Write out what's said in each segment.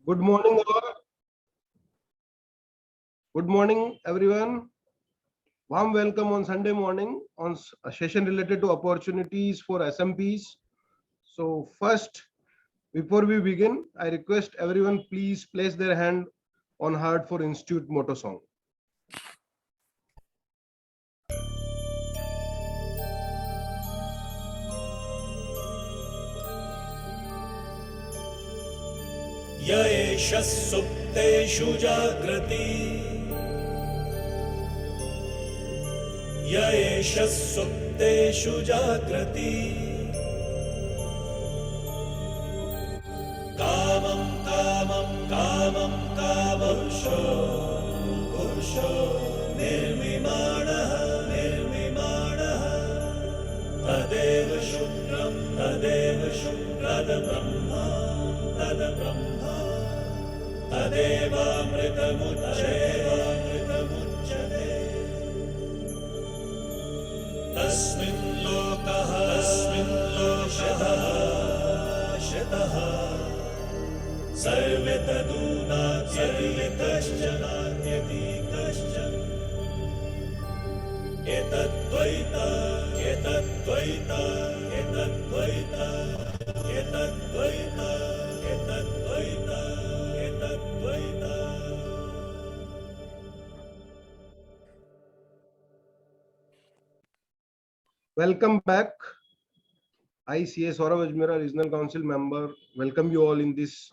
Good morning, all. Good morning, everyone. Warm welcome on Sunday morning on a session related to opportunities for SMPs. So first, before we begin, I request everyone please place their hand on heart for Institute motto song. य एष सुप्तेषु जाग्रति य एष सुप्तेषु जाग्रति कामं कामं कामं कामपुरुषो पुरुषो निर्विमाणः निर्विमाणः तदेव शुक्रं तद्ब्रह्मा तद्ब्रह्मा तदेवामृतमुच्यते तस्मिन् लोकः शतः सर्वे तदूनात्यति कश्चन एतद्द्वैता एतद्द्वैता एतद्द्वैता एतद्द्वैता एतद्द्वैता एतद्द्वैता. Welcome back. I, CA Saurabh Ajmera, Regional Council member, welcome you all in this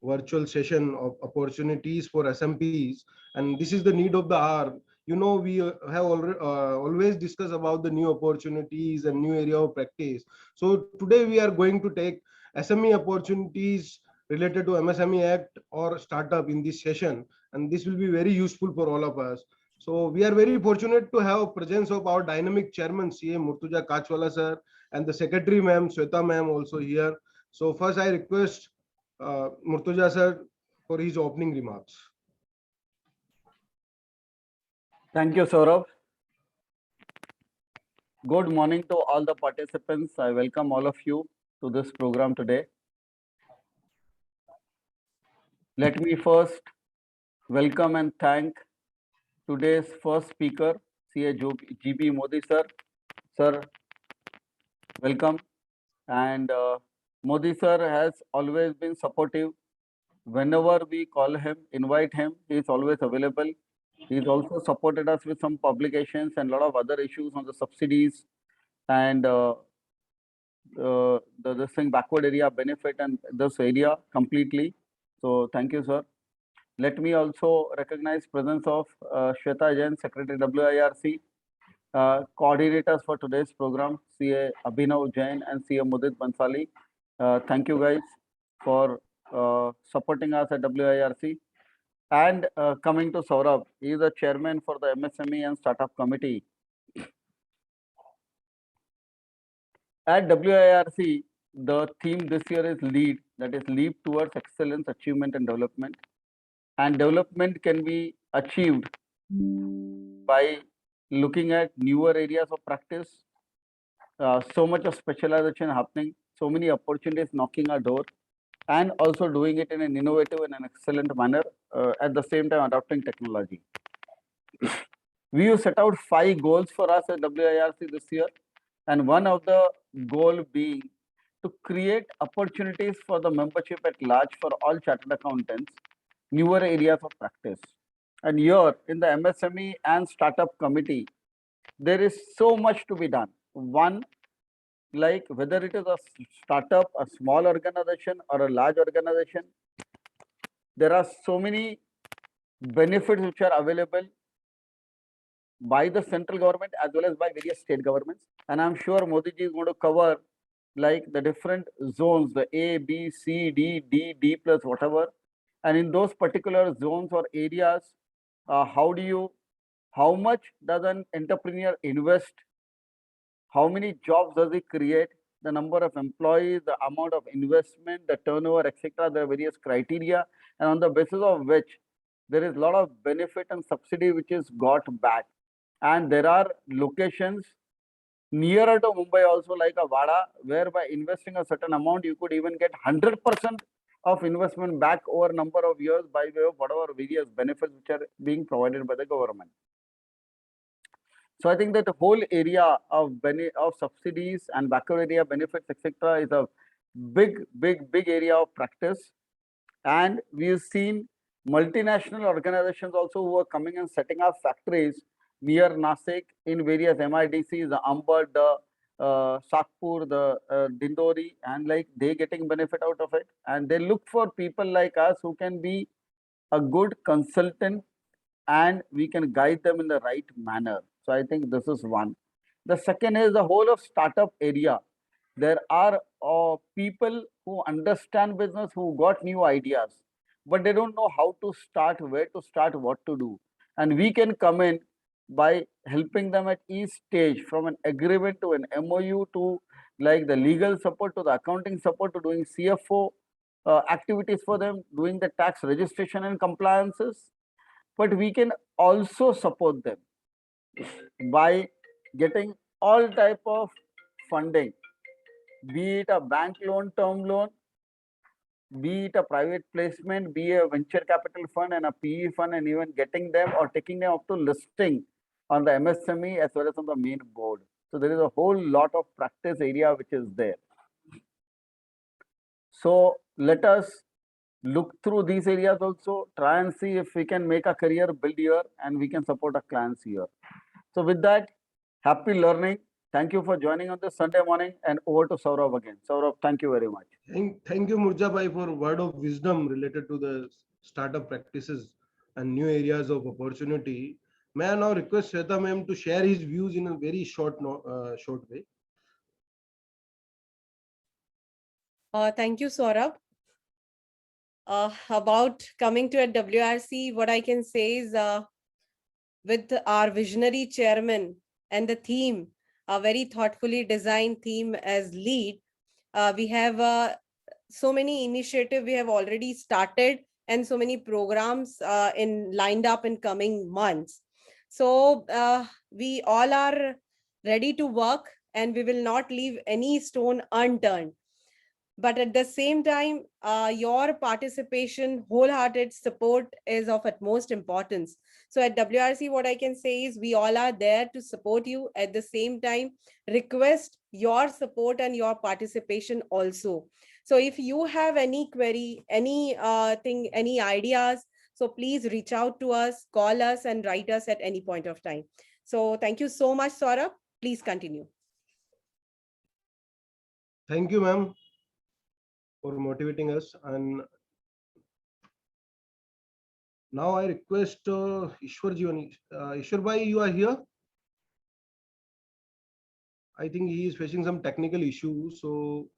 virtual session of opportunities for SMPs. And this is the need of the hour. You know, we have always discussed about the new opportunities and new area of practice. So today we are going to take SME opportunities related to MSME Act or startup in this session. And this will be very useful for all of us. So we are very fortunate to have presence of our dynamic chairman, CA Murtuza Kachwala sir, and the secretary ma'am, Sweta ma'am also here. So first I request Murtuza sir for his opening remarks. Thank you, Saurabh. Good morning to all the participants. I welcome all of you to this program today. Let me first welcome and thank today's first speaker, CA.Mudit sir. Sir, welcome. And Modi sir has always been supportive. Whenever we call him, invite him, he is always available. He's also supported us with some publications and a lot of other issues on the subsidies and this thing backward area benefit and this area completely. So thank you, sir. Let me also recognize presence of Shweta Jain, Secretary WIRC, coordinators for today's program, CA Abhinav Jain and CA.Mudit Bhansali. Thank you guys for supporting us at WIRC. And coming to Saurabh, he is the chairman for the MSME and Startup Committee. At WIRC, the theme this year is LEAD, that is Leap Towards Excellence, Achievement and Development. And development can be achieved by looking at newer areas of practice, so much of specialization happening, so many opportunities knocking our door, and also doing it in an innovative and an excellent manner, at the same time adopting technology. We have set out 5 goals for us at WIRC this year, and one of the goal being to create opportunities for the membership at large for all chartered accountants, newer areas of practice. And here in the MSME and Startup Committee, there is so much to be done. One, like whether it is a startup, a small organization or a large organization, there are so many benefits which are available by the central government as well as by various state governments. And I'm sure Modi ji is going to cover like the different zones, the A, B, C, D, D plus whatever. And in those particular zones or areas, how much does an entrepreneur invest? How many jobs does he create? The number of employees, the amount of investment, the turnover, etc. There are various criteria, and on the basis of which there is a lot of benefit and subsidy which is got back. And there are locations nearer to Mumbai also, like a Vada, where by investing a certain amount, you could even get 100% of investment back over a number of years by way of whatever various benefits which are being provided by the government. So I think that the whole area of subsidies and backward area benefits, etc., is a big area of practice. And we've seen multinational organizations also who are coming and setting up factories near Nasik in various MIDCs, the Ambad, the Sakpur, the Dindori, and like they getting benefit out of it. And they look for people like us who can be a good consultant and we can guide them in the right manner. So I think this is one. The second is the whole of startup area. There are people who understand business, who got new ideas, but they don't know how to start, where to start, what to do. And we can come in by helping them at each stage, from an agreement to an MOU to like the legal support to the accounting support to doing CFO activities for them, doing the tax registration and compliances. But we can also support them by getting all type of funding, be it a bank loan, term loan, be it a private placement, be a venture capital fund and a PE fund, and even getting them or taking them up to listing on the MSME as well as on the main board. So there is a whole lot of practice area which is there. So let us look through these areas also, try and see if we can make a career build here and we can support our clients here. So with that, happy learning. Thank you for joining on this Sunday morning, and over to Saurabh again. Saurabh, thank you very much. Thank you, Murja Bhai, for a word of wisdom related to the startup practices and new areas of opportunity. May I now request Shweta ma'am to share his views in a very short way. Thank you, Saurabh. About coming to a WRC, what I can say is with our visionary chairman and the theme, a very thoughtfully designed theme as lead, we have so many initiatives we have already started and so many programs lined up in coming months. So we all are ready to work and we will not leave any stone unturned. But at the same time, your participation, wholehearted support is of utmost importance. So at WRC, what I can say is we all are there to support you. At the same time, request your support and your participation also. So if you have any query, any any ideas, so please reach out to us, call us and write us at any point of time. So thank you so much, Saurabh. Please continue. Thank you, ma'am, for motivating us. And now I request Ishwar Ji. Ishwar Bhai, you are here? I think he is facing some technical issues. So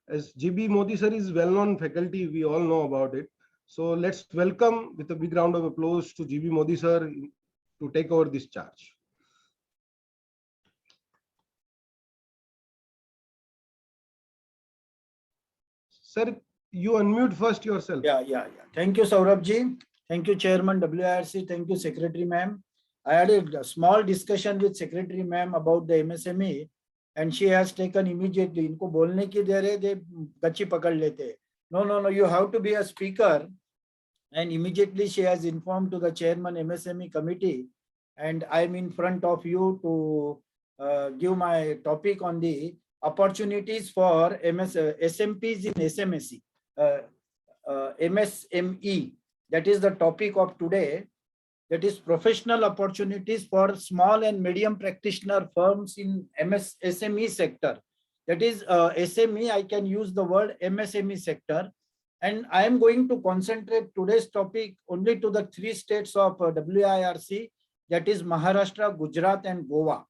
as GB Modi sir is well-known faculty, we all know about it. So let's welcome with a big round of applause to GB Modi sir to take over this charge. Sir, you unmute first yourself. Yeah. Thank you, Saurabh Ji. Thank you, Chairman WRC. Thank you, Secretary Ma'am. I had a small discussion with Secretary Ma'am about the MSME, and she has taken immediately. Inko bolne ki der hai, they gachi pakad lete. No. You have to be a speaker, and immediately she has informed to the Chairman MSME committee, and I'm in front of you to give my topic on the opportunities for SMPs in SMSE. MSME, that is the topic of today. That is professional opportunities for small and medium practitioner firms in SME sector. That is SME, I can use the word MSME sector. And I am going to concentrate today's topic only to the 3 states of WIRC, that is Maharashtra, Gujarat and Goa.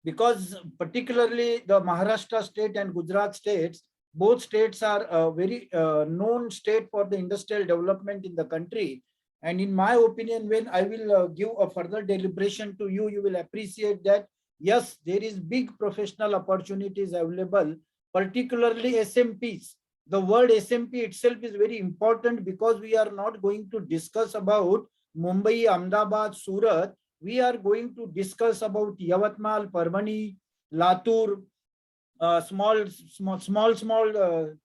Because particularly the Maharashtra state and Gujarat states, both states are a very known state for the industrial development in the country. And in my opinion, when I will give a further deliberation to you, you will appreciate that, yes, there is big professional opportunities available, particularly SMPs. The word SMP itself is very important because we are not going to discuss about Mumbai, Ahmedabad, Surat. We are going to discuss about Yavatmal, Parvani, Latur, small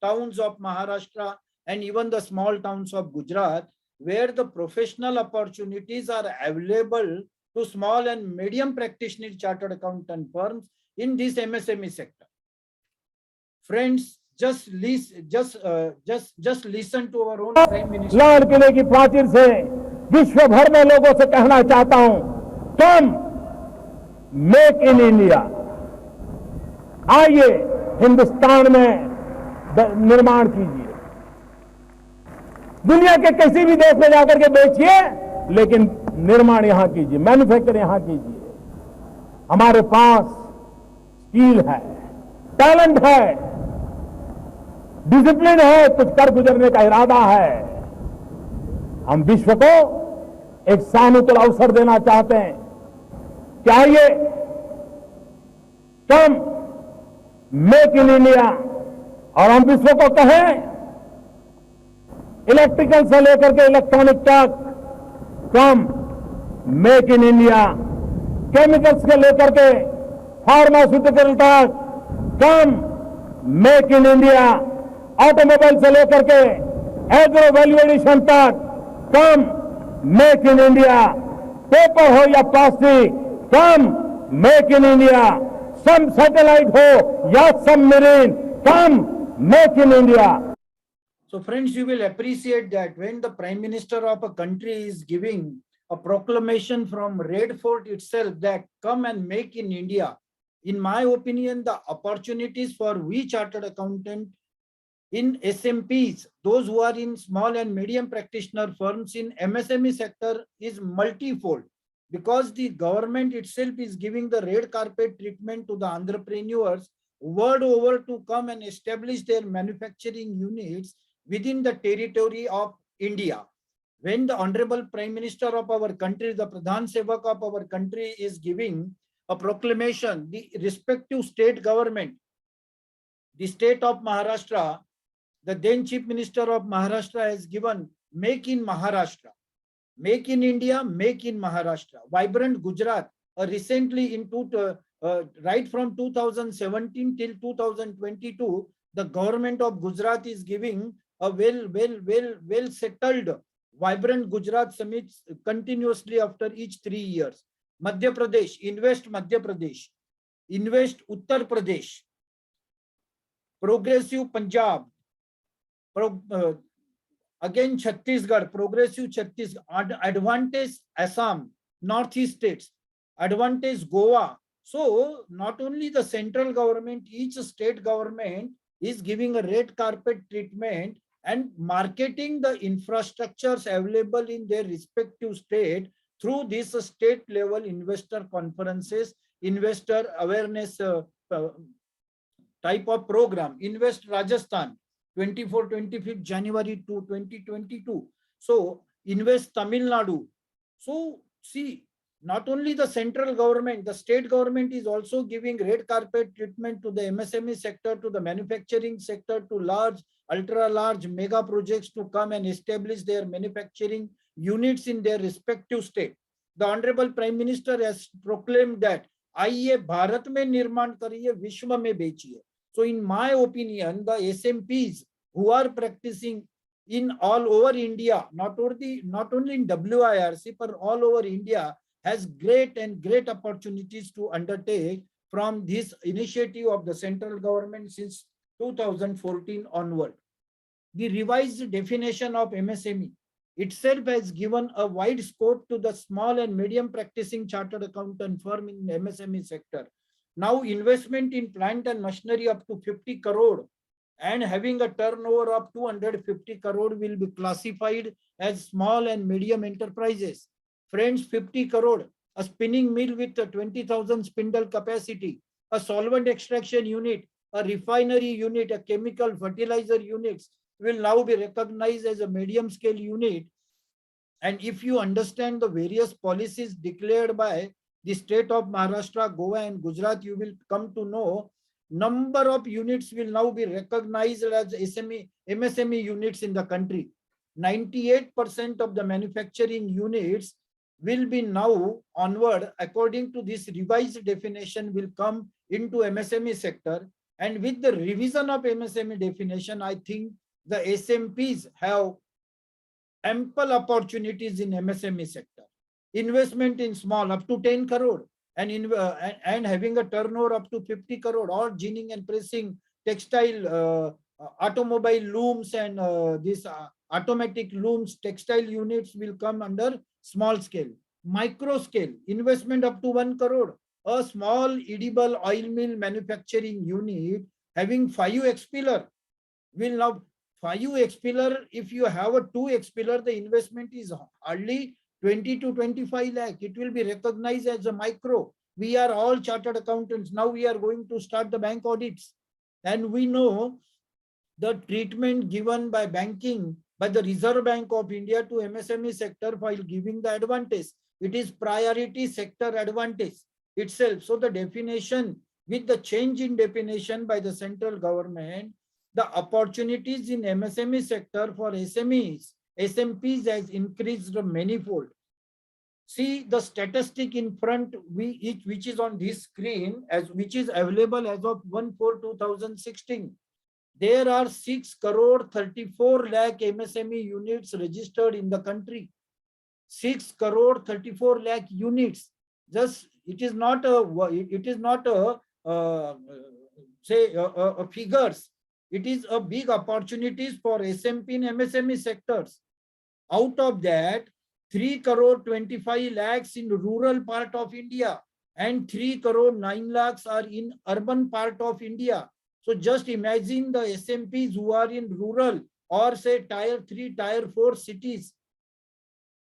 towns of Maharashtra and even the small towns of Gujarat, where the professional opportunities are available to small and medium practitioner chartered accountant firms in this MSME sector. Friends, just listen to our own Prime Minister. लाल किले की प्राचीर से विश्व भर में लोगों से कहना चाहता हूं, तुम मेक इन इंडिया, आइए हिंदुस्तान में निर्माण कीजिए, दुनिया के किसी भी देश में जाकर के बेचिए, लेकिन निर्माण यहां कीजिए, मैन्युफैक्चर यहां कीजिए। हमारे पास स्किल है, टैलेंट है, डिसिप्लिन है, कुछ कर गुजरने का इरादा है। हम विश्व को एक सानुकूल अवसर देना चाहते हैं। चाहिए कम मेक इन इंडिया, और हम विश्व को कहें इलेक्ट्रिकल से लेकर के इलेक्ट्रॉनिक तक come make in India, chemicals से लेकर के फार्मास्यूटिकल तक come make in India, automobile से लेकर के एग्रो वैल्यू एडिशन तक come make in India, paper हो या plastic come make in India, some satellite हो या submarine come make in India. So friends, you will appreciate that when the Prime Minister of a country is giving a proclamation from Red Fort itself that come and make in India, in my opinion, the opportunities for we chartered accountant in SMPs, those who are in small and medium practitioner firms in MSME sector is multifold, because the government itself is giving the red carpet treatment to the entrepreneurs world over to come and establish their manufacturing units within the territory of India. When the Honorable Prime Minister of our country, the Pradhan Sevak of our country is giving a proclamation, the respective state government, the state of Maharashtra, the then Chief Minister of Maharashtra has given Make in Maharashtra, Make in India, Make in Maharashtra, Vibrant Gujarat. Recently, right from 2017 till 2022, the government of Gujarat is giving a well settled Vibrant Gujarat summits continuously after each 3 years. Madhya Pradesh, invest Madhya Pradesh, invest Uttar Pradesh, progressive Punjab, again Chhattisgarh, progressive Chhattisgarh, advantage Assam, Northeast states, advantage Goa. So not only the central government, each state government is giving a red carpet treatment and marketing the infrastructures available in their respective state through this state level investor conferences, investor awareness type of program. Invest Rajasthan, 24-25 January to 2022. So invest Tamil Nadu. So see, not only the central government, the state government is also giving red carpet treatment to the MSME sector, to the manufacturing sector, to large, ultra large mega projects to come and establish their manufacturing units in their respective state. The Honorable Prime Minister has proclaimed that आइए भारत में निर्माण करिए, विश्व में बेचिए. So in my opinion, the SMPs who are practicing in all over India, not only in WIRC, but all over India, has great opportunities to undertake from this initiative of the central government since 2014 onward. The revised definition of MSME itself has given a wide scope to the small and medium practicing chartered accountant firm in the MSME sector. Now investment in plant and machinery up to 50 crore and having a turnover of 250 crore will be classified as small and medium enterprises. Friends, 50 crore, a spinning mill with a 20,000 spindle capacity, a solvent extraction unit, a refinery unit, a chemical fertilizer units will now be recognized as a medium scale unit. And if you understand the various policies declared by the state of Maharashtra, Goa and Gujarat, you will come to know number of units will now be recognized as MSME units in the country. 98% of the manufacturing units will be now onward, according to this revised definition, will come into MSME sector. And with the revision of MSME definition, I think the SMPs have ample opportunities in MSME sector. Investment in small up to 10 crore and having a turnover up to 50 crore, or ginning and pressing, textile, automobile looms, and this automatic looms, textile units will come under small scale. Micro scale, investment up to 1 crore. A small edible oil mill manufacturing unit having 5 expeller will now 5 expeller. If you have a 2 expeller, the investment is hardly 20 to 25 lakh. It will be recognized as a micro. We are all chartered accountants. Now we are going to start the bank audits. And we know the treatment given by banking, by the Reserve Bank of India to MSME sector while giving the advantage. It is priority sector advantage itself. So the definition, with the change in definition by the central government, the opportunities in MSME sector for SMEs, SMPs has increased manifold. See the statistic in front, which is on this screen, which is available as of 1/4/2016. There are 6 crore 34 lakh MSME units registered in the country. 6 crore 34 lakh units. Just it is not a figures. It is a big opportunities for SMP and MSME sectors. Out of that, 3 crore 25 lakhs in rural part of India and 3 crore 9 lakhs are in urban part of India. So just imagine the SMPs who are in rural or say tier 3, tier 4 cities.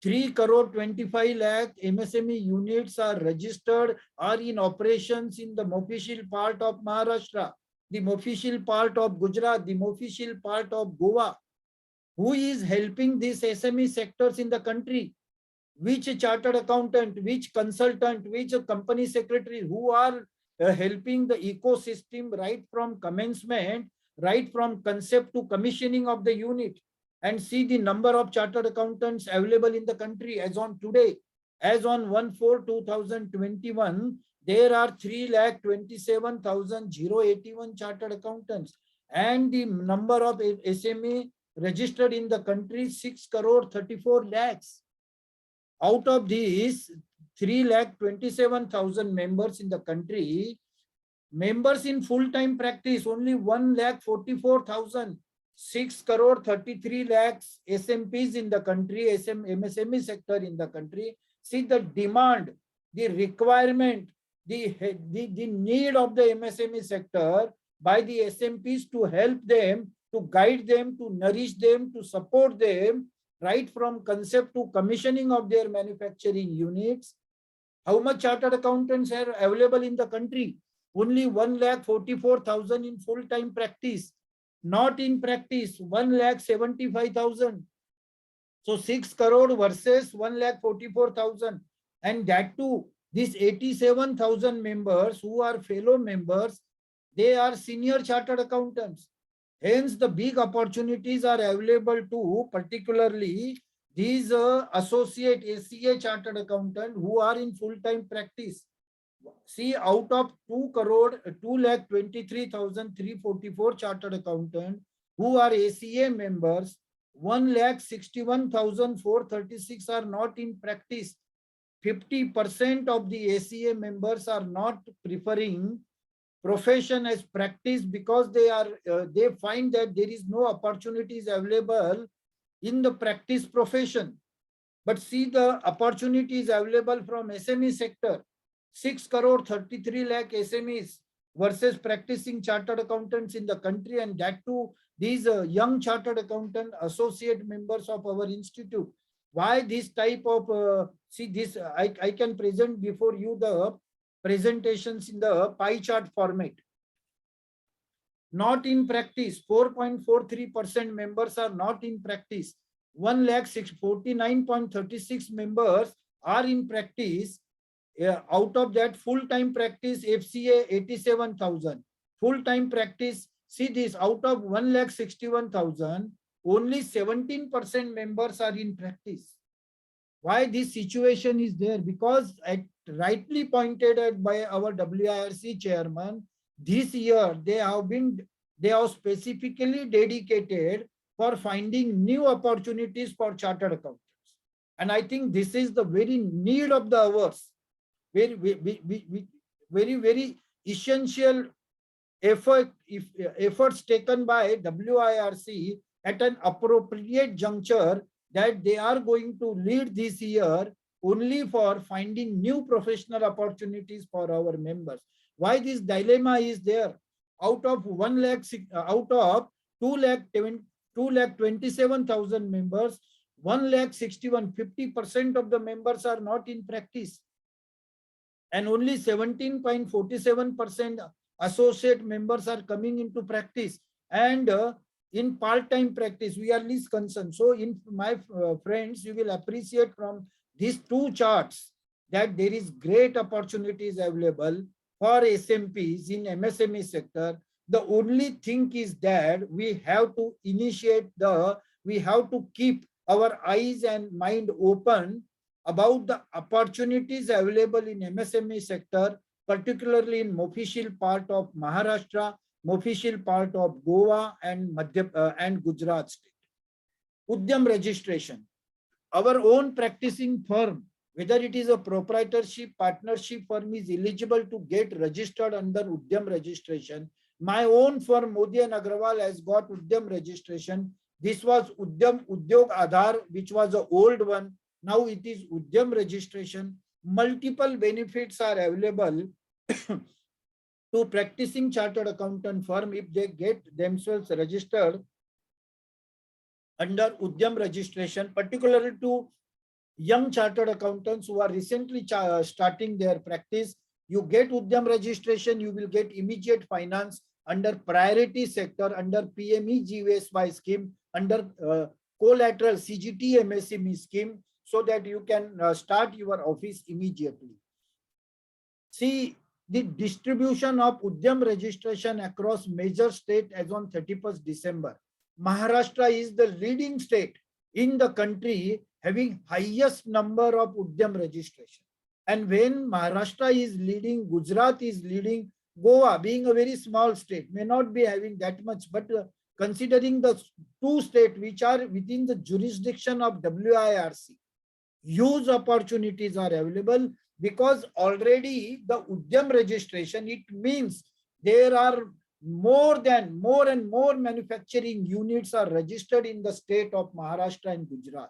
3 crore 25 lakh MSME units are registered, are in operations in the official part of Maharashtra, the official part of Gujarat, the official part of Goa. Who is helping these SME sectors in the country? Which chartered accountant, which consultant, which company secretary, who are helping the ecosystem right from commencement, right from concept to commissioning of the unit? And see the number of chartered accountants available in the country as on today. As on 1/4/2021, there are 3,27,081 chartered accountants. And the number of SME registered in the country, 6 crore 34 lakhs. Out of these 3,27,000 members in the country, members in full-time practice, only 1,44,000. 6 crore 33 lakhs SMPs in the country, MSME sector in the country. See the demand, the requirement, the need of the MSME sector by the SMPs to help them, to guide them, to nourish them, to support them, right from concept to commissioning of their manufacturing units. How much chartered accountants are available in the country? Only 1,44,000 in full-time practice. Not in practice, 1,75,000. So 6 crore versus 1,44,000. And that too, these 87,000 members who are fellow members, they are senior chartered accountants. Hence, the big opportunities are available to particularly these associate SCA chartered accountant who are in full-time practice. See, out of 2,23,344 chartered accountant who are ACA members, 1,61,436 are not in practice. 50% of the ACA members are not preferring profession as practice because they find that there is no opportunities available in the practice profession. But see the opportunities available from SME sector. 6 crore 33 lakh SMEs versus practicing chartered accountants in the country, and that too these young chartered accountant associate members of our institute. Why this type of see this I can present before you the presentations in the pie chart format. Not in practice, 4.43% members are not in practice. 1,49.36 members are in practice. Out of that, full-time practice FCA 87,000. Full-time practice, see this, out of 1,61,000, only 17% members are in practice. Why this situation is there? Because rightly pointed out by our WIRC chairman, this year they have specifically dedicated for finding new opportunities for chartered accountants. And I think this is the very need of the hours, very essential efforts taken by WIRC at an appropriate juncture, that they are going to lead this year only for finding new professional opportunities for our members. Why this dilemma is there? Out of 1 lakh, out of 2,27,000 members, 1,61,000, 50% of the members are not in practice, and only 17.47% associate members are coming into practice, and in part-time practice we are least concerned. So in my friends, you will appreciate from these two charts that there is great opportunities available for SMPs in MSME sector. The only thing is that we have to we have to keep our eyes and mind open about the opportunities available in MSME sector, particularly in official part of Maharashtra, official part of Goa and Gujarat state. Udyam registration. Our own practicing firm, whether it is a proprietorship, partnership firm, is eligible to get registered under Udyam registration. My own firm, Modi and Agarwal, has got Udyam registration. This was Udyam Udyog Aadhar, which was an old one. Now it is Udyam registration. Multiple benefits are available to practicing chartered accountant firm if they get themselves registered under Udyam registration, particularly to young chartered accountants who are recently starting their practice. You get Udyam registration, you will get immediate finance under priority sector, under PME-GVSY scheme, under collateral CGT MSME scheme, so that you can start your office immediately. See, the distribution of Udyam registration across major state as on 31st December. Maharashtra is the leading state in the country having highest number of Udyam registration. And when Maharashtra is leading, Gujarat is leading, Goa, being a very small state, may not be having that much, but considering the two states which are within the jurisdiction of WIRC, huge opportunities are available, because already the Udyam registration, it means there are more and more manufacturing units are registered in the state of Maharashtra and Gujarat.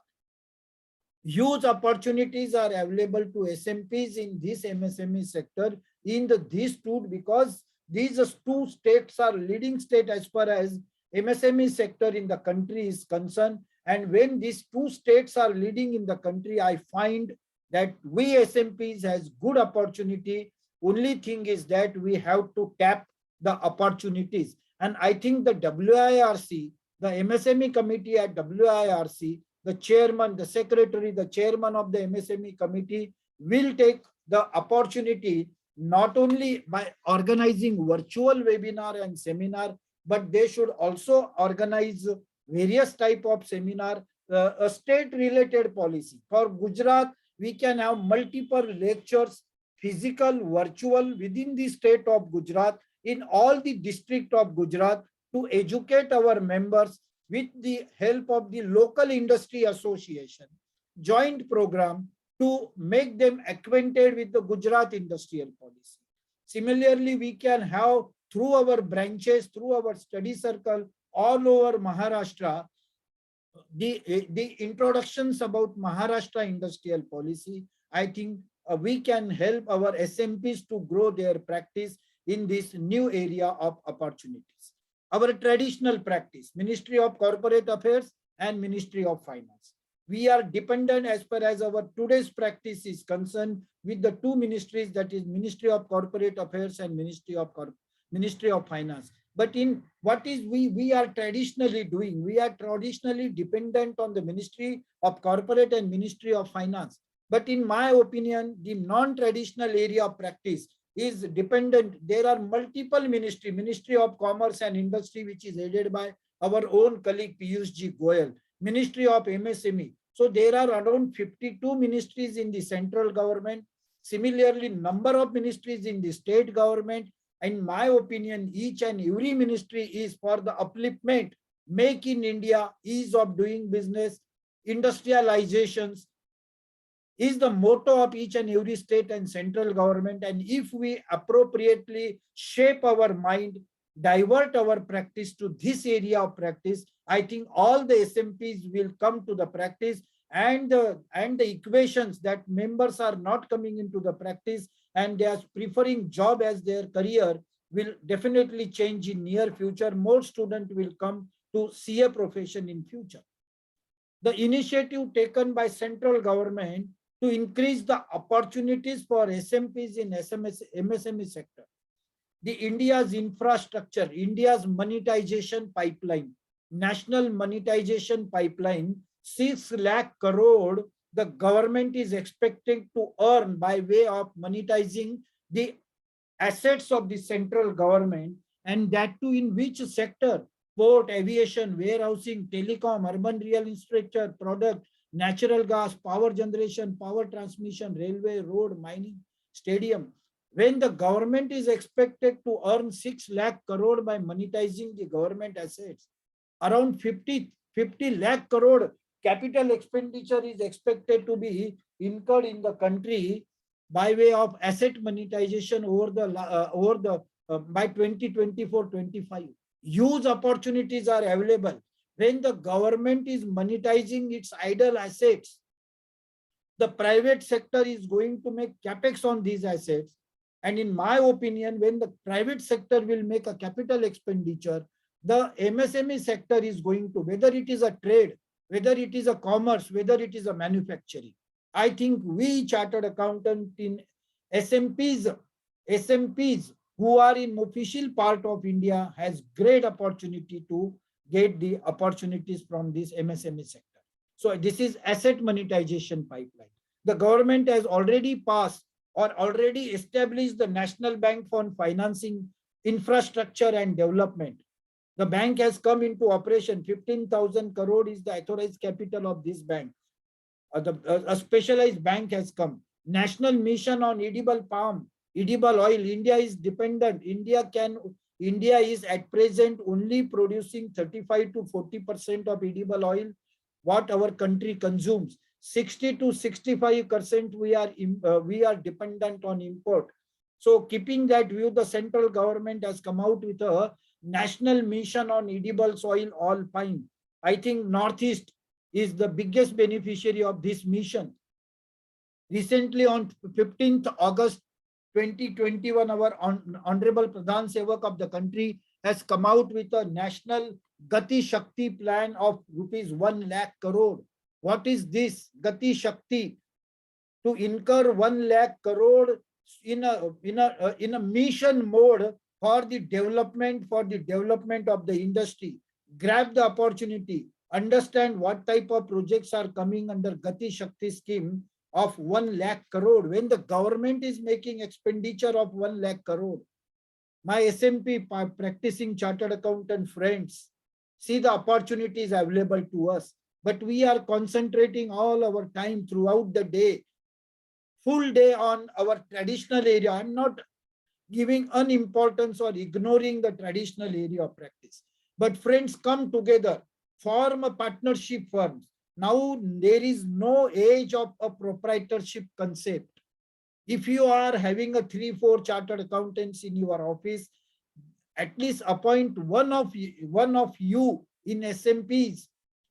Huge opportunities are available to SMPs in this MSME sector in these two, because these two states are leading state as far as MSME sector in the country is concerned. And when these two states are leading in the country, I find that we SMPs has good opportunity. Only thing is that we have to tap the opportunities. And I think the WIRC, the MSME committee at WIRC, the chairman, the secretary, the chairman of the MSME committee will take the opportunity not only by organizing virtual webinar and seminar, but they should also organize various type of seminar, a state related policy. For Gujarat, we can have multiple lectures, physical, virtual, within the state of Gujarat, in all the district of Gujarat, to educate our members with the help of the local industry association, joint program to make them acquainted with the Gujarat industrial policy. Similarly, we can have through our branches, through our study circle all over Maharashtra, the introductions about Maharashtra industrial policy. I think we can help our SMPs to grow their practice in this new area of opportunities. Our traditional practice, Ministry of Corporate Affairs and Ministry of Finance. We are dependent as far as our today's practice is concerned with the two ministries, that is Ministry of Corporate Affairs and Ministry of Finance. But in what is we are traditionally doing, we are traditionally dependent on the Ministry of Corporate and Ministry of Finance. But in my opinion, the non-traditional area of practice is dependent. There are multiple ministry, Ministry of Commerce and Industry, which is headed by our own colleague Piyush Ji Goyal, Ministry of MSME. So there are around 52 ministries in the central government. Similarly, number of ministries in the state government. In my opinion, each and every ministry is for the upliftment, make in India, ease of doing business, industrializations is the motto of each and every state and central government. And if we appropriately shape our mind, divert our practice to this area of practice, I think all the SMPs will come to the practice, and the equations that members are not coming into the practice and they are preferring job as their career will definitely change in near future. More students will come to CA profession in future. The initiative taken by central government to increase the opportunities for SMPs in MSME sector. The India's infrastructure, India's monetization pipeline, national monetization pipeline, 6 lakh crore, the government is expecting to earn by way of monetizing the assets of the central government, and that too in which sector? Port, aviation, warehousing, telecom, urban real infrastructure, product, natural gas, power generation, power transmission, railway, road, mining, stadium. When the government is expected to earn 6 lakh crore by monetizing the government assets, around 50 lakh crore capital expenditure is expected to be incurred in the country by way of asset monetization by 2024-25. Huge opportunities are available. When the government is monetizing its idle assets, the private sector is going to make capex on these assets. And in my opinion, when the private sector will make a capital expenditure, the MSME sector is going to, whether it is a trade, whether it is a commerce, whether it is a manufacturing. I think we chartered accountant in SMPs who are in official part of India has great opportunity to get the opportunities from this MSME sector. So this is asset monetization pipeline. The government has already passed or already established the National Bank for Financing Infrastructure and Development. The bank has come into operation. 15,000 crore is the authorized capital of this bank. A specialized bank has come. National Mission on Edible Palm, Edible Oil. India is dependent. India is at present only producing 35 to 40% of edible oil what our country consumes. 60 to 65% we are dependent on import. So keeping that view, the central government has come out with a National Mission on Edible Soil All Pine. I think Northeast is the biggest beneficiary of this mission. Recently on 15th August 2021, our Honorable Pradhan Sevak of the country has come out with a National Gati Shakti plan of rupees 1 lakh crore. What is this Gati Shakti? To incur 1 lakh crore in a mission mode for the development of the industry. Grab the opportunity, understand what type of projects are coming under Gati Shakti scheme of 1 lakh crore. When the government is making expenditure of 1 lakh crore, my SMP practicing chartered accountant friends, see the opportunities available to us. But we are concentrating all our time throughout the day, full day on our traditional area. I'm not giving unimportance or ignoring the traditional area of practice. But friends, come together, form a partnership firms. Now there is no age of a proprietorship concept. If you are having a 3-4 chartered accountants in your office, at least appoint one of you in SMPs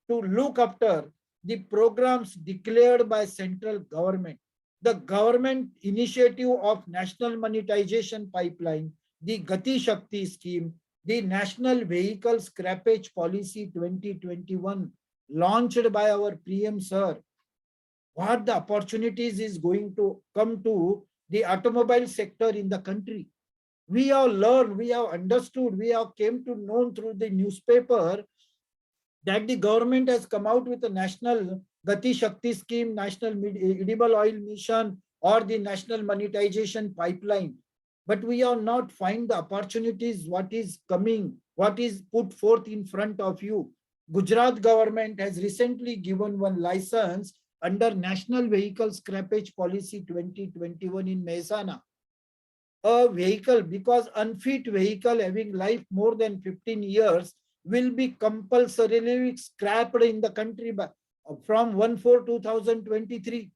to look after the programs declared by central government. The government initiative of National Monetization Pipeline, the Gati Shakti scheme, the National Vehicle Scrappage Policy 2021 launched by our PM sir. What the opportunities is going to come to the automobile sector in the country. We have learned, we have understood, we have came to know through the newspaper that the government has come out with a National Gati Shakti scheme, National Edible Oil Mission, or the National Monetization Pipeline. But we have not find the opportunities, what is coming, what is put forth in front of you. Gujarat government has recently given one license under National Vehicle Scrappage Policy 2021 in Mehsana. A vehicle, because unfit vehicle having life more than 15 years will be compulsorily scrapped in the country from 1/4/2023.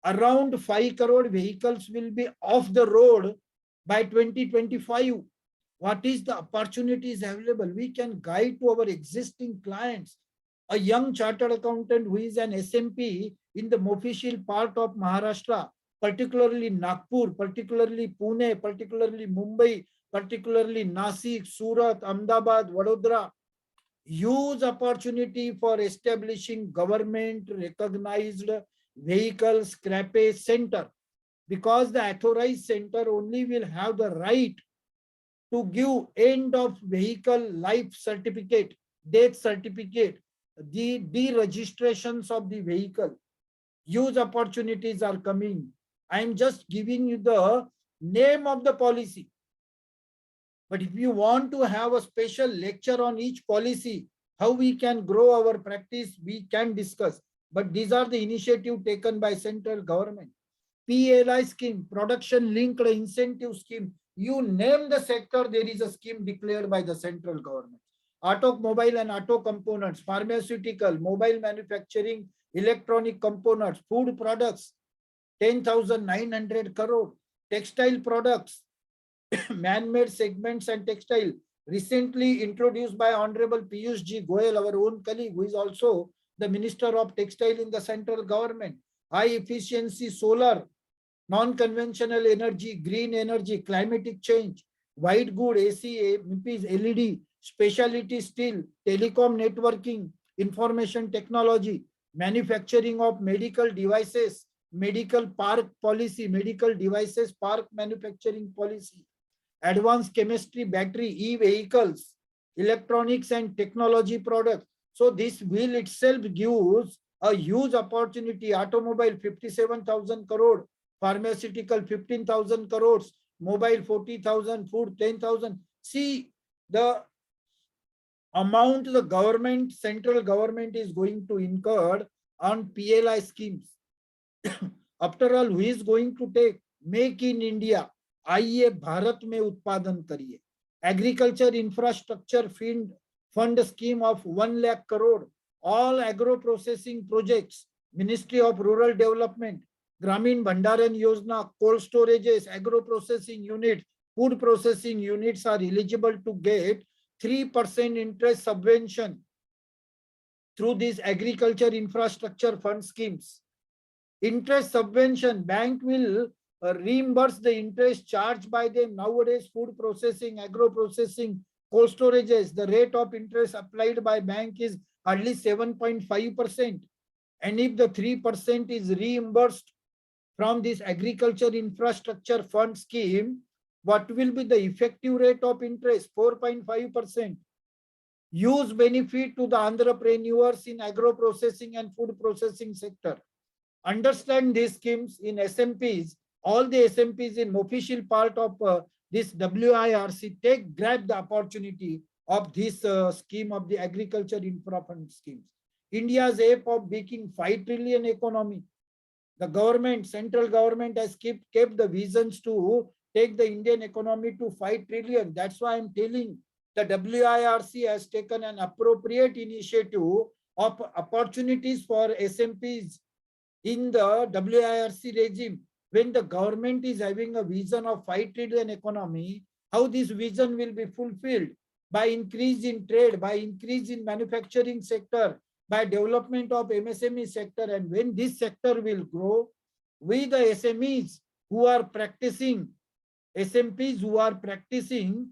Around 5 crore vehicles will be off the road by 2025. What is the opportunities available? We can guide to our existing clients. A young chartered accountant who is an SMP in the official part of Maharashtra, particularly Nagpur, particularly Pune, particularly Mumbai, particularly Nasik, Surat, Ahmedabad, Vadodara, huge opportunity for establishing government recognized vehicle scrappage center, because the authorized center only will have the right to give end of vehicle life certificate, death certificate, the deregistrations of the vehicle. Huge opportunities are coming. I am just giving you the name of the policy. But if you want to have a special lecture on each policy, how we can grow our practice, we can discuss. But these are the initiatives taken by central government. PLI scheme, production linked incentive scheme. You name the sector, there is a scheme declared by the central government. Automobile and auto components, pharmaceutical, mobile manufacturing, electronic components, food products, 10,900 crore. Textile products, man-made segments and textile, recently introduced by Honorable Piyush Ji Goyal, our own colleague, who is also the Minister of Textile in the central government. High efficiency solar, non-conventional energy, green energy, climatic change, white good, AC, MPs, LED, specialty steel, telecom networking, information technology, manufacturing of medical devices, medical park policy, medical devices park manufacturing policy, advanced chemistry, battery, e-vehicles, electronics and technology products. So this will itself gives a huge opportunity. Automobile 57,000 crore, pharmaceutical 15,000 crores, mobile 40,000, food 10,000. See the amount the government, central government is going to incur on PLI schemes. After all, who is going to take? Make in India. आइए भारत में उत्पादन करिए. Agriculture infrastructure fund scheme of 1 lakh crore. All agro processing projects, Ministry of Rural Development, Gramin Bhandaran Yojana, cold storages, agro processing units, food processing units are eligible to get 3% interest subvention through these agriculture infrastructure fund schemes. Interest subvention, bank will reimburse the interest charged by them. Nowadays, food processing, agro processing, cold storages, the rate of interest applied by bank is hardly 7.5%. And if the 3% is reimbursed from this agriculture infrastructure fund scheme, what will be the effective rate of interest? 4.5%. Huge benefit to the entrepreneurs in agro processing and food processing sector. Understand these schemes in SMPs. All the SMPs in official part of this WIRC grab the opportunity of this scheme of the agriculture infra fund schemes. India's aim of making 5 trillion economy. The government, central government has kept the visions to take the Indian economy to 5 trillion. That's why I'm telling the WIRC has taken an appropriate initiative of opportunities for SMPs in the WIRC regime. When the government is having a vision of 5 trillion economy, how this vision will be fulfilled? By increase in trade, by increase in manufacturing sector, by development of MSME sector. And when this sector will grow, we the SMEs who are practicing, SMPs who are practicing,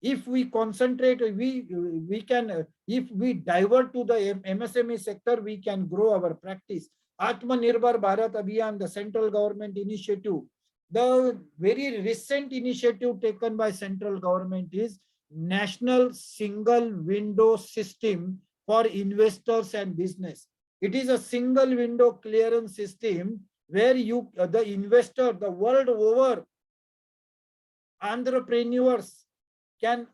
if we concentrate, we can, if we divert to the MSME sector, we can grow our practice. Atmanirbhar Bharat Abhiyan, the central government initiative. The very recent initiative taken by central government is National Single Window System for investors and business. It is a single window clearance system where you, the investor, the world over, entrepreneurs can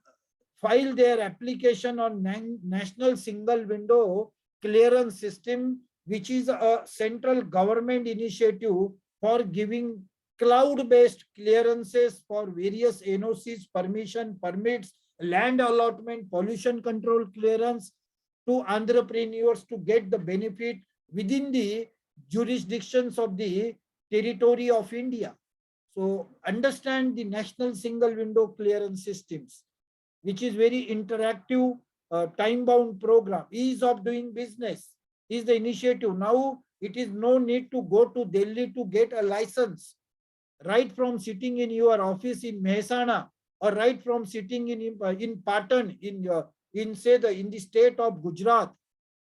file their application on National Single Window Clearance System, which is a central government initiative for giving cloud-based clearances for various NOCs, permission, permits, land allotment, pollution control clearance to entrepreneurs to get the benefit within the jurisdictions of the territory of India. So understand the national single window clearance systems, which is very interactive, time-bound program. Ease of doing business is the initiative. Now it is no need to go to Delhi to get a license. Right from sitting in your office in Mehsana, or right from sitting in Patan, in the state of Gujarat,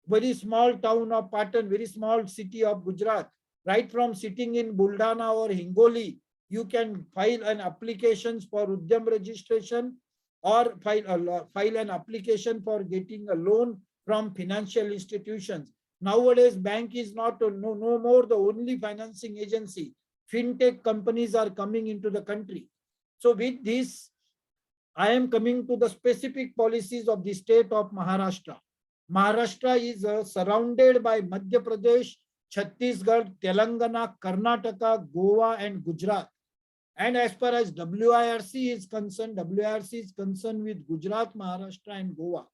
very small town of Patan, very small city of Gujarat, right from sitting in Buldana or Hingoli, you can file an application for Udyam registration, or file an application for getting a loan from financial institutions. Nowadays, bank is not no more the only financing agency. Fintech companies are coming into the country. So with this, I am coming to the specific policies of the state of Maharashtra. Maharashtra is surrounded by Madhya Pradesh, Chhattisgarh, Telangana, Karnataka, Goa, and Gujarat. And as far as WIRC is concerned, WIRC is concerned with Gujarat, Maharashtra, and Goa.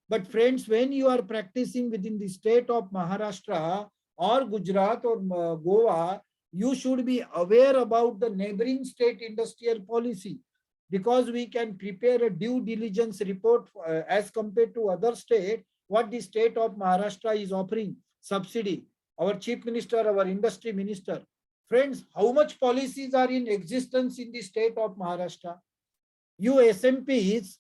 But friends, when you are practicing within the state of Maharashtra or Gujarat or Goa, you should be aware about the neighboring state industrial policy, because we can prepare a due diligence report as compared to other state, what the state of Maharashtra is offering subsidy. Our chief minister, our industry minister. Friends, how much policies are in existence in the state of Maharashtra? You SMPs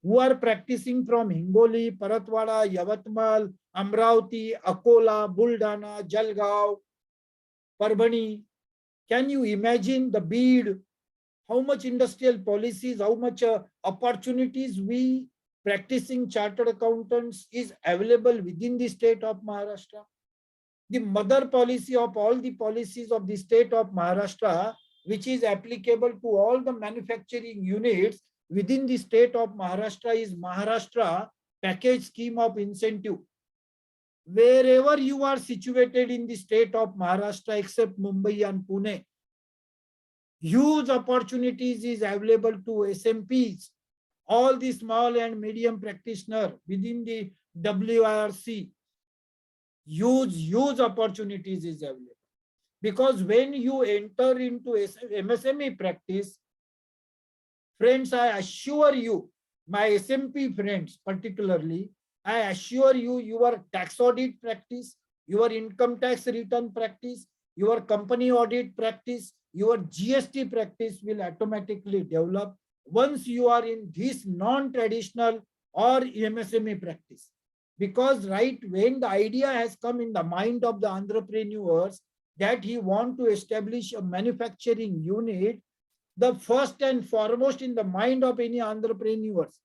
who are practicing from Hingoli, Paratwada, Yavatmal, Amravati, Akola, Buldana, Jalgaon, Parbhani, can you imagine the bid? How much industrial policies, how much opportunities we practicing chartered accountants is available within the state of Maharashtra? The mother policy of all the policies of the state of Maharashtra, which is applicable to all the manufacturing units within the state of Maharashtra, is Maharashtra Package Scheme of Incentive. Wherever you are situated in the state of Maharashtra, except Mumbai and Pune, huge opportunities is available to SMPs, all the small and medium practitioner within the WIRC. Huge opportunities is available. Because when you enter into MSME practice, friends, I assure you, my SMP friends particularly, I assure you, your tax audit practice, your income tax return practice, your company audit practice, your GST practice will automatically develop once you are in this non-traditional or MSME practice. Because right when the idea has come in the mind of the entrepreneurs that he want to establish a manufacturing unit, the first and foremost in the mind of any entrepreneurs,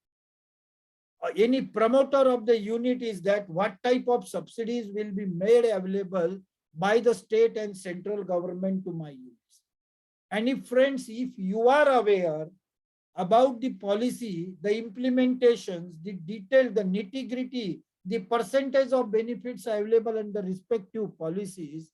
any promoter of the unit, is that what type of subsidies will be made available by the state and central government to my units. And if friends, if you are aware about the policy, the implementations, the detail, the nitty-gritty, the percentage of benefits available under respective policies,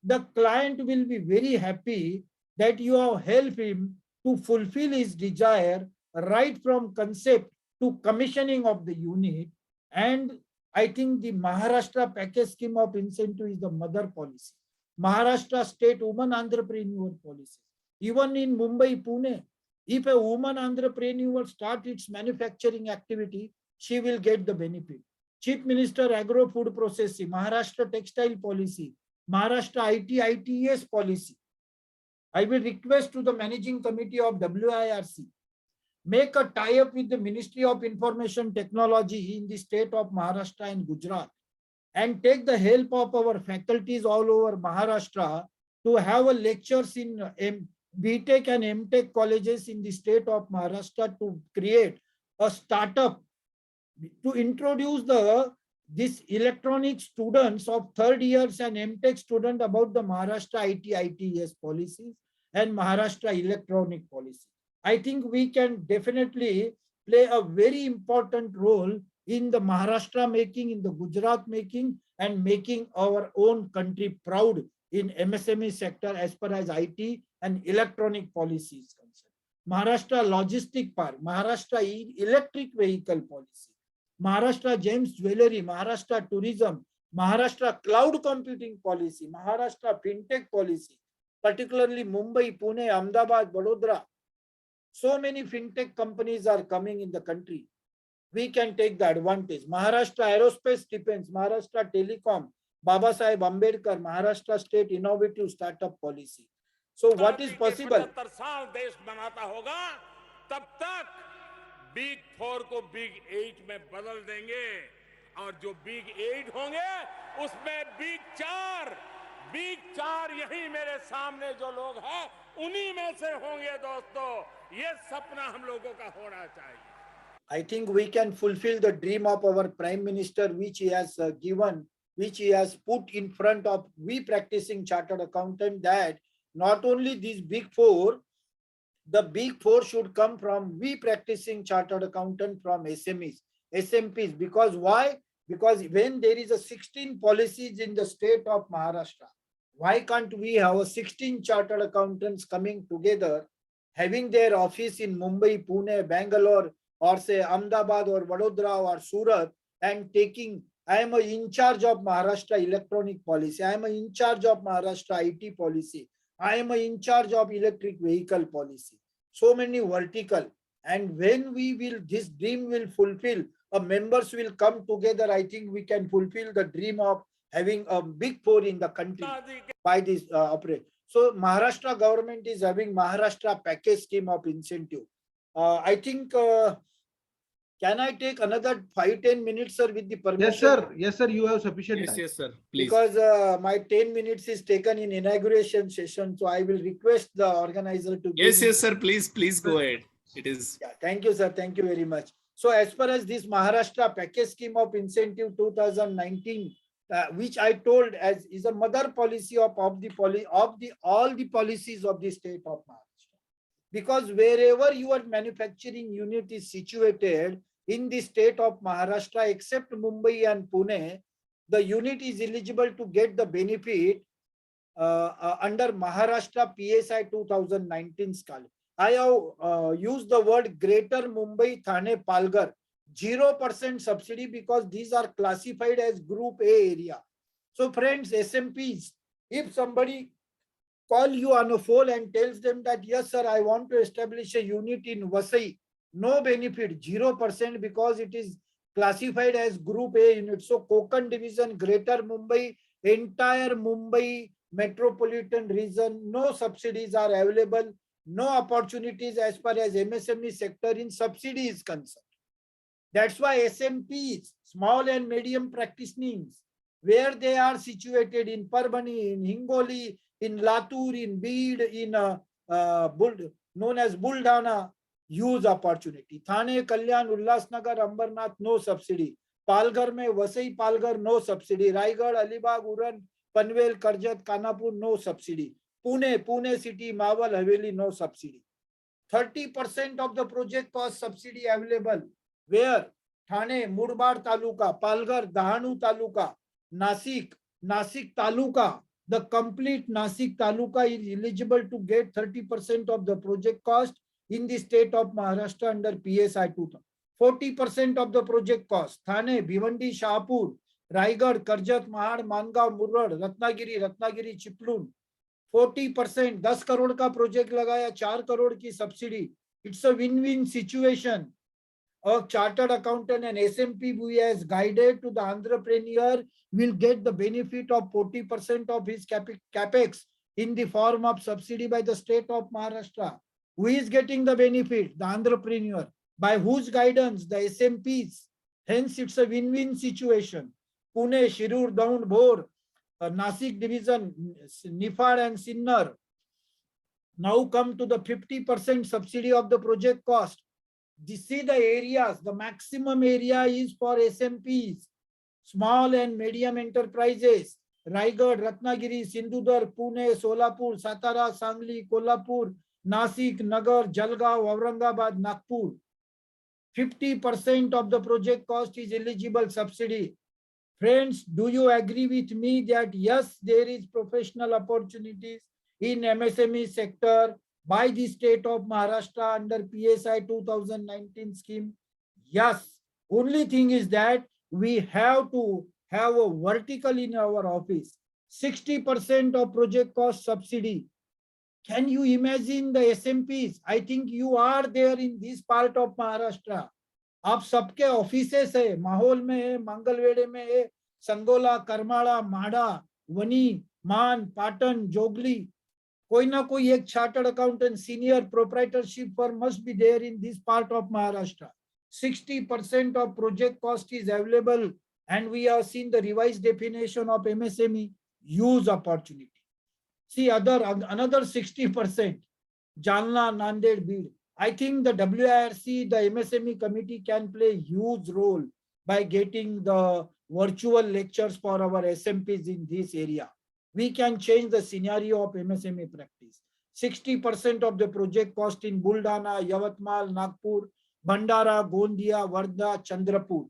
the client will be very happy that you have helped him to fulfill his desire right from concept to commissioning of the unit. And I think the Maharashtra Package Scheme of Incentive is the mother policy. Maharashtra State Women Entrepreneur Policy. Even in Mumbai, Pune, if a woman entrepreneur starts its manufacturing activity, she will get the benefit. Chief Minister Agro Food Processing, Maharashtra Textile Policy, Maharashtra ITES policy. I will request to the Managing Committee of WIRC, make a tie-up with the Ministry of Information Technology in the state of Maharashtra and Gujarat, and take the help of our faculties all over Maharashtra to have a lectures in BTech and MTech colleges in the state of Maharashtra to create a startup to introduce this electronic students of third years and MTech student about the Maharashtra ITES policies and Maharashtra electronic policy. I think we can definitely play a very important role in the Maharashtra making, in the Gujarat making, and making our own country proud in MSME sector as far as IT and electronic policy is concerned. Maharashtra Logistic Park, Maharashtra Electric Vehicle Policy, Maharashtra James Jewelry, Maharashtra Tourism, Maharashtra Cloud Computing Policy, Maharashtra FinTech Policy, particularly Mumbai, Pune, Ahmedabad, Vadodara. So many FinTech companies are coming in the country. We can take the advantage. Maharashtra Aerospace Defense, Maharashtra Telecom, Baba Saheb Ambedkar, Maharashtra State Innovative Startup Policy. So what is possible? 75 साल देश बनाता होगा, तब तक big 4 को big 8 में बदल देंगे और जो बिग 8 होंगे उसमें बिग 4 यही मेरे सामने जो लोग हैं उन्हीं में से होंगे दोस्तों। ये सपना हम लोगों का होना चाहिए। I think we can fulfill the dream of our Prime Minister, which he has given, which he has put in front of we practicing chartered accountant, that not only these big 4, the big 4 should come from we practicing chartered accountant from SMEs, SMPs. Because why? Because when there is a 16 policies in the state of Maharashtra, why can't we have a 16 chartered accountants coming together, having their office in Mumbai, Pune, Bangalore, or say Ahmedabad or Vadodara or Surat, and taking, I am in charge of Maharashtra electronic policy, I am in charge of Maharashtra IT policy, I am in charge of electric vehicle policy. So many vertical. And when we will, this dream will fulfill, members will come together, I think we can fulfill the dream of having a big 4 in the country by this operate. So Maharashtra government is having Maharashtra package scheme of incentive. I think, can I take another 5-10 minutes, sir, with the permission? Yes, sir. Yes, sir. You have sufficient time. Yes, sir. Please. Because my 10 minutes is taken in inauguration session, so I will request the organizer to. Yes, give me. yes, sir. Please go ahead. It is. Yeah, thank you, sir. Thank you very much. So as far as this Maharashtra package scheme of incentive 2019, which I told as is a mother policy of all the policies of the state of Maharashtra. Because wherever your manufacturing unit is situated in the state of Maharashtra, except Mumbai and Pune, the unit is eligible to get the benefit under Maharashtra PSI 2019 scale. I have used the word Greater Mumbai, Thane, Palghar, 0% subsidy, because these are classified as Group A area. So friends, SMPs, if somebody call you on a phone and tells them that, yes, sir, I want to establish a unit in Vasai, no benefit, 0%, because it is classified as Group A unit. So Konkan division, Greater Mumbai, entire Mumbai metropolitan region, no subsidies are available, no opportunities as far as MSME sector in subsidy is concerned. That's why SMPs, small and medium practitioners, where they are situated in Parbhani, in Hingoli, in Latur, in Beed, in known as Buldana, huge opportunity. Thane, Kalyan, Ulhasnagar, Ambernath, no subsidy. Palghar mein, Vasai, Palghar, no subsidy. Raigad, Alibag, Uran, Panvel, Karjat, Kanapur, no subsidy. Pune city, Mawal, Haveli, no subsidy. 30% of the project cost subsidy available. Where? Thane, Murbar Taluka, Palghar, Dahanu Taluka, Nasik Taluka. The complete Nasik Taluka is eligible to get 30% of the project cost in the state of Maharashtra under PSI 2. 40% of the project cost. Thane, Bhivandi, Shahpur, Raigad, Karjat, Mahad, Mangav, Murad, Ratnagiri, Chiplun. 40%, 10 crore का project लगाया, 4 crore की subsidy. It's a win-win situation. A chartered accountant and SMP who has guided to the entrepreneur will get the benefit of 40% of his capex in the form of subsidy by the state of Maharashtra. Who is getting the benefit? The entrepreneur. By whose guidance? The SMPs. Hence, it's a win-win situation. Pune, Shirur, Daund, Bhor, Nasik division, Nifad and Sinnar now come to the 50% subsidy of the project cost. See the areas, the maximum area is for SMPs, small and medium enterprises. Raigad, Ratnagiri, Sindhudar, Pune, Solapur, Satara, Sangli, Kolhapur, Nasik, Nagar, Jalgaon, Aurangabad, Nagpur. 50% of the project cost is eligible subsidy. Friends, do you agree with me that yes, there is professional opportunities in MSME sector by the state of Maharashtra under PSI 2019 scheme? Yes. Only thing is that we have to have a vertical in our office. 60% of project cost subsidy. Can you imagine the SMPs? I think you are there in this part of Maharashtra. आप सबके offices है, माहौल में है, मंगलवेड़े में है, संगोला, करमाड़ा, माड़ा, वनी, मान, पाटन, जोगली, कोई ना कोई एक chartered accountant senior proprietorship firm must be there in this part of Maharashtra. 60% of project cost is available, and we have seen the revised definition of MSME. Use opportunity. See another 60%, Jalna, Nanded, Bid. I think the WIRC, the MSME committee can play a huge role by getting the virtual lectures for our SMPs in this area. We can change the scenario of MSME practice. 60% of the project cost in Buldana, Yavatmal, Nagpur, Bhandara, Gondia, Wardha, Chandrapur.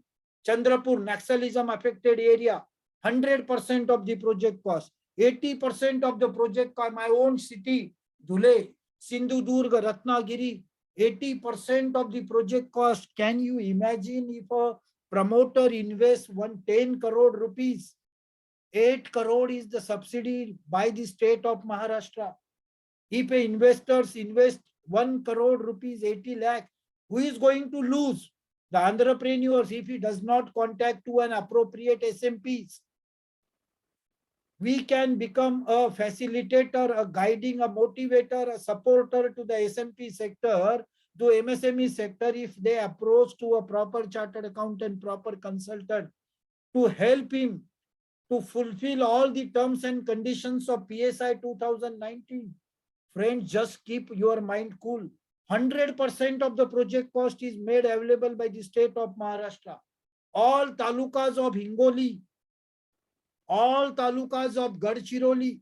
Chandrapur, Naxalism affected area, 100% of the project cost. 80% of the project cost, my own city, Dhule, Sindhudurg, Ratnagiri, 80% of the project cost. Can you imagine if a promoter invests 10 crore rupees? 8 crore is the subsidy by the state of Maharashtra. If a investors invest 1 crore rupees, 80 lakh, who is going to lose? The entrepreneurs, if he does not contact to an appropriate SMPs. We can become a facilitator, a guiding, a motivator, a supporter to the SMP sector, to MSME sector, if they approach to a proper chartered accountant, proper consultant, to help him to fulfill all the terms and conditions of PSI 2019. Friends, just keep your mind cool. 100% of the project cost is made available by the state of Maharashtra. All talukas of Hingoli, all talukas of Gadchiroli,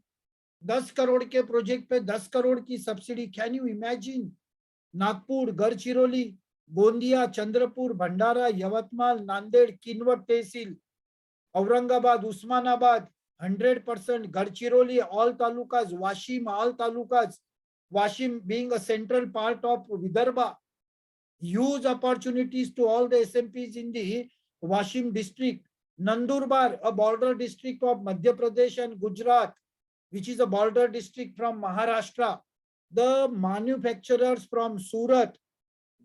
10 crore के project पे 10 crore की subsidy. Can you imagine? Nagpur, Gadchiroli, Gondia, Chandrapur, Bhandara, Yavatmal, Nanded, Kinwat Tehsil, Aurangabad, Usmanabad, 100%. Gadchiroli, all talukas, Washim, all talukas, Washim being a central part of Vidarbha. Huge opportunities to all the SMPs in the Washim district. Nandurbar, a border district of Madhya Pradesh and Gujarat, which is a border district from Maharashtra. The manufacturers from Surat,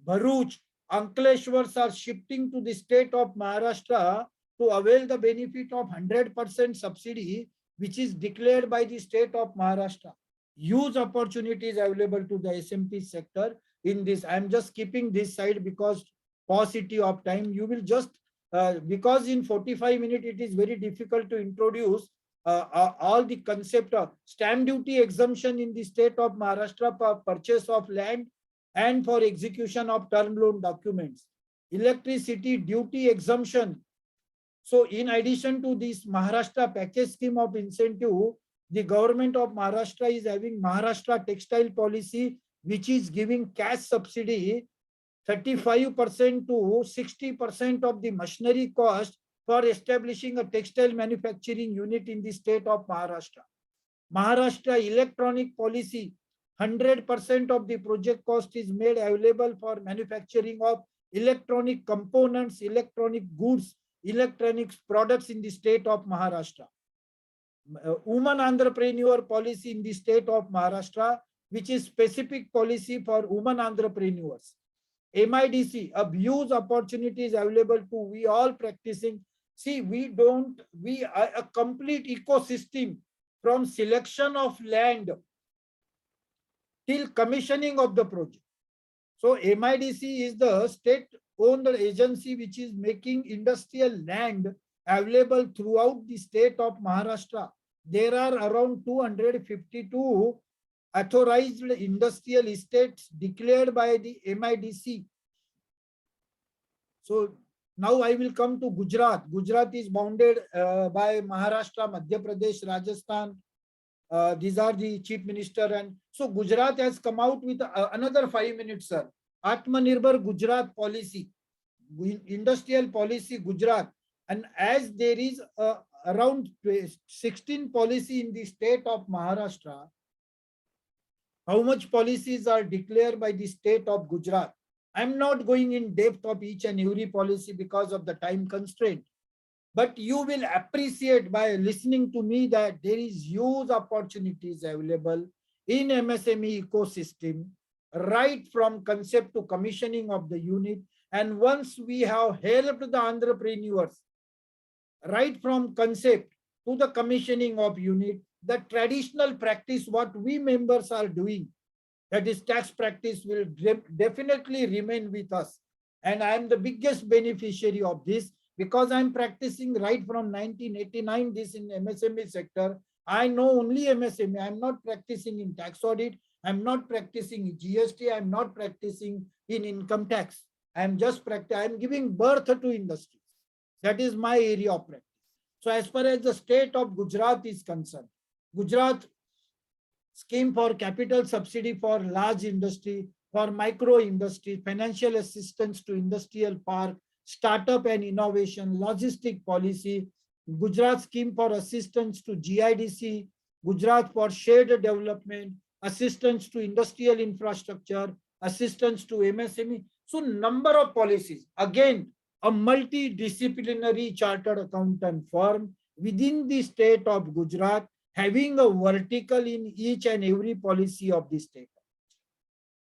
Bharuch, Ankleshwar are shifting to the state of Maharashtra to avail the benefit of 100% subsidy, which is declared by the state of Maharashtra. Huge opportunities available to the SMP sector in this. I am just keeping this side because paucity of time. You will just because in 45 minutes it is very difficult to introduce all the concept of stamp duty exemption in the state of Maharashtra for purchase of land and for execution of term loan documents. Electricity duty exemption. So in addition to this Maharashtra package scheme of incentive, the government of Maharashtra is having Maharashtra textile policy, which is giving cash subsidy 35% to 60% of the machinery cost for establishing a textile manufacturing unit in the state of Maharashtra. Maharashtra electronic policy, 100% of the project cost is made available for manufacturing of electronic components, electronic goods, electronics products in the state of Maharashtra. Women entrepreneur policy in the state of Maharashtra, which is specific policy for women entrepreneurs. MIDC, a huge opportunities available to we all practicing. See, we are a complete ecosystem from selection of land till commissioning of the project. So MIDC is the state-owned agency which is making industrial land available throughout the state of Maharashtra. There are around 252 authorized industrial estates declared by the MIDC. So now I will come to Gujarat. Gujarat is bounded by Maharashtra, Madhya Pradesh, Rajasthan. These are the chief minister, and so Gujarat has come out with another 5 minutes, sir. Atmanirbhar Gujarat policy, industrial policy Gujarat, and as there is around 16 policy in the state of Maharashtra, how much policies are declared by the state of Gujarat. I'm not going in depth of each and every policy because of the time constraint. But you will appreciate by listening to me that there is huge opportunities available in MSME ecosystem, right from concept to commissioning of the unit. And once we have helped the entrepreneurs, right from concept to the commissioning of unit, the traditional practice what we members are doing, that is tax practice, will definitely remain with us. And I am the biggest beneficiary of this because I'm practicing right from 1989 this in MSME sector. I know only MSME. I'm not practicing in tax audit. I'm not practicing in GST. I'm not practicing in income tax. I'm just I'm giving birth to industries. That is my area of practice. So as far as the state of Gujarat is concerned, Gujarat scheme for capital subsidy for large industry, for micro industry, financial assistance to industrial park, startup and innovation, logistic policy, Gujarat scheme for assistance to GIDC, Gujarat for shared development, assistance to industrial infrastructure, assistance to MSME. So number of policies. Again, a multidisciplinary chartered accountant firm within the state of Gujarat, having a vertical in each and every policy of the state.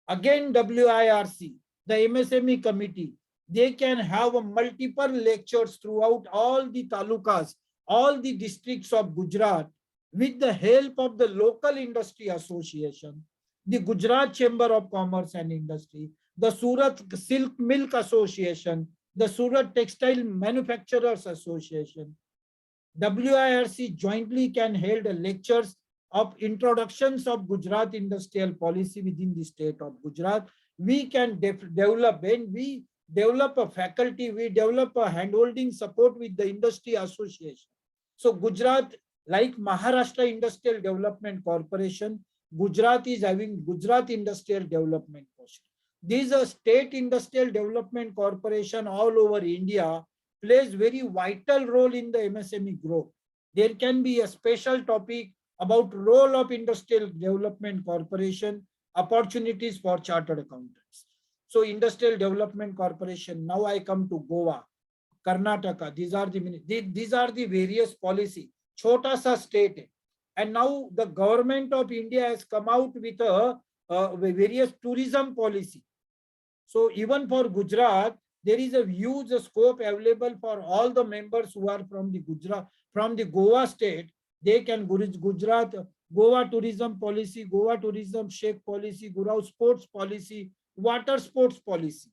Again, WIRC, the MSME committee, they can have multiple lectures throughout all the talukas, all the districts of Gujarat, with the help of the local industry association, the Gujarat Chamber of Commerce and Industry, the Surat Silk Milk Association, the Surat Textile Manufacturers Association. WIRC jointly can hold lectures of introductions of Gujarat industrial policy within the state of Gujarat. We can develop, when we develop a faculty, we develop a handholding support with the industry association. So Gujarat, like Maharashtra Industrial Development Corporation, Gujarat is having Gujarat Industrial Development Corporation. These are state industrial development corporation all over India, plays very vital role in the MSME growth. There can be a special topic about role of industrial development corporation, opportunities for chartered accountants. So industrial development corporation. Now I come to Goa, Karnataka. These are the various policy. Chota sa state hai. And now the government of India has come out with a various tourism policy. So even for Gujarat, there is a huge scope available for all the members who are from the Gujarat, from the Goa state. They can Gujarat, Goa tourism policy, Goa tourism shake policy, Goa sports policy, water sports policy.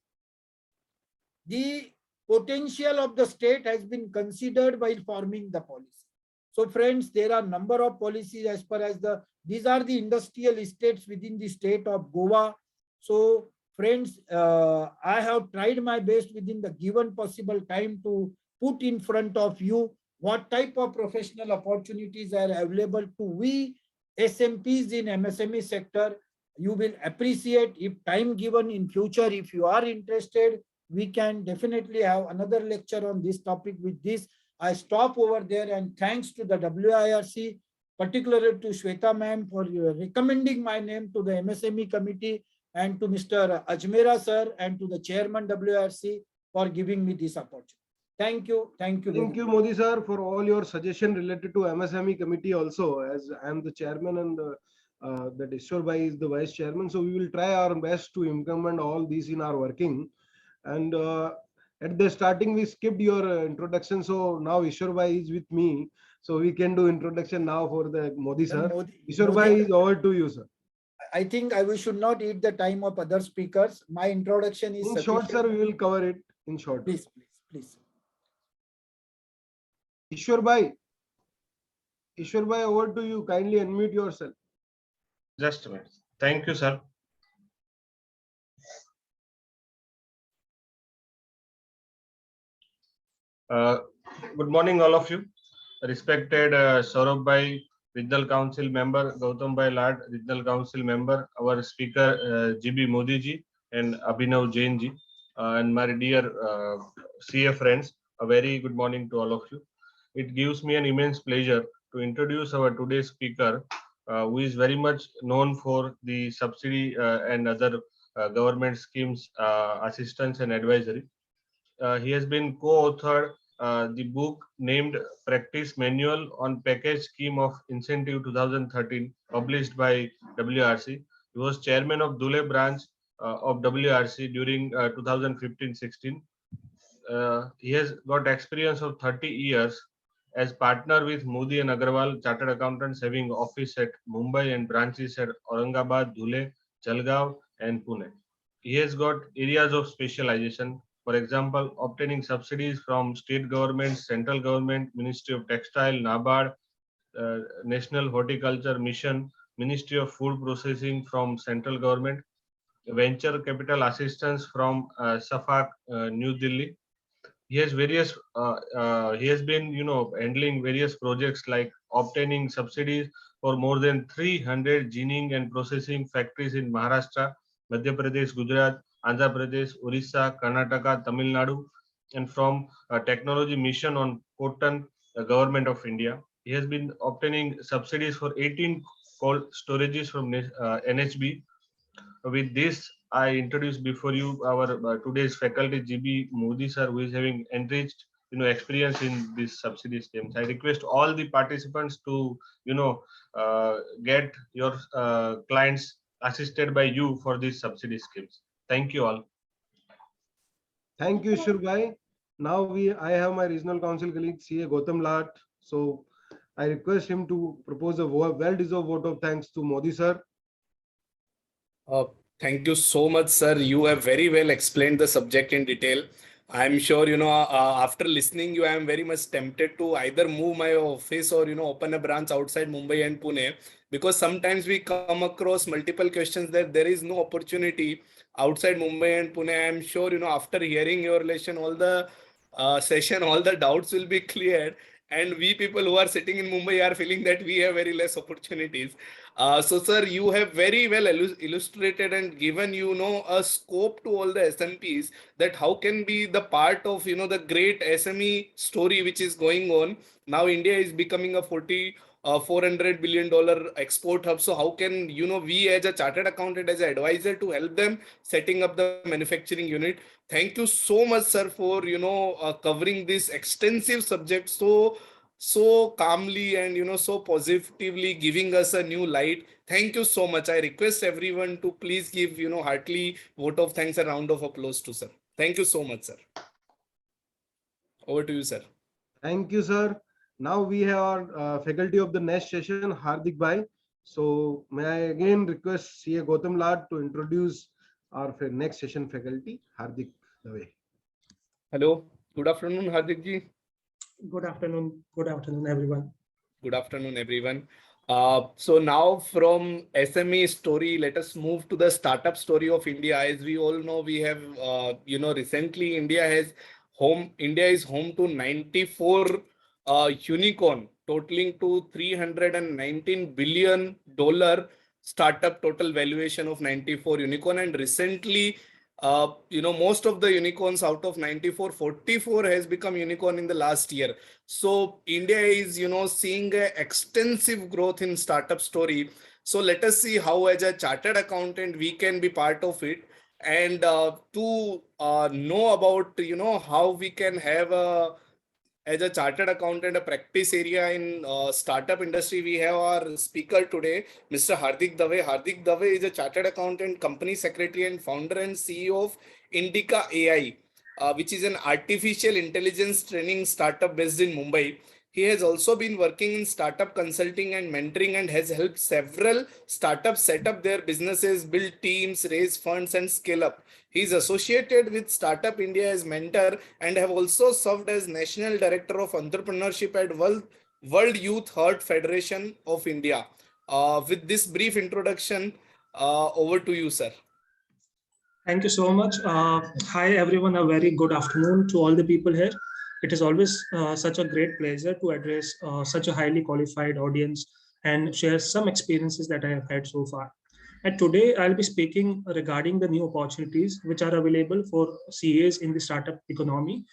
The potential of the state has been considered while forming the policy. So friends, there are number of policies as far as these are the industrial estates within the state of Goa. So friends, I have tried my best within the given possible time to put in front of you what type of professional opportunities are available to we SMPs in MSME sector. You will appreciate if time given in future, if you are interested, we can definitely have another lecture on this topic. With this, I stop over there, and thanks to the WIRC, particularly to Shweta ma'am for recommending my name to the MSME committee, and to Mr. Ajmera sir and to the chairman WIRC for giving me this opportunity. Thank you. Thank you. Thank you, Modi sir, for all your suggestion related to MSME committee also, as I am the chairman and the Ishwar Bhai is the vice chairman. So we will try our best to implement all these in our working. And at the starting, we skipped your introduction. So now Ishwar Bhai is with me. So we can do introduction now for the Modi sir. Ishwar Bhai is over to you, sir. I think we should not eat the time of other speakers. My introduction is in short, sir. We will cover it in short. Please, please, please. Ishwar Bhai, over to you. Kindly unmute yourself. Just a minute. Thank you, sir. Good morning, all of you. Respected Saurabh Bhai, Regional Council Member, Gautam Bhai Lad, Regional Council Member, our Speaker GB Modi ji, and Abhinav Jain ji, and my dear CA friends, a very good morning to all of you. It gives me an immense pleasure to introduce our today's speaker, who is very much known for the subsidy and other government schemes, assistance and advisory. He has been co-authored the book named Practice Manual on Package Scheme of Incentive 2013, published by WRC. He was chairman of Dhule branch of WRC during 2015-16. He has got experience of 30 years as partner with Modi and Agarwal Chartered Accountants, having office at Mumbai and branches at Aurangabad, Dhule, Jalgaon and Pune. He has got areas of specialization. For example, obtaining subsidies from state governments, central government, Ministry of Textile, NABARD, National Horticulture Mission, Ministry of Food Processing from central government, venture capital assistance from SAFAC, New Delhi. He has he has been handling various projects like obtaining subsidies for more than 300 ginning and processing factories in Maharashtra, Madhya Pradesh, Gujarat, Andhra Pradesh, Orissa, Karnataka, Tamil Nadu, and from a technology mission on cotton, the government of India. He has been obtaining subsidies for 18 cold storages from NHB. With this, I introduce before you our today's faculty, GB Modi sir, who is having enriched experience in these subsidy schemes. I request all the participants to get your clients assisted by you for these subsidy schemes. Thank you all. Thank you, Shurbai. Now I have my regional council colleague CA Gautam Lat. So I request him to propose a well-deserved vote of thanks to Modi sir. Thank you so much, sir. You have very well explained the subject in detail. I'm sure, after listening you, I am very much tempted to either move my office or, open a branch outside Mumbai and Pune, because sometimes we come across multiple questions that there is no opportunity outside Mumbai and Pune. I'm sure, after hearing your lesson, all the session, all the doubts will be cleared. And we people who are sitting in Mumbai are feeling that we have very less opportunities. So, sir, you have very well illustrated and given, a scope to all the SMPs that how can be the part of, the great SME story which is going on. Now, India is becoming a $400 billion export hub. So how can, we as a chartered accountant, as an advisor to help them setting up the manufacturing unit. Thank you so much, sir, for, covering this extensive subject so calmly and, so positively giving us a new light. Thank you so much. I request everyone to please give, heartily vote of thanks and round of applause to sir. Thank you so much, sir. Over to you, sir. Thank you, sir. Now we have our faculty of the next session, Hardik Bhai. So may I again request CA Gautam Lat to introduce our next session faculty, Hardik Dave. Hello. Good afternoon, Hardik ji. Good afternoon. Good afternoon, everyone. Good afternoon, everyone. So now from SME story, let us move to the startup story of India. As we all know, we have, recently India is home to 94 unicorn, totaling to $319 billion startup total valuation of 94 unicorn. And recently, most of the unicorns out of 94, 44 has become unicorn in the last year. So India is, seeing a extensive growth in startup story. So let us see how as a chartered accountant, we can be part of it. And to know about, how we can have as a chartered accountant, a practice area in startup industry, we have our speaker today, Mr. Hardik Dave. Hardik Dave is a chartered accountant, company secretary and founder and CEO of NYKAA, which is an artificial intelligence training startup based in Mumbai. He has also been working in startup consulting and mentoring and has helped several startups set up their businesses, build teams, raise funds and scale up. He is associated with Startup India as mentor and have also served as National Director of Entrepreneurship at World Youth Heart Federation of India. With this brief introduction, over to you, sir. Thank you so much. Hi, everyone. A very good afternoon to all the people here. It is always such a great pleasure to address such a highly qualified audience and share some experiences that I have had so far. And today I'll be speaking regarding the new opportunities which are available for CAs in the startup economy.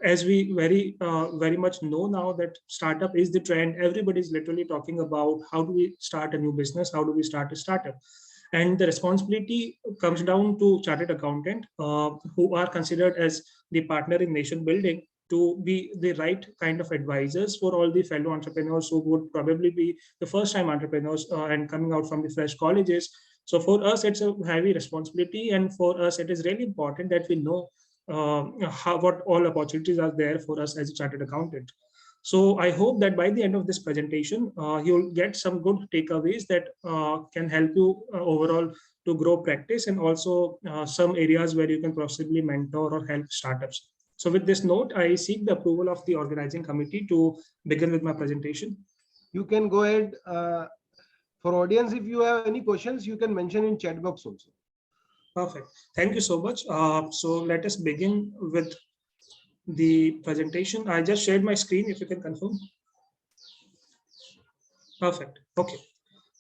as we very much know now that startup is the trend. Everybody is literally talking about how do we start a new business, how do we start a startup. And the responsibility comes down to chartered accountant who are considered as the partner in nation building to be the right kind of advisors for all the fellow entrepreneurs who would probably be the first time entrepreneurs and coming out from the fresh colleges. So for us, it's a heavy responsibility. And for us, it is really important that we know what all opportunities are there for us as a chartered accountant. So I hope that by the end of this presentation, you'll get some good takeaways that can help you overall to grow practice, and also some areas where you can possibly mentor or help startups. So with this note, I seek the approval of the organizing committee to begin with my presentation. You can go ahead. For audience, if you have any questions, you can mention in chat box also. Perfect. Thank you so much. So let us begin with the presentation. I just shared my screen, if you can confirm. Perfect. Okay.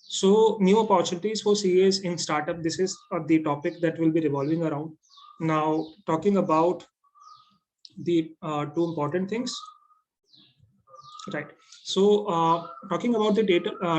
So new opportunities for CAs in startup. This is the topic that will be revolving around. Now, talking about the two important things. Right. So talking about the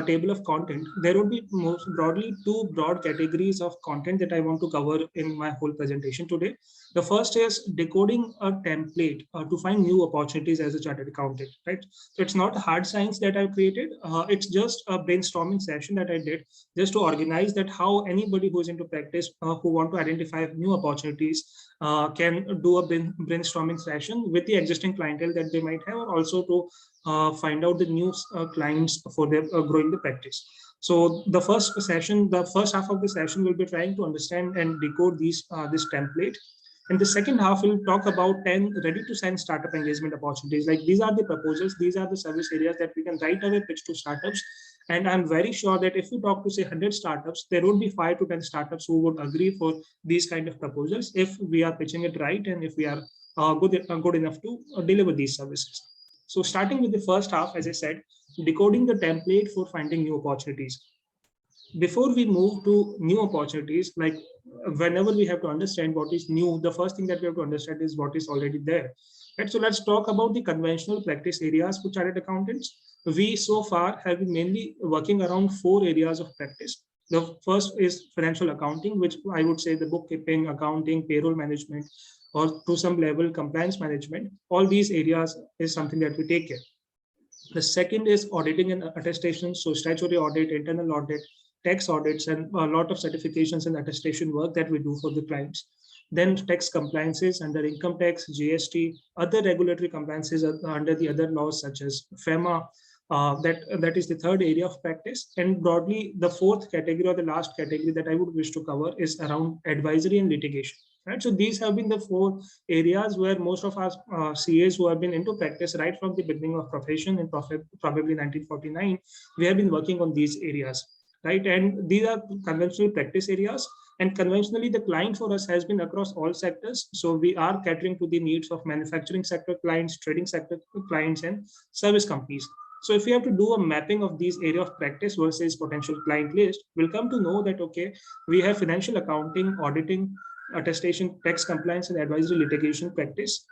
table of content, there would be most broadly two broad categories of content that I want to cover in my whole presentation today. The first is decoding a template to find new opportunities as a chartered accountant, right? So it's not hard science that I've created. It's just a brainstorming session that I did just to organize that how anybody who's into practice who want to identify new opportunities can do a brainstorming session with the existing clientele that they might have, or also to find out the new clients for their growing the practice. So the first session, the first half of the session will be trying to understand and decode this template. In the second half, we'll talk about 10 ready-to-sign startup engagement opportunities. Like these are the proposals, these are the service areas that we can right away pitch to startups. And I'm very sure that if you talk to say 100 startups, there would be 5 to 10 startups who would agree for these kind of proposals if we are pitching it right and if we are good enough to deliver these services. So starting with the first half, as I said, decoding the template for finding new opportunities. Before we move to new opportunities, like whenever we have to understand what is new, the first thing that we have to understand is what is already there. Right? So let's talk about the conventional practice areas for chartered accountants. We so far have been mainly working around 4 areas of practice. The first is financial accounting, which I would say the bookkeeping, accounting, payroll management, or to some level compliance management. All these areas is something that we take care. The second is auditing and attestation, so statutory audit, internal audit, tax audits, and a lot of certifications and attestation work that we do for the clients. Then tax compliances under income tax, GST, other regulatory compliances under the other laws such as FEMA. That is the third area of practice. And broadly, the fourth category or the last category that I would wish to cover is around advisory and litigation. Right, so these have been the 4 areas where most of our CAs who have been into practice right from the beginning of profession in probably 1949, we have been working on these areas, right? And these are conventional practice areas. And conventionally, the client for us has been across all sectors. So we are catering to the needs of manufacturing sector clients, trading sector clients, and service companies. So if we have to do a mapping of these area of practice versus potential client list, we'll come to know that, okay, we have financial accounting, auditing, attestation, tax compliance, and advisory litigation practice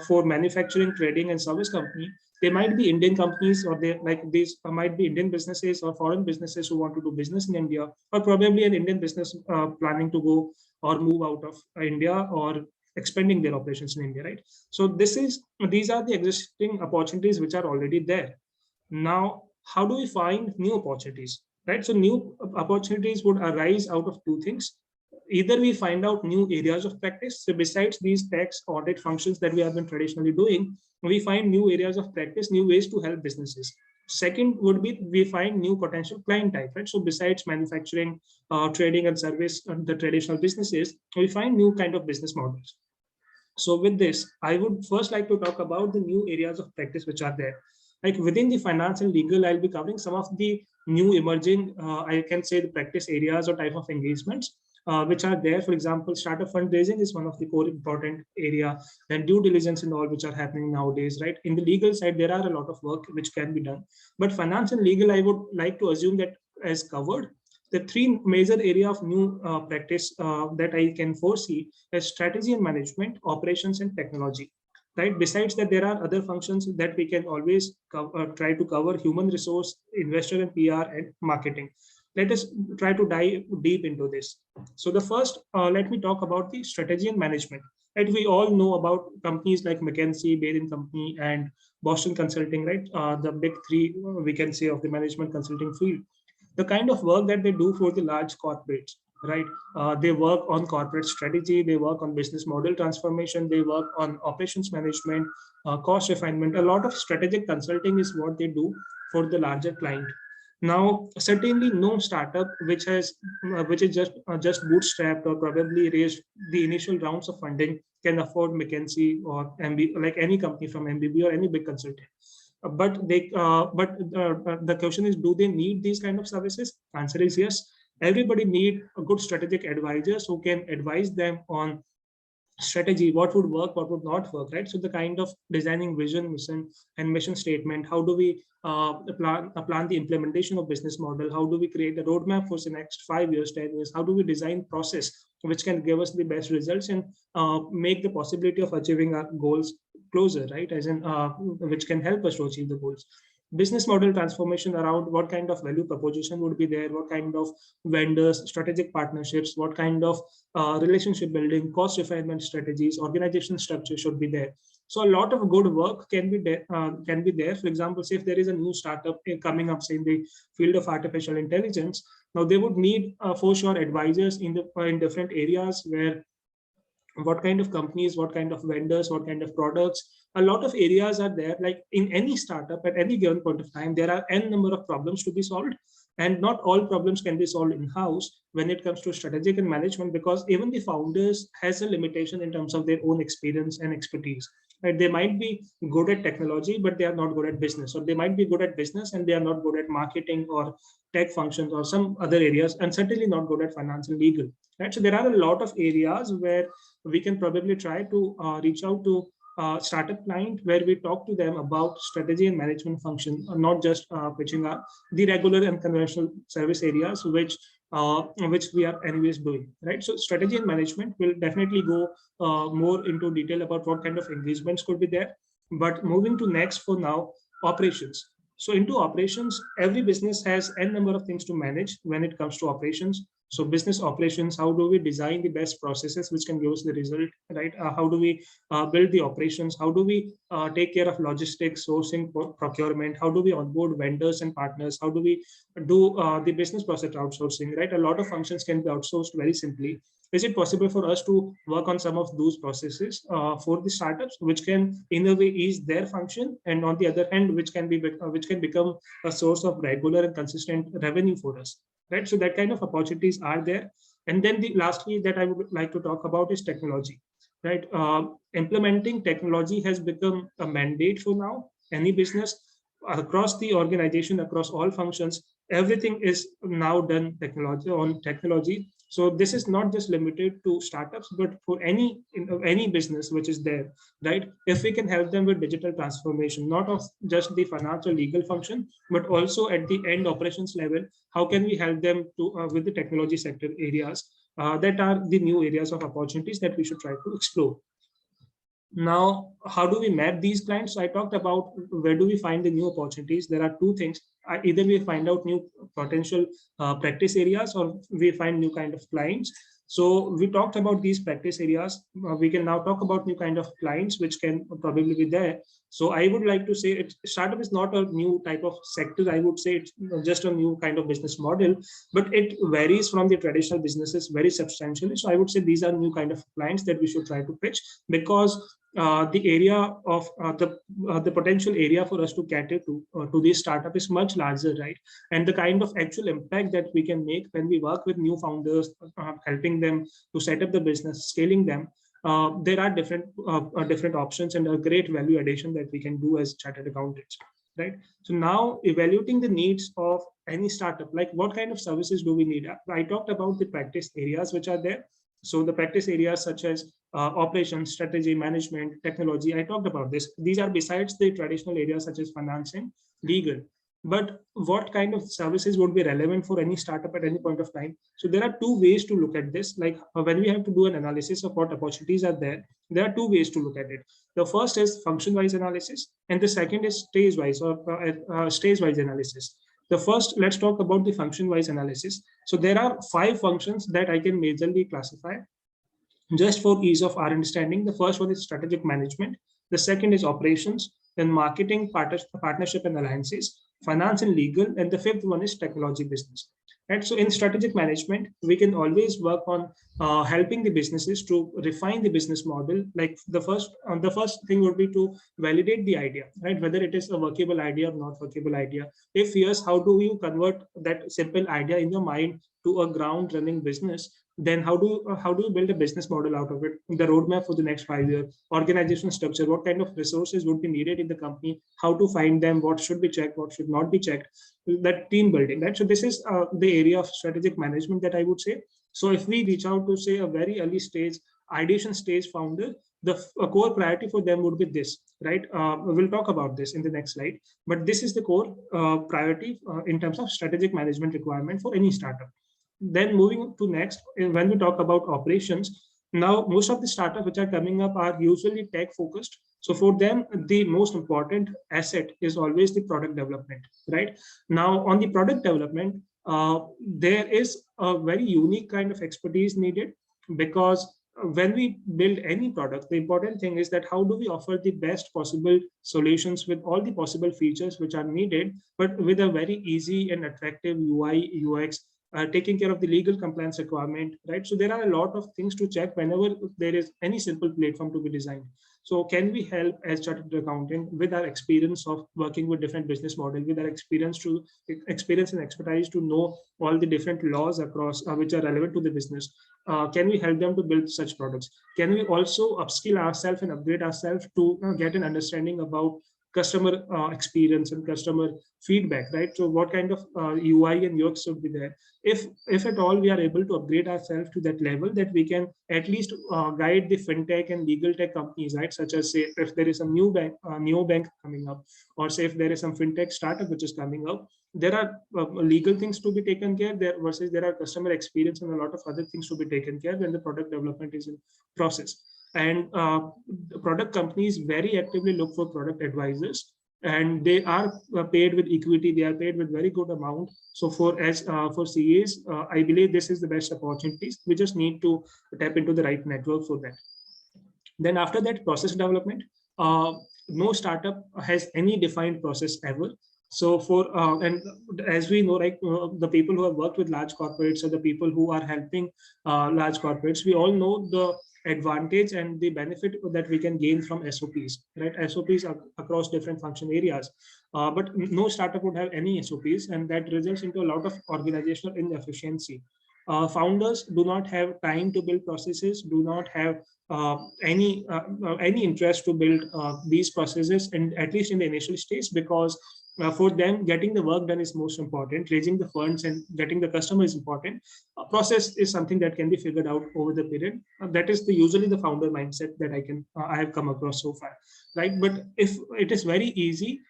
for manufacturing, trading, and service company. They might be Indian companies, or they like these might be Indian businesses or foreign businesses who want to do business in India, or probably an Indian business planning to go or move out of India or expanding their operations in India, right? So these are the existing opportunities which are already there. Now, how do we find new opportunities, right? So new opportunities would arise out of 2 things. Either we find out new areas of practice. So besides these tax audit functions that we have been traditionally doing, we find new areas of practice, new ways to help businesses. Second would be we find new potential client type, right? So besides manufacturing, trading, and service, the traditional businesses, we find new kind of business models. So with this, I would first like to talk about the new areas of practice which are there. Like within the finance and legal, I'll be covering some of the new emerging, I can say the practice areas or type of engagements which are there. For example, startup fundraising is one of the core important area, and due diligence and all which are happening nowadays, right? In the legal side, there are a lot of work which can be done, but finance and legal, I would like to assume that as covered. The 3 major area of new practice that I can foresee is strategy and management, operations, and technology. right? Besides that, there are other functions that we can always try to cover: human resource, investor and PR, and marketing. Let us try to dive deep into this. So the first, let me talk about the strategy and management. Right, we all know about companies like McKinsey, Bain Company, and Boston Consulting, right? The big three, we can say, of the management consulting field. The kind of work that they do for the large corporates, right? They work on corporate strategy, they work on business model transformation, they work on operations management, cost refinement. A lot of strategic consulting is what they do for the larger client. Now, certainly no startup which is just bootstrapped or probably raised the initial rounds of funding can afford McKinsey or MB, like any company from MBB or any big consultant. But the question is, do they need these kind of services? Answer is yes. Everybody need a good strategic advisors who can advise them on strategy, what would work, what would not work, right? So the kind of designing vision, mission, and mission statement. How do we plan the implementation of business model? How do we create a roadmap for the next 5 years, 10 years? How do we design process which can give us the best results and make the possibility of achieving our goals closer, right? As in, which can help us to achieve the goals. Business model transformation around what kind of value proposition would be there, what kind of vendors, strategic partnerships, what kind of relationship building, cost refinement strategies, organization structure should be there. So a lot of good work can be there. For example, say if there is a new startup coming up, say in the field of artificial intelligence, now they would need for sure advisors in different areas where what kind of companies, what kind of vendors, what kind of products. A lot of areas are there. Like in any startup at any given point of time, there are n number of problems to be solved. And not all problems can be solved in-house when it comes to strategic and management, because even the founders has a limitation in terms of their own experience and expertise. Right? They might be good at technology, but they are not good at business, or they might be good at business and they are not good at marketing or tech functions or some other areas, and certainly not good at finance and legal. Right? So there are a lot of areas where we can probably try to reach out to startup client, where we talk to them about strategy and management function, not just pitching up the regular and conventional service areas, which we are anyways doing, right? So strategy and management will definitely go more into detail about what kind of engagements could be there. But moving to next for now, operations. So into operations, every business has n number of things to manage when it comes to operations. So business operations, how do we design the best processes which can give us the result, right? How do we build the operations? How do we take care of logistics, sourcing, procurement? How do we onboard vendors and partners? How do we do the business process outsourcing, right? A lot of functions can be outsourced very simply. Is it possible for us to work on some of those processes for the startups, which can in a way ease their function, and on the other hand, which can become a source of regular and consistent revenue for us? Right, so that kind of opportunities are there. And then lastly that I would like to talk about is technology, right? Implementing technology has become a mandate for now. Any business across the organization, across all functions, everything is now done technology. So this is not just limited to startups, but for any business which is there, right? If we can help them with digital transformation, not of just the financial legal function, but also at the end operations level, how can we help them to with the technology sector areas that are the new areas of opportunities that we should try to explore. Now, how do we map these clients? So I talked about where do we find the new opportunities. There are two things. Either we find out new potential practice areas, or we find new kind of clients. So we talked about these practice areas. We can now talk about new kind of clients which can probably be there. So I would like to say startup is not a new type of sector. I would say it's just a new kind of business model, but it varies from the traditional businesses very substantially. So I would say these are new kind of clients that we should try to pitch, because the area of the potential area for us to cater to this startup is much larger, right? And the kind of actual impact that we can make when we work with new founders, helping them to set up the business, scaling them. There are different options and a great value addition that we can do as chartered accountants, right? So now evaluating the needs of any startup, like what kind of services do we need? I talked about the practice areas which are there. So the practice areas such as operations, strategy, management, technology, I talked about this. These are besides the traditional areas such as financing, legal. But what kind of services would be relevant for any startup at any point of time? So there are two ways to look at this. Like when we have to do an analysis of what opportunities are there are two ways to look at it. The first is function-wise analysis, and the second is stage-wise or stage-wise analysis. The first, let's talk about the function-wise analysis. So there are 5 functions that I can majorly classify just for ease of our understanding. The first one is strategic management. The second is operations, then marketing, partnership and alliances, finance and legal, and the fifth one is technology business. Right. So in strategic management, we can always work on helping the businesses to refine the business model. Like the first thing would be to validate the idea, right? Whether it is a workable idea or not workable idea. If yes, how do you convert that simple idea in your mind to a ground running business? Then how do you build a business model out of it, the roadmap for the next 5 years, organizational structure, what kind of resources would be needed in the company, how to find them, what should be checked, what should not be checked, that team building, right? So this is the area of strategic management that I would say. So if we reach out to say a very early stage, ideation stage founder, the core priority for them would be this, right? We'll talk about this in the next slide, but this is the core priority in terms of strategic management requirement for any startup. Then moving to next, when we talk about operations, now most of the startups which are coming up are usually tech focused. So for them, the most important asset is always the product development, right? Now on the product development, there is a very unique kind of expertise needed, because when we build any product, the important thing is that how do we offer the best possible solutions with all the possible features which are needed, but with a very easy and attractive UI, UX, taking care of the legal compliance requirement, right? So there are a lot of things to check whenever there is any simple platform to be designed. So can we help as chartered accountant with our experience of working with different business model, with our experience and expertise to know all the different laws across which are relevant to the business? Can we help them to build such products? Can we also upskill ourselves and upgrade ourselves to get an understanding about customer experience and customer feedback, right? So what kind of UI and UX should be there? If at all we are able to upgrade ourselves to that level, that we can at least guide the fintech and legal tech companies, right? Such as say if there is a new bank coming up, or say if there is some fintech startup which is coming up, there are legal things to be taken care there, versus there are customer experience and a lot of other things to be taken care when the product development is in process. And product companies very actively look for product advisors, and they are paid with equity. They are paid with very good amount. So for CAs, I believe this is the best opportunities. We just need to tap into the right network for that. Then after that, process development. No startup has any defined process ever. So and as we know, like the people who have worked with large corporates or the people who are helping large corporates, we all know the advantage and the benefit that we can gain from SOPs, right? SOPs are across different function areas, but no startup would have any SOPs, and that results into a lot of organizational inefficiency. Founders do not have time to build processes, do not have any interest to build these processes, and at least in the initial stage, because for them, getting the work done is most important. Raising the funds and getting the customer is important. Process is something that can be figured out over the period. That is usually the founder mindset that I have come across so far, right? But if it is very easy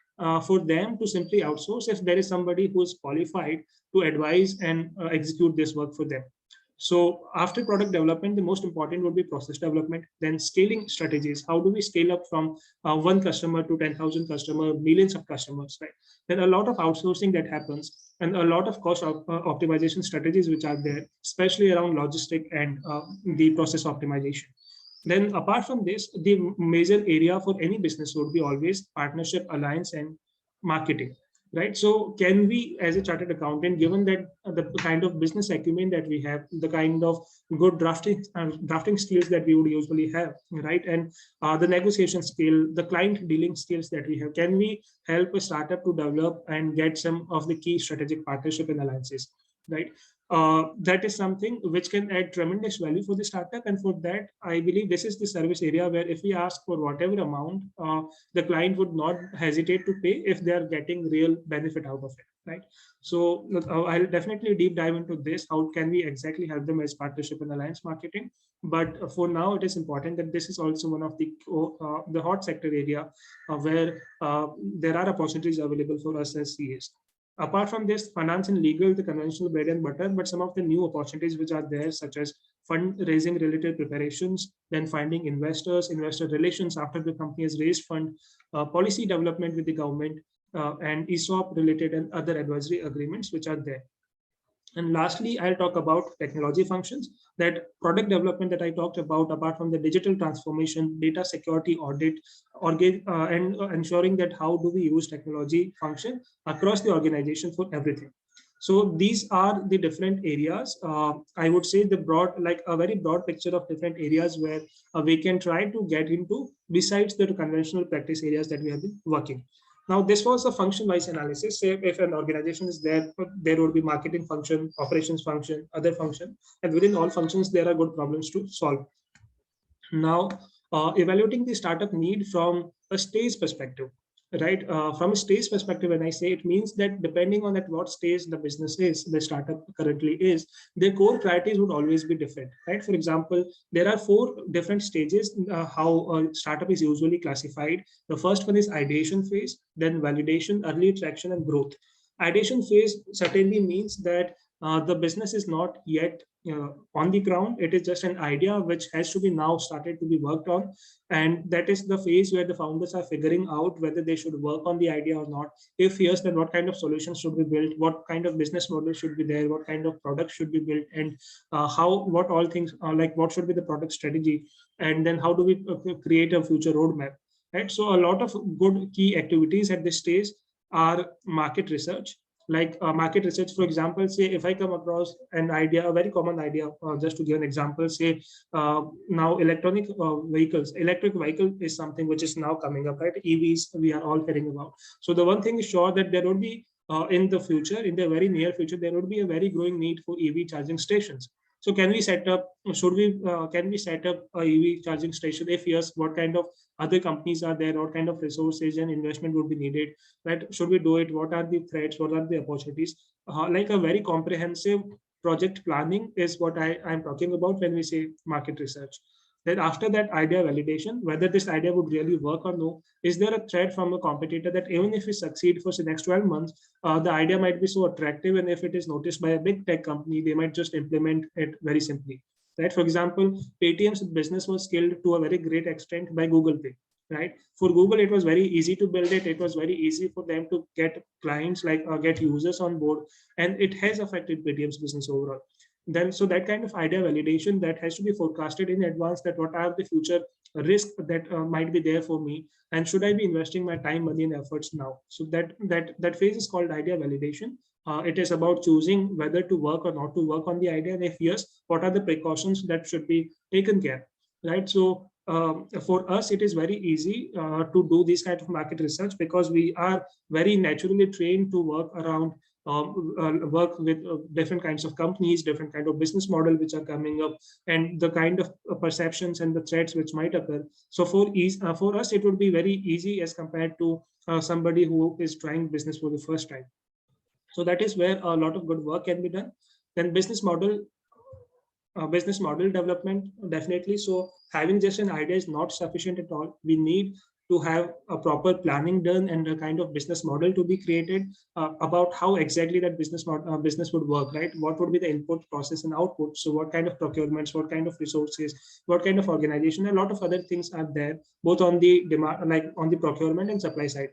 for them to simply outsource if there is somebody who is qualified to advise and execute this work for them. So after product development, the most important would be process development, then scaling strategies. How do we scale up from one customer to 10,000 customers, millions of customers, right? Then a lot of outsourcing that happens, and a lot of cost optimization strategies which are there, especially around logistic and the process optimization. Then apart from this, the major area for any business would be always partnership, alliance, and marketing. Right. So can we, as a chartered accountant, given that the kind of business acumen that we have, the kind of good drafting skills that we would usually have, right, and the negotiation skill, the client dealing skills that we have, can we help a startup to develop and get some of the key strategic partnership and alliances, right? That is something which can add tremendous value for the startup. And for that, I believe this is the service area where if we ask for whatever amount, the client would not hesitate to pay if they are getting real benefit out of it, right? So I'll definitely deep dive into this. How can we exactly help them as partnership and alliance marketing? But for now, it is important that this is also one of the hot sector area where there are opportunities available for us as CAs. Apart from this, finance and legal, the conventional bread and butter, but some of the new opportunities which are there, such as fundraising related preparations, then finding investors, investor relations after the company has raised fund, policy development with the government, and Esop related and other advisory agreements which are there. And lastly, I'll talk about technology functions, that product development that I talked about, apart from the digital transformation, data security audit, and ensuring that how do we use technology function across the organization for everything. So these are the different areas. I would say the broad, like a very broad picture of different areas where we can try to get into besides the conventional practice areas that we have been working. Now, this was a function-wise analysis. Say if an organization is there, there would be marketing function, operations function, other function, and within all functions, there are good problems to solve. Now, evaluating the startup need from a stage perspective, right? From a stage perspective, when I say, it means that depending on at what stage the business is, the startup currently is, their core priorities would always be different, right? For example, there are 4 different stages how a startup is usually classified. The first one is ideation phase, then validation, early traction, and growth. Ideation phase certainly means that the business is not yet on the ground. It is just an idea which has to be now started to be worked on, and that is the phase where the founders are figuring out whether they should work on the idea or not. If yes, then what kind of solutions should be built, what kind of business model should be there, what kind of product should be built, and what all things are, like what should be the product strategy, and then how do we create a future roadmap, right? So a lot of good key activities at this stage are market research. Like market research, for example, say if I come across an idea, a very common idea, just to give an example, say now electric vehicle is something which is now coming up, right? EVs, we are all hearing about. So the one thing is sure that there would be in the future, in the very near future, there would be a very growing need for EV charging stations. So can we set up, can we set up a EV charging station? If yes, what kind of other companies are there? What kind of resources and investment would be needed? Right? Should we do it? What are the threats? What are the opportunities? Like a very comprehensive project planning is what I'm talking about when we say market research. Then after that, idea validation, whether this idea would really work or no. Is there a threat from a competitor that even if we succeed for the next 12 months, the idea might be so attractive, and if it is noticed by a big tech company, they might just implement it very simply. Right? For example, Paytm's business was scaled to a very great extent by Google Pay. Right? For Google, it was very easy to build it. It was very easy for them to get clients, like get users on board, and it has affected Paytm's business overall. Then, so that kind of idea validation that has to be forecasted in advance, that what are the future risks that might be there for me, and should I be investing my time, money, and efforts now? So that phase is called idea validation. It is about choosing whether to work or not to work on the idea, and if yes, what are the precautions that should be taken care, right? So for us, it is very easy to do this kind of market research because we are very naturally trained to work around work with different kinds of companies, different kind of business model which are coming up, and the kind of perceptions and the threats which might occur. So for us, it would be very easy as compared to somebody who is trying business for the first time. So that is where a lot of good work can be done. Then business model development, definitely. So having just an idea is not sufficient at all. We need to have a proper planning done and a kind of business model to be created about how exactly that business would work, right? What would be the input, process, and output? So what kind of procurements, what kind of resources, what kind of organization, a lot of other things are there, both on the demand, like on the procurement and supply side.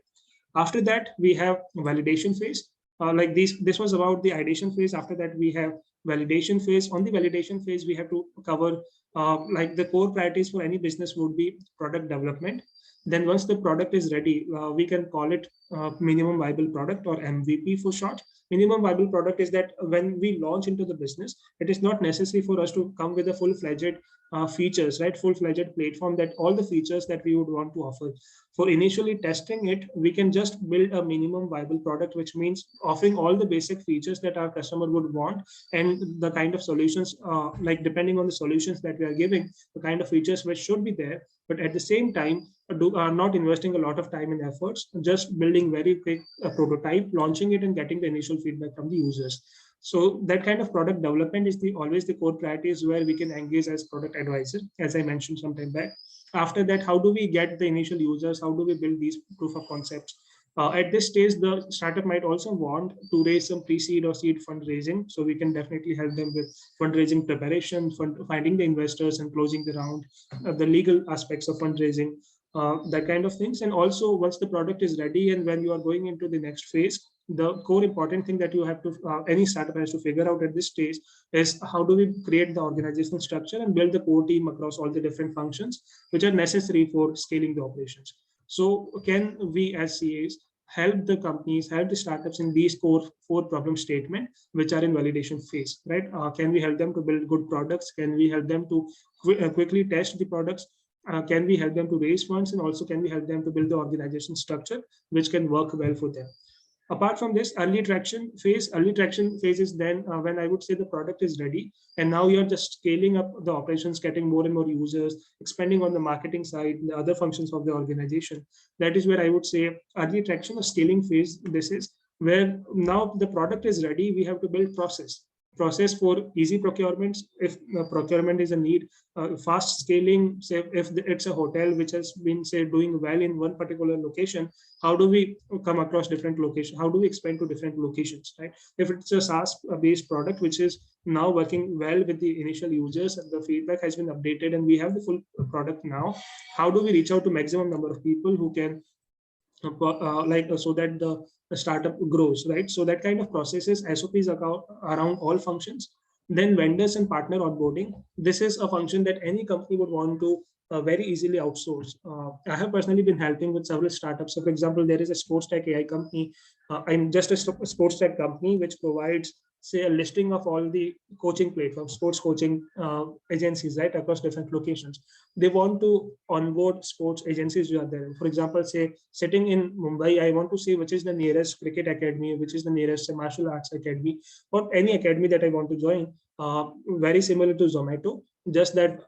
After that, we have validation phase. This was about the ideation phase. After that, we have validation phase. On the validation phase, we have to cover like the core priorities for any business would be product development. Then once the product is ready, we can call it minimum viable product, or MVP for short. Minimum viable product is that when we launch into the business, it is not necessary for us to come with a full-fledged features, right? Full-fledged platform, that all the features that we would want to offer. For initially testing it, we can just build a minimum viable product, which means offering all the basic features that our customer would want, and the kind of solutions, like depending on the solutions that we are giving, the kind of features which should be there. But at the same time, are not investing a lot of time and efforts, just building very quick prototype, launching it, and getting the initial feedback from the users. So that kind of product development is always the core priorities where we can engage as product advisor, as I mentioned some time back. After that, how do we get the initial users? How do we build these proof of concepts? At this stage, the startup might also want to raise some pre-seed or seed fundraising. So we can definitely help them with fundraising preparation, finding the investors and closing the round, the legal aspects of fundraising, that kind of things. And also once the product is ready and when you are going into the next phase, the core important thing that you have to, any startup has to figure out at this stage is how do we create the organizational structure and build the core team across all the different functions which are necessary for scaling the operations. So can we as CAs help the companies, help the startups in these core 4 problem statement, which are in validation phase, right? Can we help them to build good products? Can we help them to quickly test the products? Can we help them to raise funds? And also can we help them to build the organization structure, which can work well for them? Apart from this, early traction phase is then when I would say the product is ready and now you're just scaling up the operations, getting more and more users, expanding on the marketing side, the other functions of the organization. That is where I would say early traction or scaling phase. This is where now the product is ready. We have to build process for easy procurements. If procurement is a need, fast scaling, say if it's a hotel which has been say doing well in one particular location, how do we come across different locations? How do we expand to different locations, right? If it's a SaaS based product which is now working well with the initial users and the feedback has been updated and we have the full product now, how do we reach out to maximum number of people who can so that the startup grows, right? So that kind of processes, SOPs around all functions. Then vendors and partner onboarding. This is a function that any company would want to very easily outsource. I have personally been helping with several startups. So for example, there is a sports tech AI company. I'm just a sports tech company which provides say a listing of all the coaching platforms, sports coaching agencies, right, across different locations. They want to onboard sports agencies who are there. For example, say sitting in Mumbai, I want to see which is the nearest cricket academy, which is the nearest martial arts academy, or any academy that I want to join. Very similar to Zomato, just that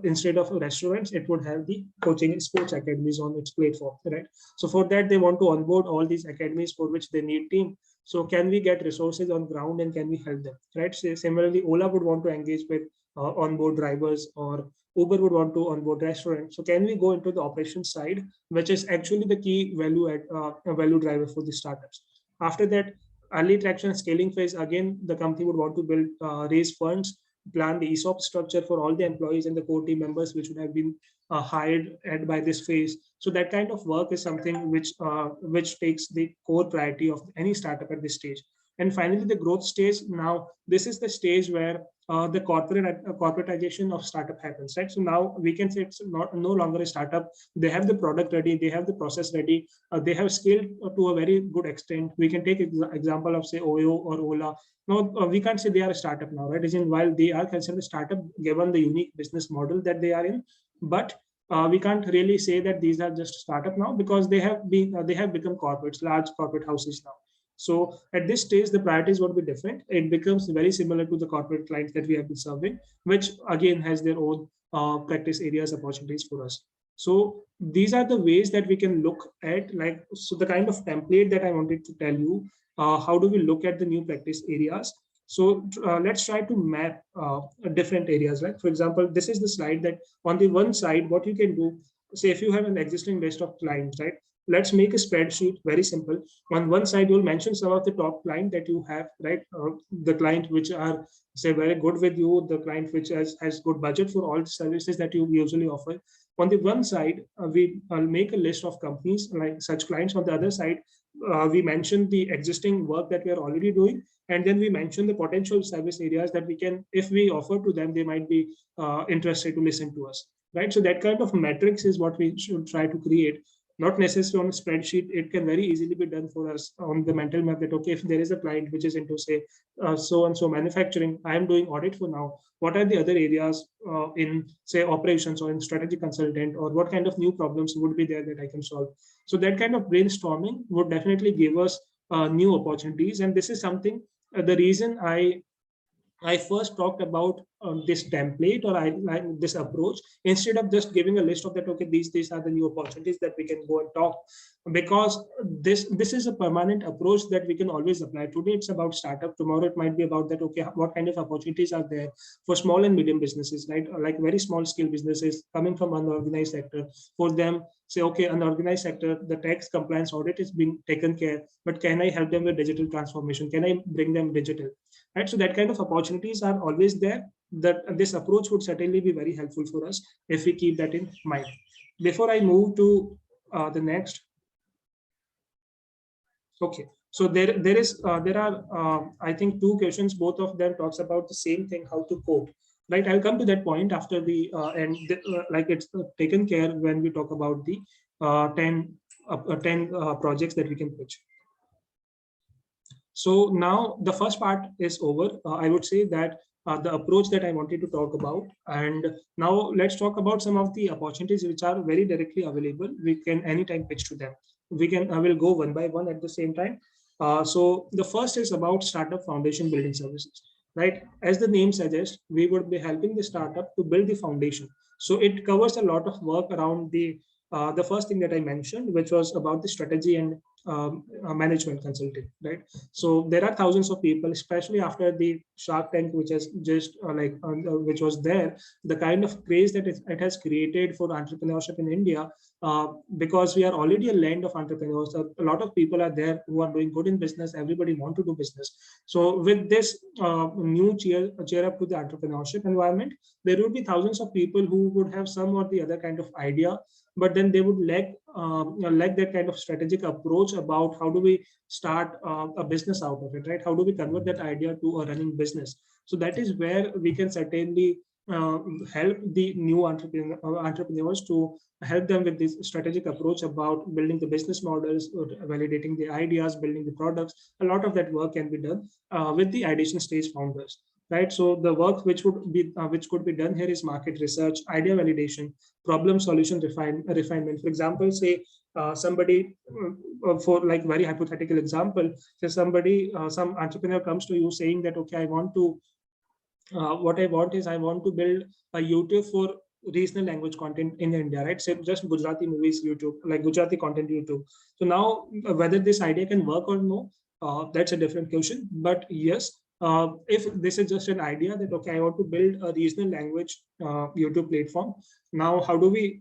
instead of restaurants, it would have the coaching sports academies on its platform, right? So for that, they want to onboard all these academies for which they need team. So can we get resources on ground and can we help them, right? So similarly, Ola would want to engage with onboard drivers, or Uber would want to onboard restaurants. So can we go into the operations side, which is actually the key value driver for the startups. After that, early traction scaling phase, again, the company would want to build, raise funds, plan the ESOP structure for all the employees and the core team members, which would have been hired at by this phase. So that kind of work is something which takes the core priority of any startup at this stage. And finally, the growth stage. Now, this is the stage where the corporatization of startup happens, right? So now we can say it's no longer a startup. They have the product ready, they have the process ready, they have scaled to a very good extent. We can take example of say Oyo or Ola. No, we can't say they are a startup now, right? While they are considered a startup given the unique business model that they are in, but we can't really say that these are just startup now because they have become corporates, large corporate houses now. So at this stage, the priorities would be different. It becomes very similar to the corporate clients that we have been serving, which again has their own practice areas, opportunities for us. So these are the ways that we can look at, like, so the kind of template that I wanted to tell you, how do we look at the new practice areas? So let's try to map different areas, right? For example, this is the slide that on the one side, what you can do, say if you have an existing list of clients, right? Let's make a spreadsheet, very simple. On one side, you'll mention some of the top client that you have, right? The client which are, say, very good with you, the client which has good budget for all the services that you usually offer. On the one side, I'll make a list of companies like such clients. On the other side, we mention the existing work that we are already doing. And then we mention the potential service areas that we can, if we offer to them, they might be interested to listen to us, right? So that kind of metrics is what we should try to create. Not necessarily on a spreadsheet. It can very easily be done for us on the mental map that, okay, if there is a client which is into, say, so-and-so manufacturing, I am doing audit for now. What are the other areas in, say, operations or in strategy consultant, or what kind of new problems would be there that I can solve? So that kind of brainstorming would definitely give us new opportunities. And this is something, the reason I first talked about this template, or I like this approach, instead of just giving a list of that, okay, these are the new opportunities that we can go and talk, because this is a permanent approach that we can always apply. Today it's about startup, tomorrow it might be about that, okay, what kind of opportunities are there for small and medium businesses, right? Like very small scale businesses coming from unorganized sector. For them, say, okay, unorganized sector, the tax compliance audit is being taken care, but can I help them with digital transformation? Can I bring them digital? Right. So that kind of opportunities are always there. That this approach would certainly be very helpful for us if we keep that in mind. Before I move to the next. Okay, so there are I think two questions. Both of them talks about the same thing, how to cope. Right, I'll come to that point after the like it's taken care when we talk about the 10 projects that we can pitch. So now the first part is over. I would say that the approach that I wanted to talk about. And now let's talk about some of the opportunities which are very directly available. We can anytime pitch to them. I will go one by one at the same time. So the first is about startup foundation building services, right? As the name suggests, we would be helping the startup to build the foundation. So it covers a lot of work around the first thing that I mentioned, which was about the strategy and management consulting, right? So there are thousands of people, especially after the Shark Tank, which has just which was there, the kind of craze that it has created for entrepreneurship in India, because we are already a land of entrepreneurs. A lot of people are there who are doing good in business. Everybody want to do business. So with this new cheer up to the entrepreneurship environment, there will be thousands of people who would have some or the other kind of idea, but then they would lack that kind of strategic approach about how do we start a business out of it, right? How do we convert that idea to a running business? So that is where we can certainly help the new entrepreneurs to help them with this strategic approach about building the business models, validating the ideas, building the products. A lot of that work can be done with the ideation stage founders. Right, so the work which could be done here is market research, idea validation, problem solution refinement. For example, say somebody, for like very hypothetical example, say somebody, some entrepreneur comes to you saying that, okay, I want to build a YouTube for regional language content in India, right? Say just Gujarati movies YouTube, like Gujarati content YouTube. So now whether this idea can work or no, that's a different question. But yes, if this is just an idea that, okay, I want to build a regional language YouTube platform. Now, how do we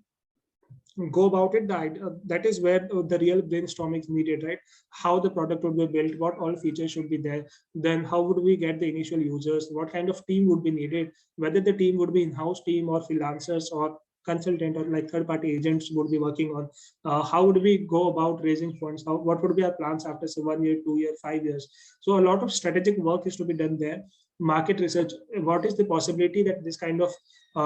go about it? That is where the real brainstorming is needed, right? How the product would be built, what all features should be there, then how would we get the initial users, what kind of team would be needed, whether the team would be in-house team or freelancers or consultant or like third-party agents would be working on. How would we go about raising funds? What would be our plans after say 1 year, 2 year, 5 years? So a lot of strategic work is to be done there. Market research, what is the possibility that this kind of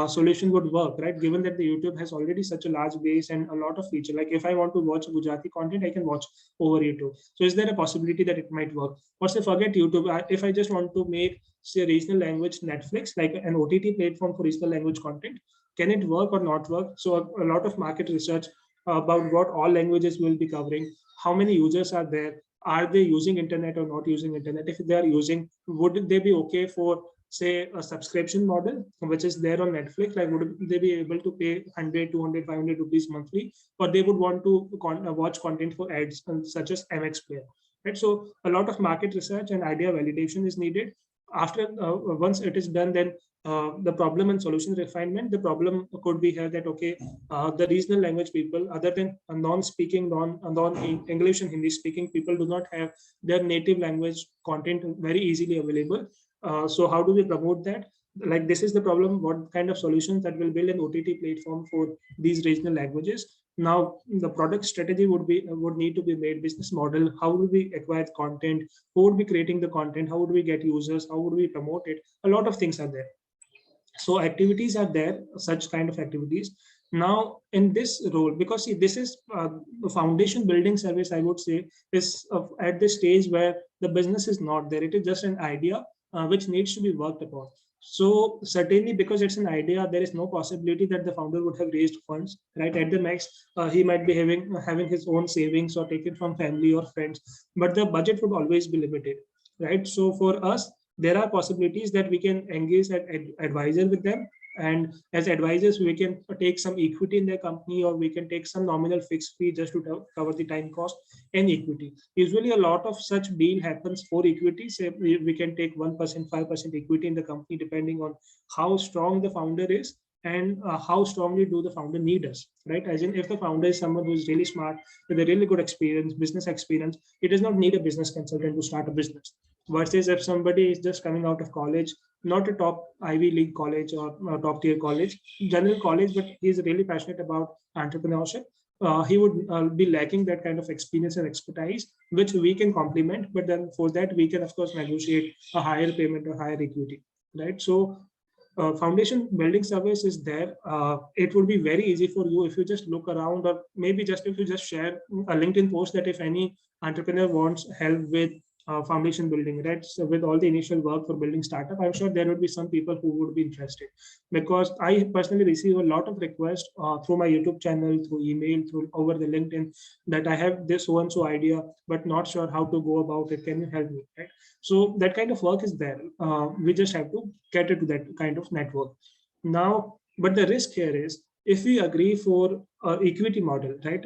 solution would work, right? Given that the YouTube has already such a large base and a lot of feature, like if I want to watch Gujarati content, I can watch over YouTube. So is there a possibility that it might work? Or say forget YouTube, if I just want to make say regional language Netflix, like an OTT platform for regional language content, can it work or not work? So a lot of market research about what all languages will be covering, how many users are there, are they using internet or not using internet? If they are using, would they be okay for say a subscription model, which is there on Netflix? Like would they be able to pay 100, 200, 500 rupees monthly, or they would want to watch content for ads such as MX Player, right? So a lot of market research and idea validation is needed. After once it is done, then the problem and solution refinement. The problem could be here that, okay, the regional language people, other than non-speaking, non-English and Hindi speaking people, do not have their native language content very easily available. So how do we promote that? Like this is the problem. What kind of solutions that will build an OTT platform for these regional languages? Now the product strategy would need to be made, business model, how would we acquire content, who would be creating the content, how would we get users, how would we promote it? A lot of things are there. So activities are there, such kind of activities. Now in this role, because see, this is the foundation building service, I would say, is at the stage where the business is not there. It is just an idea which needs to be worked upon. So certainly, because it's an idea, there is no possibility that the founder would have raised funds, right? At the max, he might be having his own savings or taken from family or friends, but the budget would always be limited, right? So for us, there are possibilities that we can engage an advisor with them, and as advisors we can take some equity in their company, or we can take some nominal fixed fee just to cover the time cost and equity. Usually a lot of such deal happens for equity. Say we can take 1%, 5% equity in the company, depending on how strong the founder is. and how strongly do the founder need us, right? As in, if the founder is someone who is really smart with a really good experience, business experience, he does not need a business consultant to start a business. Versus if somebody is just coming out of college, not a top Ivy League college or top tier college, general college, but he's really passionate about entrepreneurship, he would be lacking that kind of experience and expertise, which we can complement. But then for that, we can, of course, negotiate a higher payment or higher equity, right? So foundation building service is there. It would be very easy for you if you just look around, or maybe just if you just share a LinkedIn post that if any entrepreneur wants help with foundation building, right? So with all the initial work for building startup, I'm sure there would be some people who would be interested, because I personally receive a lot of requests through my YouTube channel, through email, through over the LinkedIn, that I have this so and so idea, but not sure how to go about it. Can you help me? Right? So that kind of work is there. We just have to cater to that kind of network. Now, but the risk here is, if we agree for equity model, right?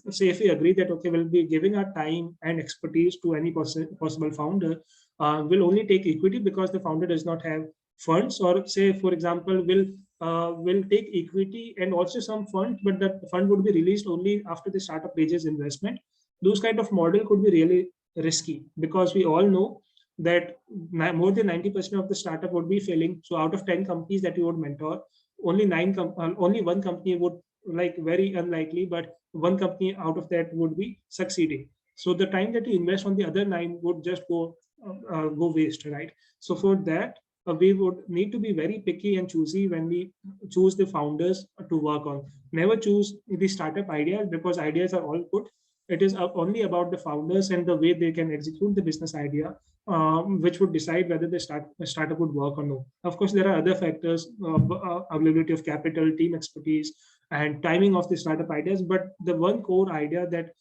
Say if we agree that, okay, we'll be giving our time and expertise to any possible founder, we'll only take equity because the founder does not have funds, or say, for example, will take equity and also some fund, but that fund would be released only after the startup raises investment. Those kind of model could be really risky, because we all know that more than 90% of the startup would be failing. So out of 10 companies that you would mentor, only one company would, like, very unlikely, but one company out of that would be succeeding. So the time that you invest on the other 9 would just go waste, right? So for that, we would need to be very picky and choosy when we choose the founders to work on. Never choose the startup ideas, because ideas are all good. It is only about the founders and the way they can execute the business idea, which would decide whether the startup would work or no. Of course, there are other factors, availability of capital, team expertise, and timing of the startup ideas. But the one core idea that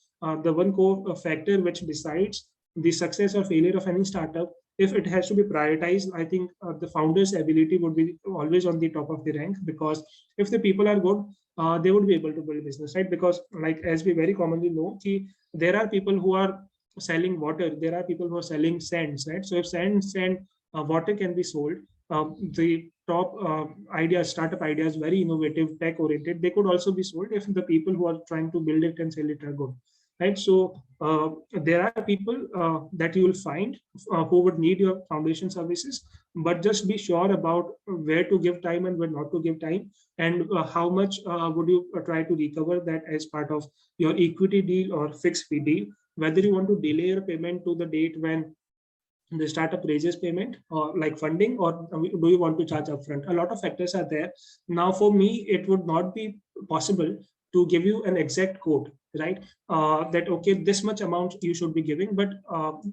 the one core factor which decides the success or failure of any startup, if it has to be prioritized, I think the founder's ability would be always on the top of the rank, because if the people are good, they would be able to build business, right? Because, like, as we very commonly know, there are people who are selling water, there are people who are selling sands, right? So if sands and water can be sold, the top ideas, startup ideas, very innovative, tech oriented, they could also be sold if the people who are trying to build it and sell it are good, right? So there are people that you will find who would need your foundation services, but just be sure about where to give time and where not to give time, and how much would you try to recover that as part of your equity deal or fixed fee deal, whether you want to delay your payment to the date when the startup raises payment, or like funding, or do you want to charge upfront? A lot of factors are there. Now, for me, it would not be possible to give you an exact code, right? That, okay, this much amount you should be giving, but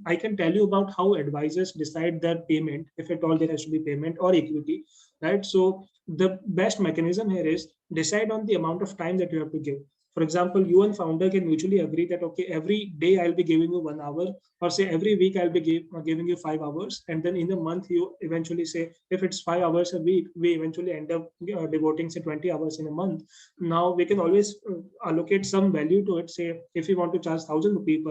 I can tell you about how advisors decide their payment, if at all there has to be payment or equity, right? So the best mechanism here is decide on the amount of time that you have to give. For example, you and founder can mutually agree that, okay, every day I'll be giving you 1 hour, or say every week I'll be giving you 5 hours. And then in a month, you eventually say, if it's 5 hours a week, we eventually end up devoting, say, 20 hours in a month. Now we can always allocate some value to it. Say, if you want to charge 1,000 rupees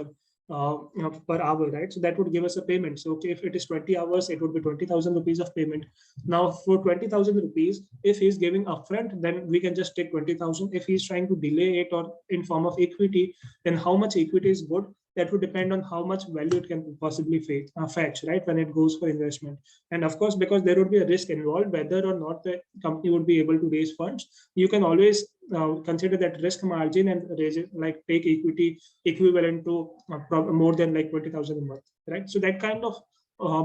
per hour, right? So that would give us a payment. So, okay, if it is 20 hours, it would be 20,000 rupees of payment. Now for 20,000 rupees, if he's giving upfront, then we can just take 20,000. If he's trying to delay it or in form of equity, then how much equity is good? That would depend on how much value it can possibly fetch, right, when it goes for investment. And of course, because there would be a risk involved, whether or not the company would be able to raise funds, you can always consider that risk margin and raise it, like take equity equivalent to more than like 20,000 a month, right? So that kind of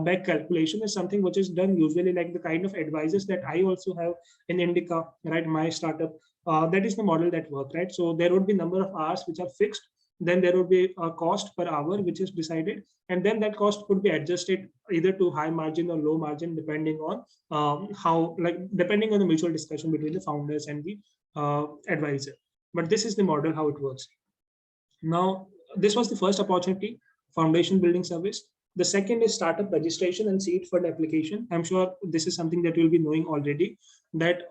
back calculation is something which is done usually, like the kind of advisors that I also have in NYKAA, right, my startup. That is the model that works, right? So there would be number of hours which are fixed. Then there would be a cost per hour which is decided, and then that cost could be adjusted either to high margin or low margin, depending on depending on the mutual discussion between the founders and the advisor. But this is the model how it works. Now, this was the first opportunity, foundation building service. The second is startup registration and seed fund application. I'm sure this is something that you'll be knowing already. That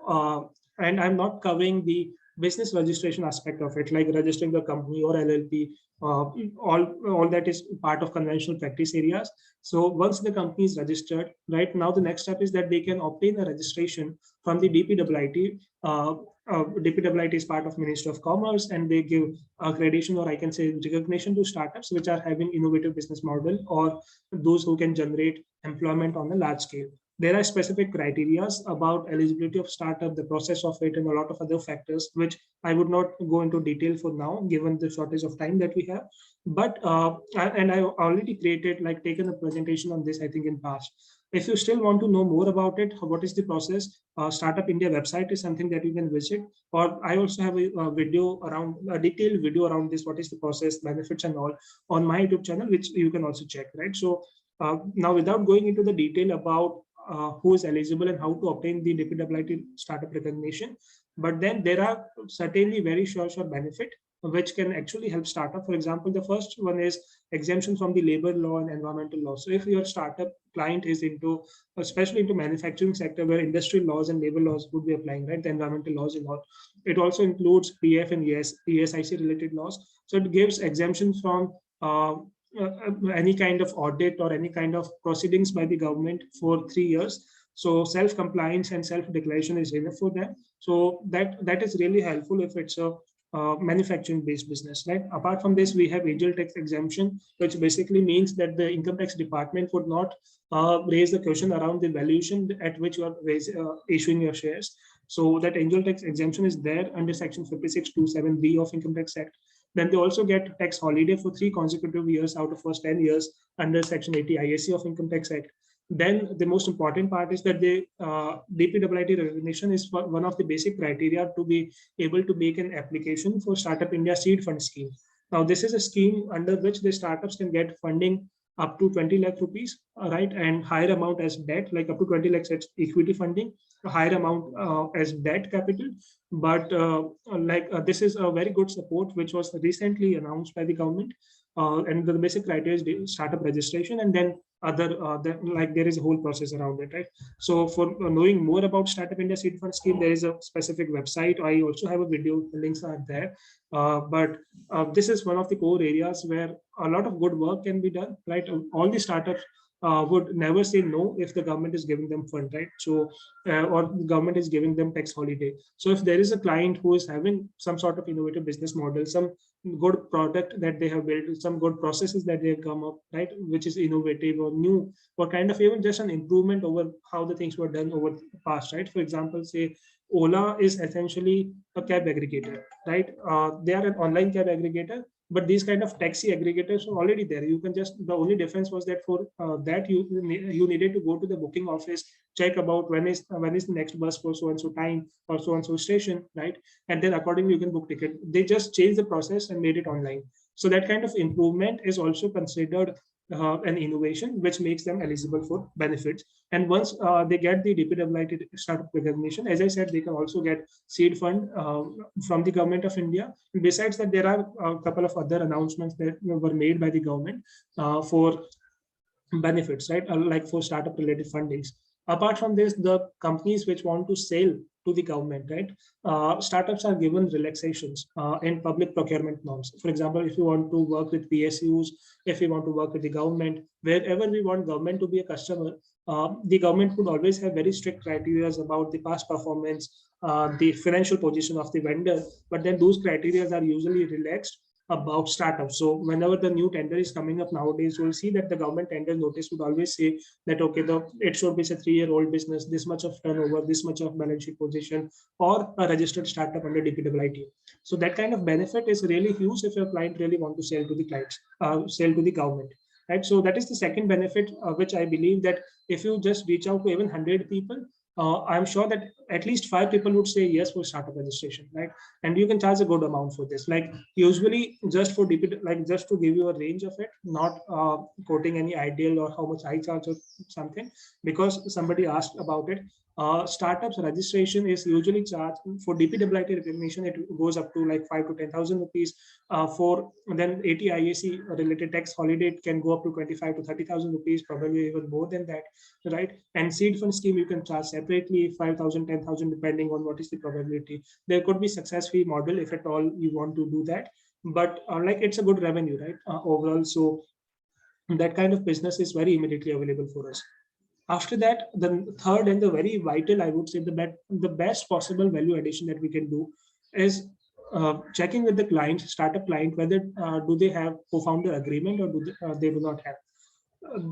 and I'm not covering the business registration aspect of it, like registering the company or LLP. All that is part of conventional practice areas. So once the company is registered, right now the next step is that they can obtain a registration from the DPWIT. DPWIT is part of Ministry of Commerce, and they give accreditation, or I can say recognition, to startups which are having innovative business model, or those who can generate employment on a large scale. There are specific criteria about eligibility of startup, the process of it, and a lot of other factors, which I would not go into detail for now, given the shortage of time that we have. But and I already taken a presentation on this, I think, in past. If you still want to know more about it, what is the process? Startup India website is something that you can visit. Or I also have a detailed video around this, what is the process, benefits and all, on my YouTube channel, which you can also check, right? So now, without going into the detail about who is eligible and how to obtain the DPWIT startup recognition, but then there are certainly very sure benefit which can actually help startup. For example, the first one is exemption from the labor law and environmental law. So if your startup client is into, especially into manufacturing sector, where industrial laws and labor laws would be applying, right, the environmental laws and all, it also includes PF and ESIC related laws. So it gives exemptions from any kind of audit or any kind of proceedings by the government for 3 years. So self-compliance and self-declaration is enough for them. So that is really helpful if it's a manufacturing-based business, right? Apart from this, we have angel tax exemption, which basically means that the income tax department would not raise the question around the valuation at which you are issuing your shares. So that angel tax exemption is there under section 5627B of Income Tax Act. Then they also get tax holiday for 3 consecutive years out of first 10 years under section 80 IAC of Income Tax Act. Then the most important part is that the DPWIT recognition is one of the basic criteria to be able to make an application for Startup India Seed Fund Scheme. Now, this is a scheme under which the startups can get funding up to 20 lakh rupees, right, and higher amount as debt, like up to 20 lakhs as equity funding, a higher amount as debt capital. But this is a very good support which was recently announced by the government, and the basic criteria is startup registration, and then there is a whole process around it, right? So for knowing more about Startup India Seed Fund Scheme, there is a specific website. I also have a video, the links are there. But this is one of the core areas where a lot of good work can be done, right? All the startups would never say no if the government is giving them fund, right? So or the government is giving them tax holiday. So if there is a client who is having some sort of innovative business model, some good product that they have built, some good processes that they have come up, right, which is innovative or new, or kind of even just an improvement over how the things were done over the past, right? For example, say Ola is essentially a cab aggregator, right? They are an online cab aggregator, but these kind of taxi aggregators are already there. You can just, the only difference was that for that you needed to go to the booking office, check about when is the next bus for so and so time or so and so station, right? And then accordingly you can book ticket. They just changed the process and made it online. So that kind of improvement is also considered an innovation, which makes them eligible for benefits. And once they get the DPWIT startup recognition, as I said, they can also get seed fund from the government of India. And besides that, there are a couple of other announcements that were made by the government for benefits, right? Like for startup related fundings. Apart from this, the companies which want to sell to the government, right? Startups are given relaxations in public procurement norms. For example, if you want to work with PSUs, if you want to work with the government, wherever we want government to be a customer, the government would always have very strict criteria about the past performance, the financial position of the vendor. But then those criteria are usually relaxed about startups. So whenever the new tender is coming up nowadays, you'll see that the government tender notice would always say that, okay, it should be a 3-year-old business, this much of turnover, this much of balance sheet position, or a registered startup under DPWIT. So that kind of benefit is really huge if your client really want to sell to the clients, sell to the government. Right? So that is the second benefit, which I believe that if you just reach out to even 100 people, I'm sure that at least 5 people would say yes for startup registration, right? And you can charge a good amount for this. Like usually, just for DP, like just to give you a range of it, not quoting any ideal or how much I charge or something, because somebody asked about it. Startups registration is usually charged for DPWIT recognition. It goes up to like 5 to 10,000 rupees. For then ATIAC related tax holiday, it can go up to 25 to 30,000 rupees, probably even more than that, right? And seed fund scheme you can charge separately, 5,000, 10,000, depending on what is the probability. There could be success fee model if at all you want to do that, but like it's a good revenue, right? Overall, so that kind of business is very immediately available for us. After that, the third and the very vital, I would say, the best possible value addition that we can do is checking with the client, startup client, whether do they have co-founder agreement or they do not have.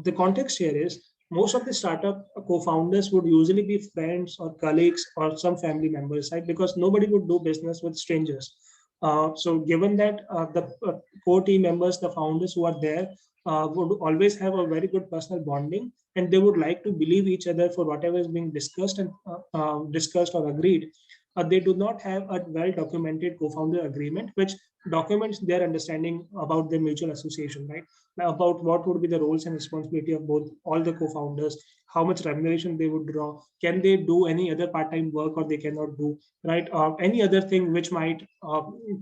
The context here is most of the startup co-founders would usually be friends or colleagues or some family members, right? Because nobody would do business with strangers. So given that the core team members, the founders who are there would always have a very good personal bonding, and they would like to believe each other for whatever is being discussed and discussed or agreed. They do not have a well-documented co-founder agreement, which documents their understanding about their mutual association, right? About what would be the roles and responsibility of both all the co-founders, how much remuneration they would draw, can they do any other part-time work or they cannot do, right? Any other thing which might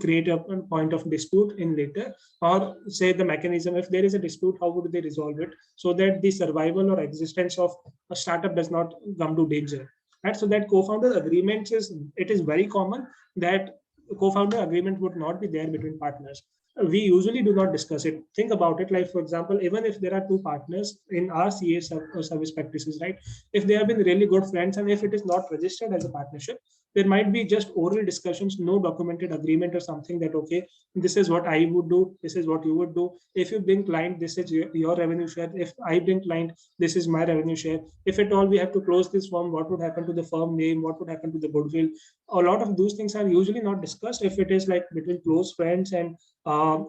create a point of dispute in later, or say the mechanism, if there is a dispute, how would they resolve it so that the survival or existence of a startup does not come to danger, right? So that co-founder agreements it is very common that co-founder agreement would not be there between partners. We usually do not discuss it. Think about it, like for example, even if there are two partners in our CA service practices, right? If they have been really good friends and if it is not registered as a partnership, there might be just oral discussions, no documented agreement or something that, okay, this is what I would do, this is what you would do. If you bring client, this is your revenue share. If I bring client, this is my revenue share. If at all we have to close this firm, what would happen to the firm name? What would happen to the goodwill? A lot of those things are usually not discussed if it is like between close friends and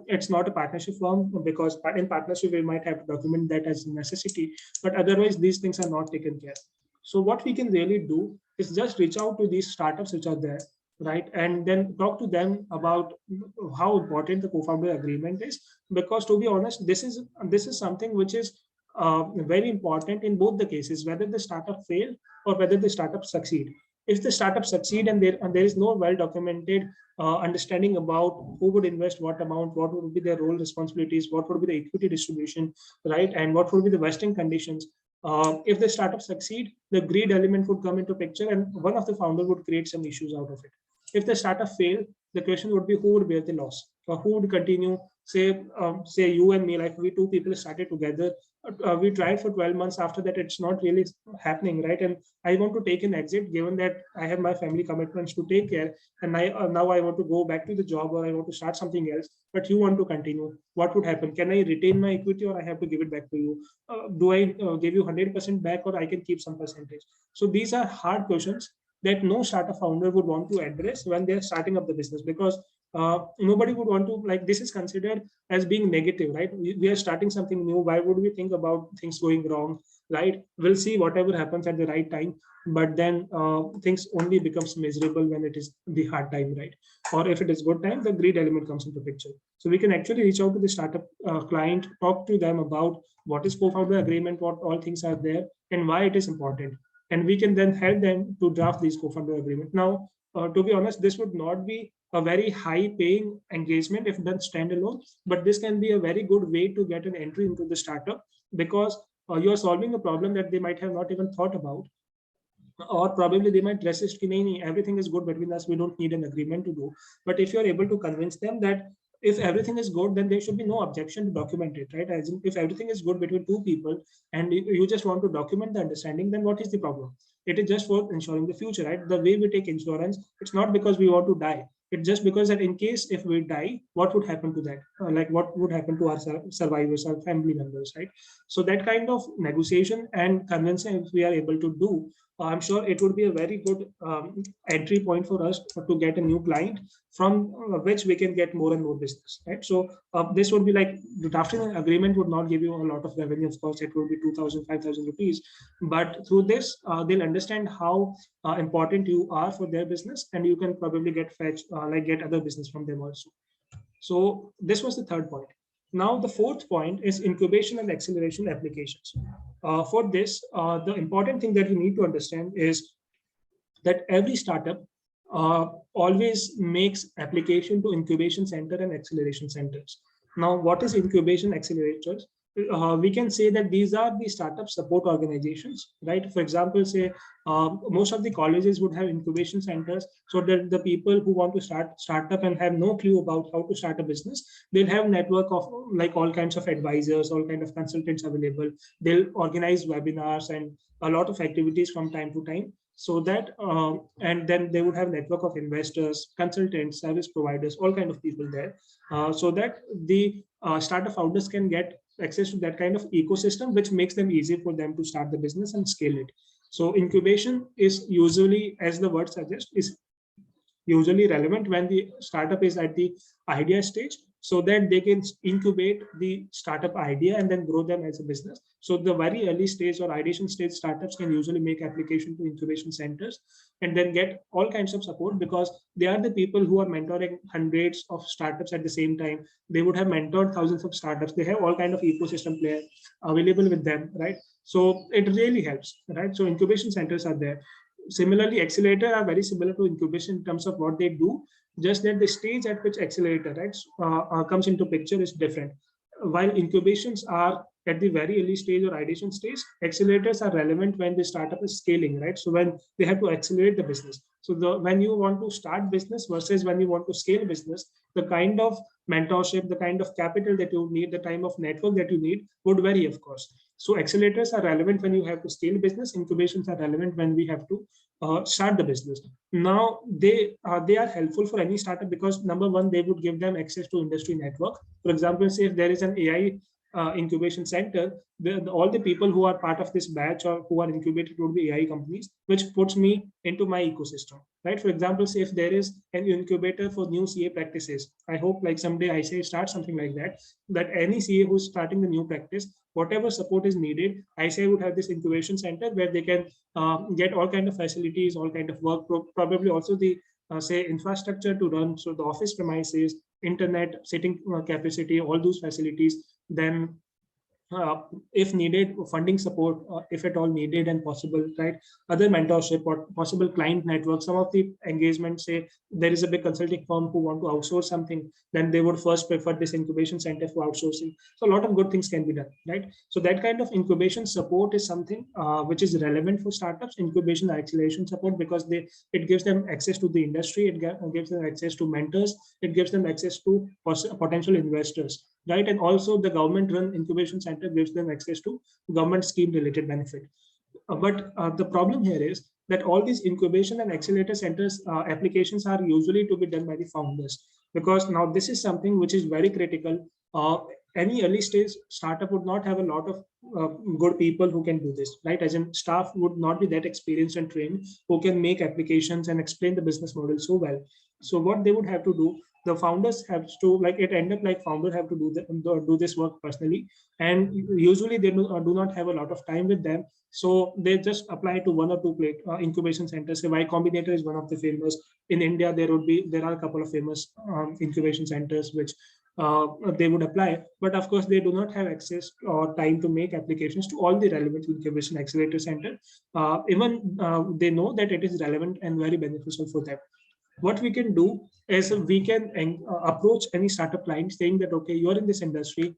it's not a partnership firm, because in partnership we might have to document that as a necessity, but otherwise these things are not taken care of. So what we can really do is just reach out to these startups which are there, right? And then talk to them about how important the co-founder agreement is, because to be honest, this is something which is very important in both the cases, whether the startup fail or whether the startup succeed. If the startup succeed and there is no well-documented understanding about who would invest what amount, what would be their role responsibilities, what would be the equity distribution, right? And what would be the vesting conditions. If the startup succeed, the greed element would come into picture and one of the founder would create some issues out of it. If the startup fail, the question would be who would bear the loss, or who would continue. Say you and me, like we two people started together. We tried for 12 months. After that, it's not really happening, right? And I want to take an exit, given that I have my family commitments to take care, and now I want to go back to the job or I want to start something else. But you want to continue. What would happen? Can I retain my equity or I have to give it back to you? Do I give you 100% back or I can keep some percentage? So these are hard questions that no startup founder would want to address when they're starting up the business, because nobody would want to, like, this is considered as being negative, right? We are starting something new. Why would we think about things going wrong, right? We'll see whatever happens at the right time, but then things only becomes miserable when it is the hard time, right? Or if it is good time, the greed element comes into picture. So we can actually reach out to the startup client, talk to them about what is co-founder agreement, what all things are there, and why it is important. And we can then help them to draft these co-founder agreement. Now, to be honest, this would not be a very high paying engagement if done standalone, but this can be a very good way to get an entry into the startup, because you are solving a problem that they might have not even thought about, or probably they might resist, everything is good between us, we don't need an agreement to do. But if you're able to convince them that if everything is good, then there should be no objection to document it, right? As in, if everything is good between two people and you just want to document the understanding, then what is the problem? It is just for ensuring the future, right? The way we take insurance, it's not because we want to die. It's just because that in case if we die, what would happen to that? Like what would happen to our survivors, our family members, right? So that kind of negotiation and convincing, if we are able to do, I'm sure it would be a very good entry point for us to get a new client from which we can get more and more business, right? So this would be like, the drafting an agreement would not give you a lot of revenue. Of course, it will be 2,000, 5,000 rupees. But through this, they'll understand how important you are for their business, and you can probably get get other business from them also. So this was the third point. Now, the fourth point is incubation and acceleration applications. For this, the important thing that you need to understand is that every startup always makes application to incubation center and acceleration centers. Now, what is incubation accelerators? We can say that these are the startup support organizations, right? For example, say most of the colleges would have incubation centers, so that the people who want to start up and have no clue about how to start a business, they'll have network of like all kinds of advisors, all kind of consultants available. They'll organize webinars and a lot of activities from time to time, so that and then they would have network of investors, consultants, service providers, all kind of people there, so that the startup founders can get access to that kind of ecosystem, which makes them easy for them to start the business and scale it. So incubation is usually, as the word suggests, is usually relevant when the startup is at the idea stage, so that they can incubate the startup idea and then grow them as a business. So the very early stage or ideation stage startups can usually make application to incubation centers and then get all kinds of support, because they are the people who are mentoring hundreds of startups at the same time. They would have mentored thousands of startups. They have all kind of ecosystem player available with them, right? So it really helps, right? So incubation centers are there. Similarly, accelerator are very similar to incubation in terms of what they do, just that the stage at which accelerator, right, comes into picture is different. While incubations are at the very early stage or ideation stage, accelerators are relevant when the startup is scaling, right? So when they have to accelerate the business. So when you want to start business versus when you want to scale business, the kind of mentorship, the kind of capital that you need, the time of network that you need would vary, of course. So accelerators are relevant when you have to scale business. Incubations are relevant when we have to start the business. Now they are helpful for any startup because number one, they would give them access to industry network. For example, say if there is an AI incubation center, all the people who are part of this batch or who are incubated would be AI companies, which puts me into my ecosystem, right? For example, say if there is an incubator for new CA practices, I hope like someday I say start something like that, that any CA who's starting the new practice, whatever support is needed, I say would have this incubation center where they can get all kind of facilities, all kind of work, probably also the say infrastructure to run, so the office premises, internet, sitting capacity, all those facilities. Then if needed, funding support, if at all needed and possible, right? Other mentorship or possible client network. Some of the engagements, say there is a big consulting firm who want to outsource something, then they would first prefer this incubation center for outsourcing. So a lot of good things can be done, right? So that kind of incubation support is something which is relevant for startups. Incubation acceleration support, because it gives them access to the industry, it gives them access to mentors, it gives them access to potential investors, right? And also the government-run incubation center gives them access to government scheme-related benefit. But the problem here is that all these incubation and accelerator centers applications are usually to be done by the founders, because now this is something which is very critical. Any early stage startup would not have a lot of good people who can do this, right? As in staff would not be that experienced and trained who can make applications and explain the business model so well. So what they would have to do, the founders have to, like it end up like founders have to do this work personally, and usually they do not have a lot of time with them, so they just apply to one or two incubation centers. So Y Combinator is one of the famous in India. There are a couple of famous incubation centers which they would apply, but of course they do not have access or time to make applications to all the relevant incubation accelerator center. Even they know that it is relevant and very beneficial for them. What we can do is we can approach any startup client saying that, okay, you're in this industry.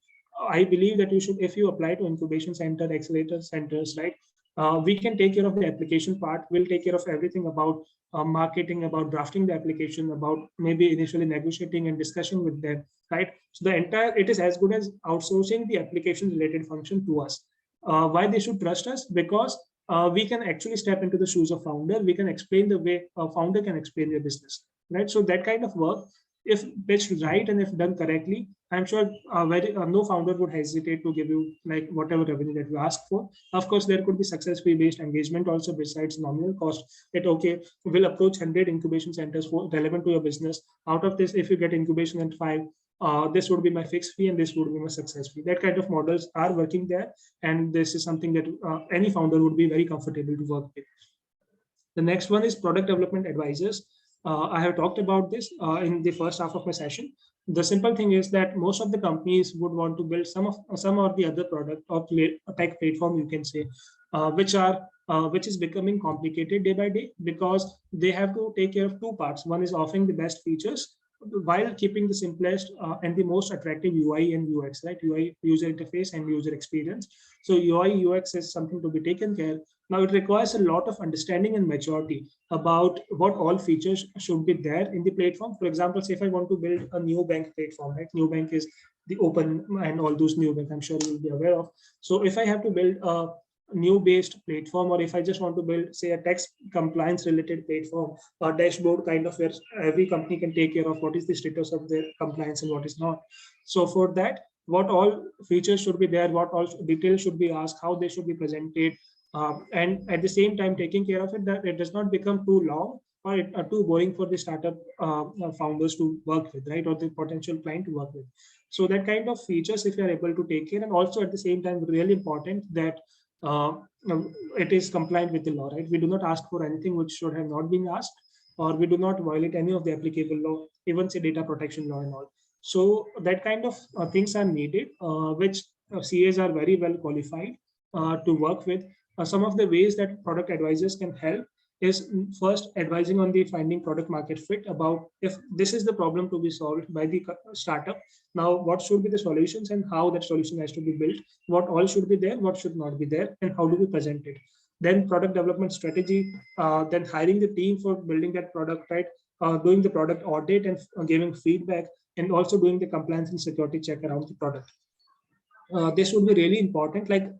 I believe that you should, if you apply to incubation center, accelerator centers, right? We can take care of the application part. We'll take care of everything about marketing, about drafting the application, about maybe initially negotiating and discussion with them, right? So it is as good as outsourcing the application related function to us. Why they should trust us? Because we can actually step into the shoes of founder. We can explain the way a founder can explain their business, right? So that kind of work, if pitched right and if done correctly, I'm sure no founder would hesitate to give you like whatever revenue that you ask for. Of course, there could be success fee based engagement also besides nominal cost. That okay, we'll approach 100 incubation centers for relevant to your business. Out of this, if you get incubation at 5, this would be my fixed fee and this would be my success fee. That kind of models are working there, and this is something that any founder would be very comfortable to work with. The next one is product development advisors. I have talked about this in the first half of my session. The simple thing is that most of the companies would want to build some or the other product or tech platform, you can say, which are which is becoming complicated day by day because they have to take care of two parts. One is offering the best features while keeping the simplest and the most attractive UI and UX, right? UI, user interface, and user experience. So UI UX is something to be taken care. Now it requires a lot of understanding and maturity about what all features should be there in the platform. For example, say if I want to build a new bank platform, right? New bank is the open and all those new bank, I'm sure you'll be aware of. So if I have to build a new based platform, or if I just want to build, say, a tax compliance related platform, a dashboard kind of where every company can take care of what is the status of their compliance and what is not. So for that, what all features should be there, what all details should be asked, how they should be presented, and at the same time taking care of it that it does not become too long or too boring for the startup founders to work with, right, or the potential client to work with. So that kind of features, if you are able to take care, and also at the same time really important that it is compliant with the law, right? We do not ask for anything which should have not been asked, or we do not violate any of the applicable law, even say data protection law and all. So that kind of things are needed, which CAs are very well qualified to work with. Some of the ways that product advisors can help is first advising on the finding product market fit, about if this is the problem to be solved by the startup, now what should be the solutions and how that solution has to be built, what all should be there, what should not be there, and how do we present it. Then product development strategy, then hiring the team for building that product, right, doing the product audit and giving feedback, and also doing the compliance and security check around the product. This would be really important. Like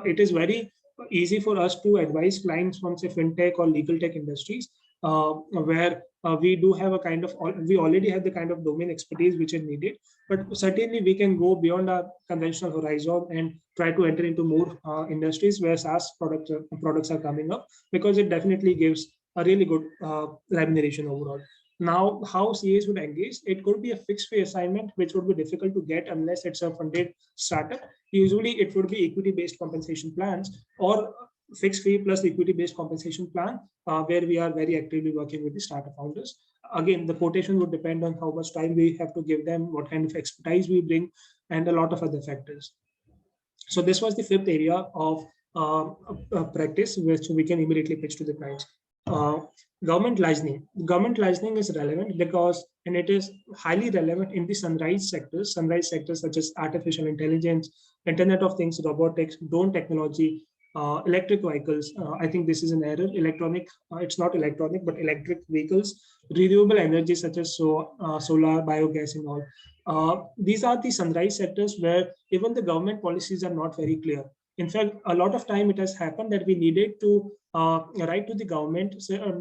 it is very easy for us to advise clients from, say, fintech or legal tech industries, where we do have a kind of, we already have the kind of domain expertise which is needed, but certainly we can go beyond our conventional horizon and try to enter into more industries where SaaS products are coming up, because it definitely gives a really good remuneration overall. Now, how CAs would engage? It could be a fixed fee assignment, which would be difficult to get unless it's a funded startup. Usually it would be equity-based compensation plans, or fixed fee plus equity-based compensation plan, where we are very actively working with the startup founders. Again, the quotation would depend on how much time we have to give them, what kind of expertise we bring, and a lot of other factors. So this was the fifth area of practice, which we can immediately pitch to the clients. Government licensing. Government licensing is relevant because, and it is highly relevant in the sunrise sectors such as artificial intelligence, Internet of Things, robotics, drone technology, electric vehicles. I think this is an error. Electronic, it's not electronic, but electric vehicles, renewable energy such as solar, biogas, and all. These are the sunrise sectors where even the government policies are not very clear. In fact, a lot of time it has happened that we needed to write to the government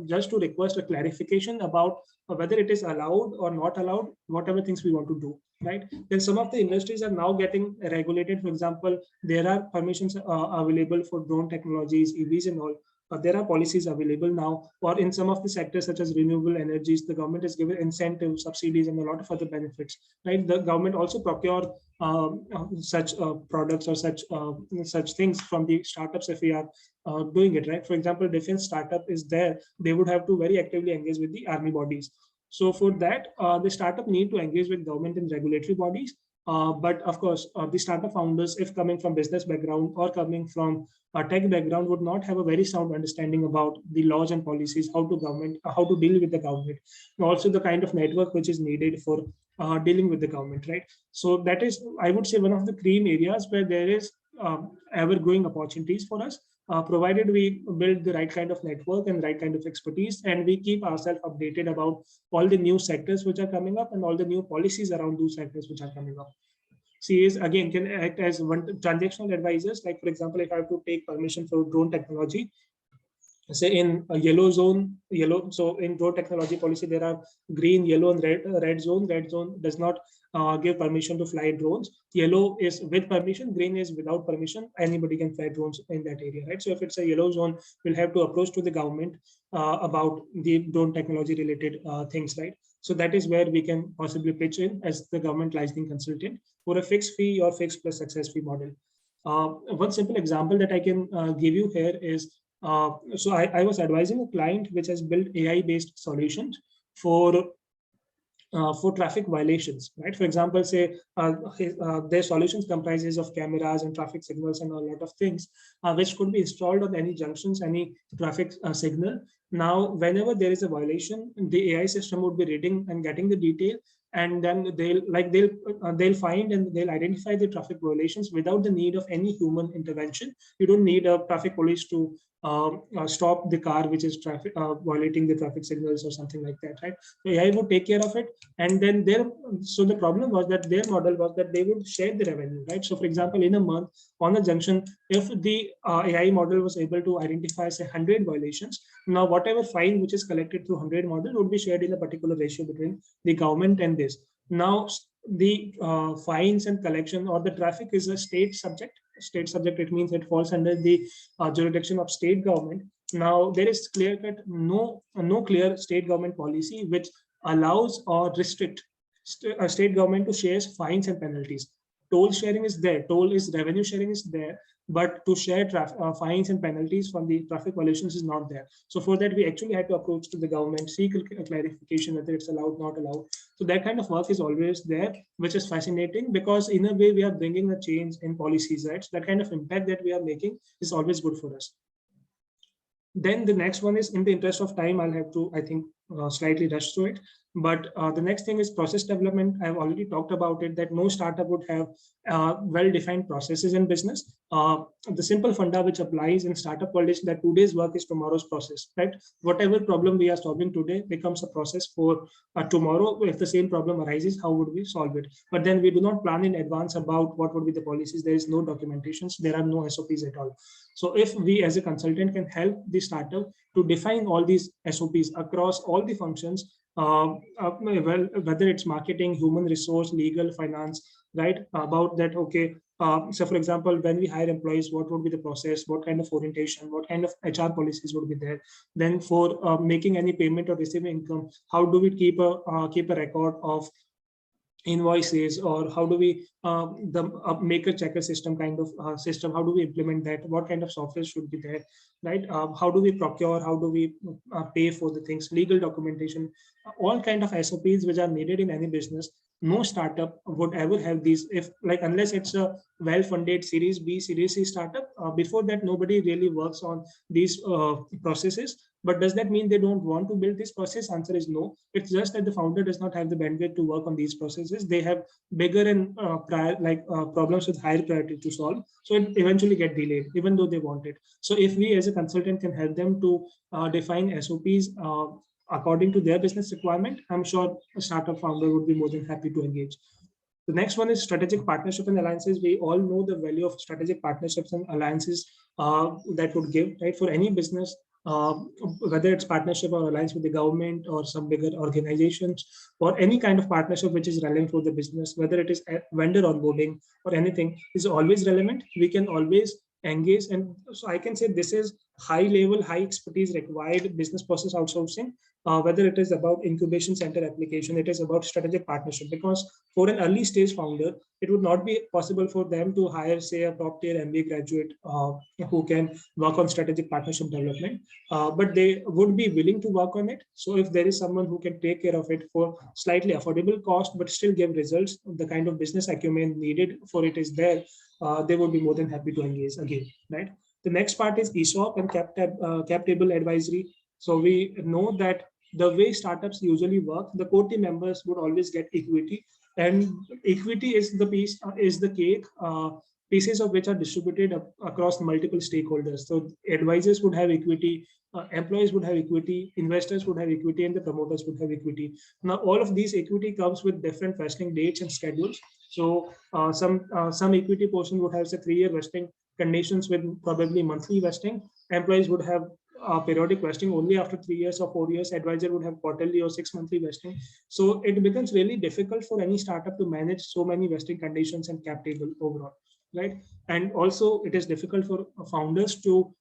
just to request a clarification about whether it is allowed or not allowed, whatever things we want to do, right? Then some of the industries are now getting regulated. For example, there are permissions available for drone technologies, EVs and all. There are policies available now, or in some of the sectors such as renewable energies, the government has given incentives, subsidies, and a lot of other benefits, right? The government also procure such products or such things from the startups if we are doing it, right? For example, defense startup is there, they would have to very actively engage with the army bodies. So for that, the startup need to engage with government and regulatory bodies. But of course, the startup founders, if coming from business background or coming from a tech background, would not have a very sound understanding about the laws and policies, how to deal with the government, and also the kind of network which is needed for dealing with the government, right? So that is, I would say, one of the cream areas where there is ever-growing opportunities for us, provided we build the right kind of network and right kind of expertise, and we keep ourselves updated about all the new sectors which are coming up and all the new policies around those sectors which are coming up. CAs again can act as one transactional advisors. Like for example, if I have to take permission for drone technology, say in a yellow zone, so in drone technology policy, there are green, yellow, and red zone. Red zone does not give permission to fly drones. Yellow is with permission, green is without permission. Anybody can fly drones in that area, right? So if it's a yellow zone, we'll have to approach to the government about the drone technology related things, right? So that is where we can possibly pitch in as the government licensing consultant for a fixed fee or fixed plus success fee model. One simple example that I can give you here is, so I was advising a client which has built AI-based solutions for for traffic violations, right? For example, say their solutions comprises of cameras and traffic signals and a lot of things, which could be installed on any junctions, any traffic signal. Now, whenever there is a violation, the AI system would be reading and getting the detail, and then they'll find and they'll identify the traffic violations without the need of any human intervention. You don't need a traffic police to stop the car which is violating the traffic signals or something like that, right? So AI would take care of it, and then so the problem was that their model was that they would share the revenue, right? So for example, in a month on a junction, if the AI model was able to identify say 100 violations, now whatever fine which is collected through 100 model would be shared in a particular ratio between the government and this. Now the fines and collection or the traffic is a state subject. It means it falls under the jurisdiction of state government. Now there is clear-cut no clear state government policy which allows or restrict a state government to share fines and penalties. Toll sharing is there, revenue sharing is there, but to share fines and penalties from the traffic violations is not there. So for that, we actually had to approach to the government, seek a clarification whether it's allowed, not allowed. So that kind of work is always there, which is fascinating because in a way we are bringing a change in policies, right? So that kind of impact that we are making is always good for us. Then the next one is, in the interest of time, I'll have to, I think, slightly rush through it. But the next thing is process development. I've already talked about it, that no startup would have well-defined processes in business. The simple funda which applies in startup world is that today's work is tomorrow's process, right? Whatever problem we are solving today becomes a process for tomorrow. If the same problem arises, how would we solve it? But then we do not plan in advance about what would be the policies. There is no documentations. There are no SOPs at all. So if we as a consultant can help the startup to define all these SOPs across all the functions, well, whether it's marketing, human resource, legal, finance, right? About that, okay. So for example, when we hire employees, what would be the process? What kind of orientation? What kind of HR policies would be there? Then for making any payment or receiving income, how do we keep a record of invoices, or how do we make a checker system kind of system? How do we implement that? What kind of software should be there, right? How do we procure? How do we pay for the things? Legal documentation, all kind of SOPs which are needed in any business. No startup would ever have these, if like, unless it's a well-funded Series B, Series C startup. Before that, nobody really works on these processes. But does that mean they don't want to build this process? Answer is no. It's just that the founder does not have the bandwidth to work on these processes. They have bigger and problems with higher priority to solve. So it eventually get delayed, even though they want it. So if we as a consultant can help them to define SOPs according to their business requirement, I'm sure a startup founder would be more than happy to engage. The next one is strategic partnership and alliances. We all know the value of strategic partnerships and alliances that would give, right? For any business, whether it's partnership or alliance with the government or some bigger organizations, or any kind of partnership which is relevant for the business, whether it is vendor onboarding or anything, is always relevant. We can always engage. And so I can say this is high level, high expertise required business process outsourcing, whether it is about incubation center application, it is about strategic partnership, because for an early stage founder, it would not be possible for them to hire, say, a top tier MBA graduate who can work on strategic partnership development, but they would be willing to work on it. So if there is someone who can take care of it for slightly affordable cost, but still give results, the kind of business acumen needed for it is there, they would be more than happy to engage again, right? The next part is ESOP and cap table advisory. So we know that the way startups usually work, the core team members would always get equity, and equity is the piece, is the cake, pieces of which are distributed across multiple stakeholders. So advisors would have equity, employees would have equity, investors would have equity, and the promoters would have equity. Now, all of these equity comes with different vesting dates and schedules. So some equity portion would have, say, 3-year vesting conditions with probably monthly vesting. Employees would have periodic vesting only after 3 years or 4 years. Advisor would have quarterly or 6-monthly vesting. So it becomes really difficult for any startup to manage so many vesting conditions and cap table overall, right? And also it is difficult for founders to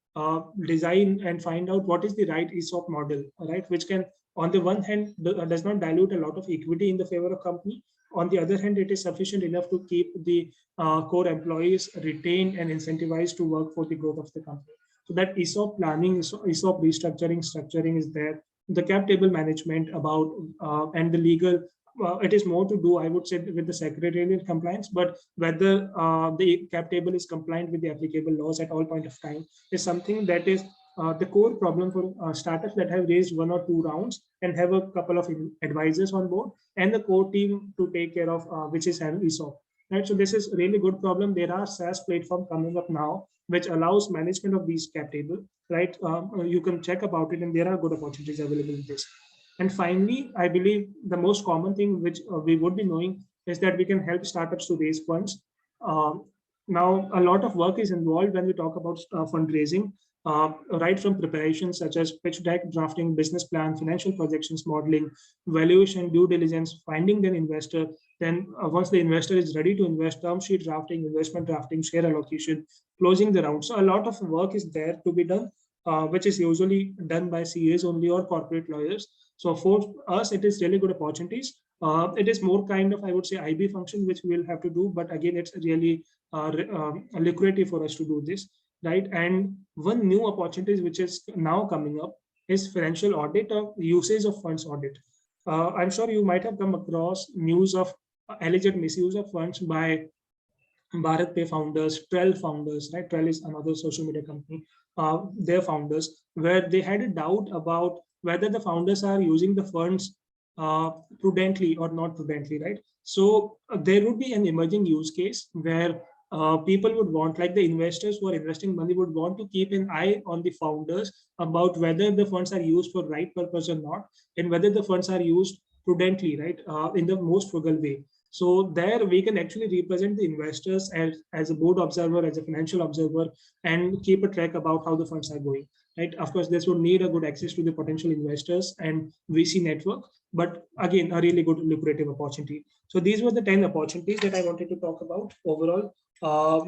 design and find out what is the right ESOP model, right? Which can, on the one hand, does not dilute a lot of equity in the favor of company. On the other hand, it is sufficient enough to keep the core employees retained and incentivized to work for the growth of the company. So that ESOP planning, ESOP restructuring, structuring is there. The cap table management about and the legal it is more to do, I would say, with the secretarial compliance, but whether the cap table is compliant with the applicable laws at all point of time is something that is the core problem for startups that have raised 1 or 2 rounds and have a couple of advisors on board and the core team to take care of, which is an Esop. Right, so this is really good problem. There are SaaS platform coming up now which allows management of these cap table. Right, you can check about it, and there are good opportunities available in this. And finally, I believe the most common thing which we would be knowing is that we can help startups to raise funds. Now, a lot of work is involved when we talk about fundraising, right from preparations such as pitch deck, drafting, business plan, financial projections, modeling, valuation, due diligence, finding an investor. Then once the investor is ready to invest, term sheet drafting, investment drafting, share allocation, closing the round. So a lot of work is there to be done, which is usually done by CAs only or corporate lawyers. So for us, it is really good opportunities. It is more kind of, I would say, IB function, which we'll have to do. But again, it's really lucrative for us to do this, right? And one new opportunity which is now coming up is financial audit or usage of funds audit. I'm sure you might have come across news of alleged misuse of funds by BharatPay founders, Trell founders, right? Trell is another social media company, their founders, where they had a doubt about whether the founders are using the funds prudently or not prudently, right? So there would be an emerging use case where people would want, like the investors who are investing money would want to keep an eye on the founders about whether the funds are used for right purpose or not, and whether the funds are used prudently, right, in the most frugal way. So there we can actually represent the investors as a board observer, as a financial observer, and keep a track about how the funds are going. Right. Of course, this would need a good access to the potential investors and VC network, but again, a really good lucrative opportunity. So these were the 10 opportunities that I wanted to talk about overall,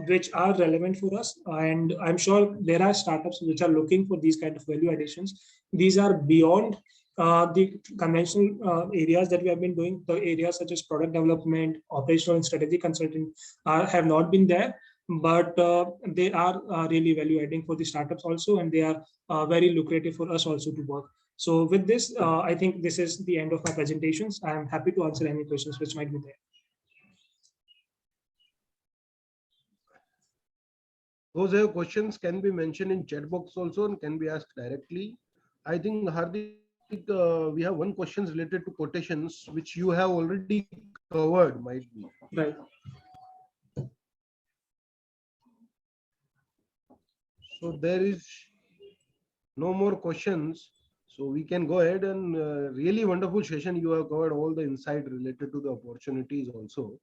which are relevant for us. And I'm sure there are startups which are looking for these kind of value additions. These are beyond the conventional areas that we have been doing. The areas such as product development, operational and strategic consulting have not been there, but they are really value adding for the startups also, and they are very lucrative for us also to work. So with this, I think this is the end of my presentations. I'm happy to answer any questions which might be there. Those have questions can be mentioned in chat box also and can be asked directly. I think Hardik, we have one question related to quotations, which you have already covered, might be. Right. So there is no more questions. So we can go ahead, and really wonderful session. You have covered all the insight related to the opportunities also.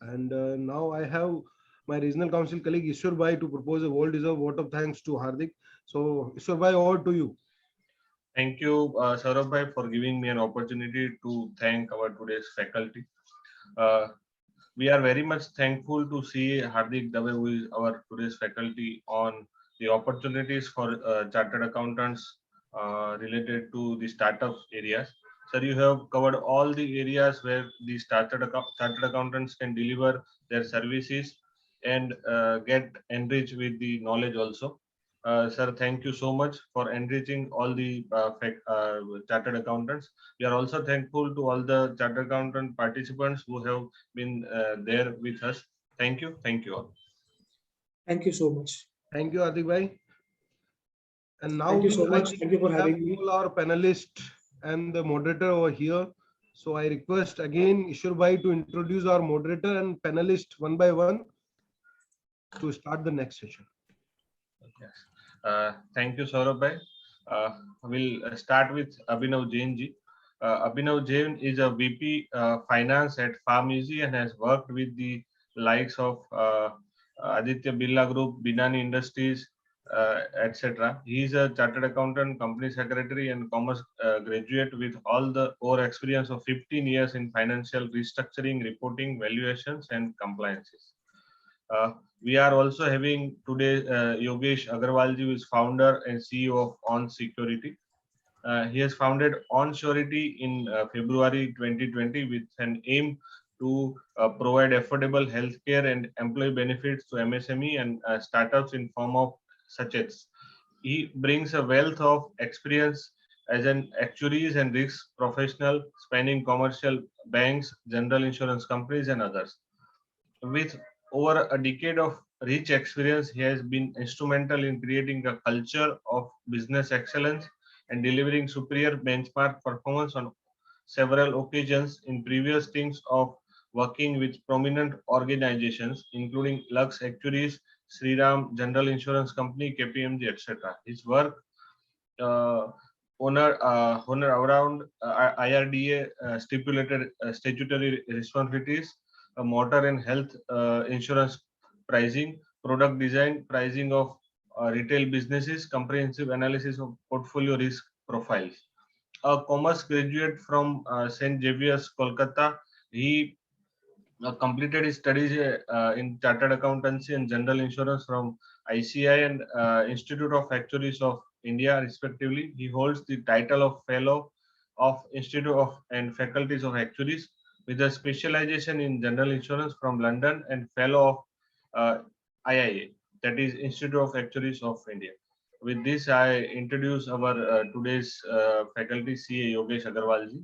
And now I have my regional council colleague Ishwar Bhai to propose a well-deserved vote of thanks to Hardik. So Ishwar Bhai, over to you. Thank you, Saurabh Bhai, for giving me an opportunity to thank our today's faculty. We are very much thankful to see Hardik Dave, who is our today's faculty, on the opportunities for chartered accountants related to the startup areas. Sir, you have covered all the areas where the chartered accountants can deliver their services and get enriched with the knowledge also. Sir, thank you so much for enriching all the chartered accountants. We are also thankful to all the chartered accountant participants who have been there with us. Thank you. Thank you all. Thank you so much. Thank you, Hardik Bhai. And now thank you so much. Thank you for having me. All our panelists and the moderator over here. So I request again Ishwar Bhai to introduce our moderator and panelist one by one to start the next session. Yes. Thank you, Saurabh Bhai. We'll start with Abhinav Jain ji. Abhinav Jain is a VP Finance at PharmEasy and has worked with the likes of Aditya Birla Group, Binani Industries, etc. He is a chartered accountant, company secretary, and commerce graduate with all the core experience of 15 years in financial restructuring, reporting, valuations, and compliances. We are also having today Yogesh Agarwal, who is founder and CEO of Onsurity. He has founded Onsurity in February 2020 with an aim to provide affordable healthcare and employee benefits to MSME and startups in form of sachets. He brings a wealth of experience as an actuaries and risk professional spanning commercial banks, general insurance companies, and others. With over a decade of rich experience, he has been instrumental in creating a culture of business excellence and delivering superior benchmark performance on several occasions in previous stints of working with prominent organizations, including Lux Actuaries, Sriram General Insurance Company, KPMG, etc. His work uh, honor around IRDA stipulated statutory responsibilities, motor and health insurance pricing, product design, pricing of retail businesses, comprehensive analysis of portfolio risk profiles. A commerce graduate from St. Xavier's, Kolkata, he completed his studies in chartered accountancy and general insurance from ICI and Institute of Actuaries of India, respectively. He holds the title of Fellow of Institute of and Faculties of Actuaries with a specialization in general insurance from London and Fellow of IIA, that is Institute of Actuaries of India. With this, I introduce our today's faculty, CA Yogesh Agarwal ji.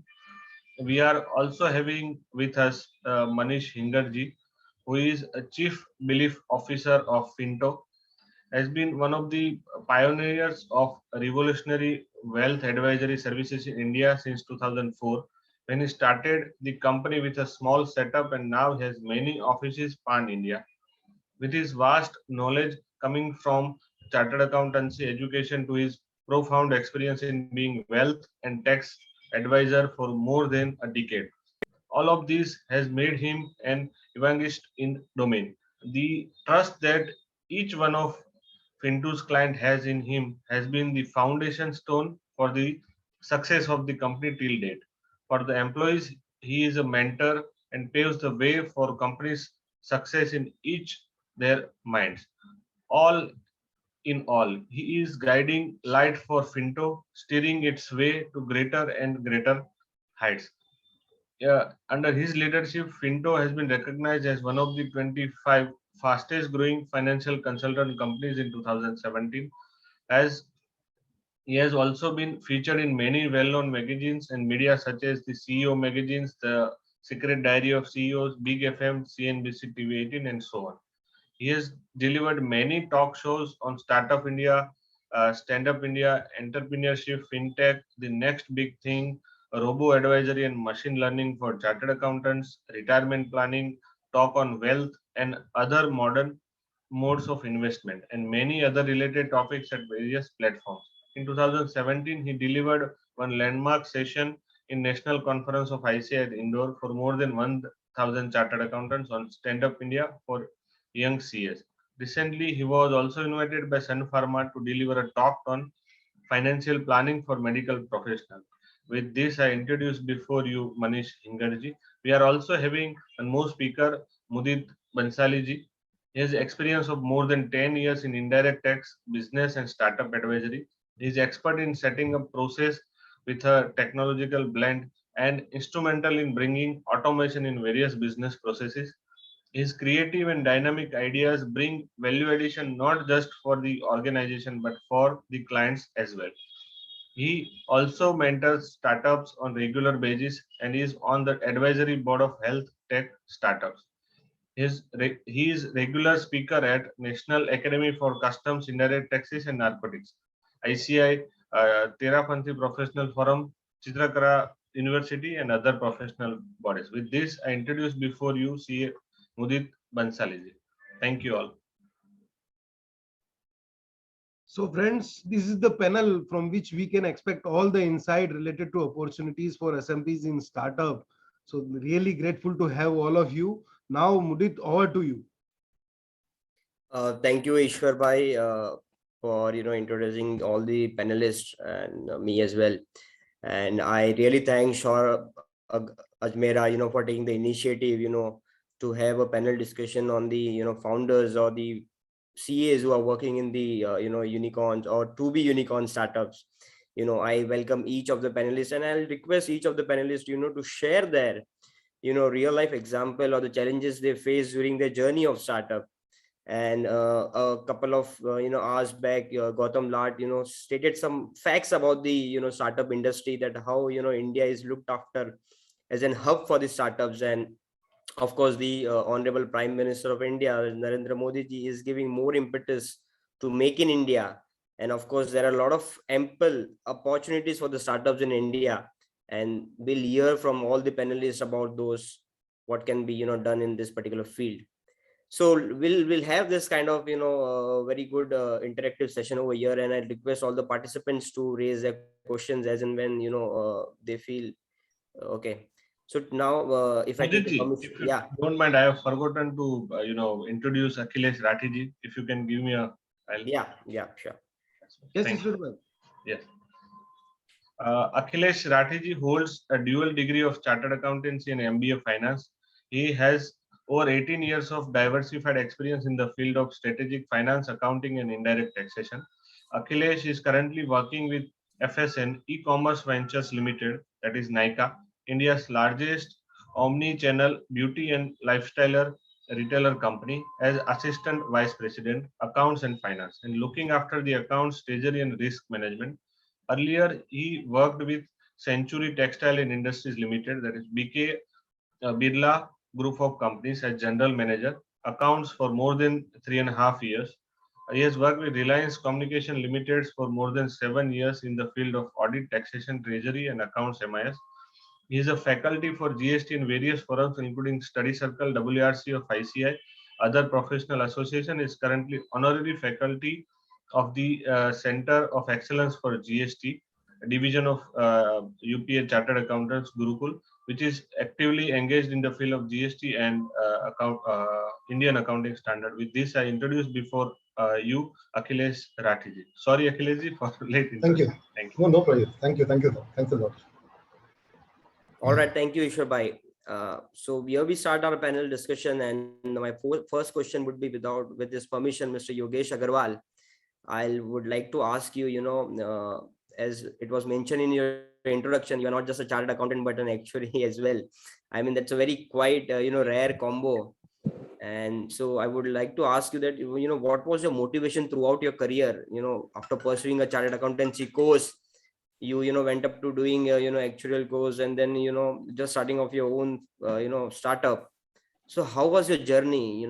We are also having with us Manish Hingar ji, who is a Chief Belief Officer of Fintoo, has been one of the pioneers of revolutionary wealth advisory services in India since 2004, when he started the company with a small setup and now has many offices pan-India. With his vast knowledge coming from chartered accountancy education to his profound experience in being wealth and tax advisor for more than a decade. All of this has made him an evangelist in domain. The trust that each one of Fintoo's client has in him has been the foundation stone for the success of the company till date. For the employees, he is a mentor and paves the way for companies' success in each their minds. All in all, he is guiding light for Fintoo, steering its way to greater and greater heights. Under his leadership, Fintoo has been recognized as one of the 25 fastest growing financial consultant companies in 2017. As he has also been featured in many well-known magazines and media such as the CEO magazines, the Secret Diary of CEOs, Big FM, CNBC TV 18, and so on. He has delivered many talk shows on Startup India, Stand Up India, Entrepreneurship, FinTech, The Next Big Thing, Robo Advisory and Machine Learning for Chartered Accountants, Retirement Planning, Talk on Wealth, and other modern modes of investment, and many other related topics at various platforms. In 2017, he delivered one landmark session in National Conference of ICI at Indore for more than 1,000 chartered accountants on Stand Up India for young CS. Recently, he was also invited by Sun Pharma to deliver a talk on financial planning for medical professionals. With this, I introduce before you Manish Hingarji. We are also having one more speaker, Mudit Bhansali ji. He has experience of more than 10 years in indirect tax, business, and startup advisory. He is expert in setting up process with a technological blend and instrumental in bringing automation in various business processes. His creative and dynamic ideas bring value addition not just for the organization but for the clients as well. He also mentors startups on regular basis and is on the advisory board of health tech startups. He is regular speaker at National Academy for Customs, Indirect Taxes and Narcotics, ICI, Terapanthi Professional Forum, Chitrakara University, and other professional bodies. With this, I introduce before you CA.Mudit Bhansali. Thank you all. So friends, this is the panel from which we can expect all the insight related to opportunities for SMPs in startup. So really grateful to have all of you. Now, Mudit, over to you. Thank you, Ishwar bhai, for introducing all the panelists and me as well. And I really thank Shor Ajmera, for taking the initiative, to have a panel discussion on the founders or the CAs who are working in the unicorns or to be unicorn startups. I welcome each of the panelists, and I'll request each of the panelists, to share their real life example or the challenges they face during their journey of startup. And a couple of hours back, Gautam Lad stated some facts about the startup industry, that how India is looked after as an hub for the startups. And of course, the Honorable Prime Minister of India, Narendra Modi ji, is giving more impetus to make in India. And of course, there are a lot of ample opportunities for the startups in India. And we'll hear from all the panelists about those, what can be done in this particular field. So we'll have this kind of very good interactive session over here, and I request all the participants to raise their questions as and when they feel okay. So now, if I take the Mudit ji, permission, if you yeah, don't mind, I have forgotten to introduce Akhilesh Rathi ji. If you can give me a file. yeah, sure. Yes, Thank you. Ishwar. Yes. Akhilesh Rathi ji holds a dual degree of Chartered Accountancy and MBA Finance. He has over 18 years of diversified experience in the field of strategic finance, accounting, and indirect taxation. Akhilesh is currently working with FSN E-Commerce Ventures Limited, that is NYKAA, India's largest omni-channel beauty and lifestyle retailer company, as Assistant Vice President, Accounts and Finance, and looking after the accounts, treasury, and risk management. Earlier, he worked with Century Textile and Industries Limited, that is BK Birla Group of Companies, as General Manager, accounts for more than 3.5 years. He has worked with Reliance Communication Limited for more than 7 years in the field of audit, taxation, treasury, and accounts MIS. He is a faculty for GST in various forums, including Study Circle, WRC of ICI, other professional association. Is currently honorary faculty of the Center of Excellence for GST, division of UPA Chartered Accountants Gurukul, which is actively engaged in the field of GST and Indian accounting standard. With this, I introduce before you Akhilesh Rathi ji. Sorry, Akhilesh ji, for late introduction. Thank you. Thank you. No problem. Thank you. Thanks a lot. All right, thank you, Ishwar bhai. So here we start our panel discussion, and my first question would be, with this permission, Mr. Yogesh Agarwal, I would like to ask you, as it was mentioned in your introduction, you are not just a chartered accountant, but an actuary as well. I mean, that's a very quite, rare combo. And so I would like to ask you that, what was your motivation throughout your career, after pursuing a chartered accountancy course, you went up to doing actuarial course, and then just starting off your own startup. So how was your journey?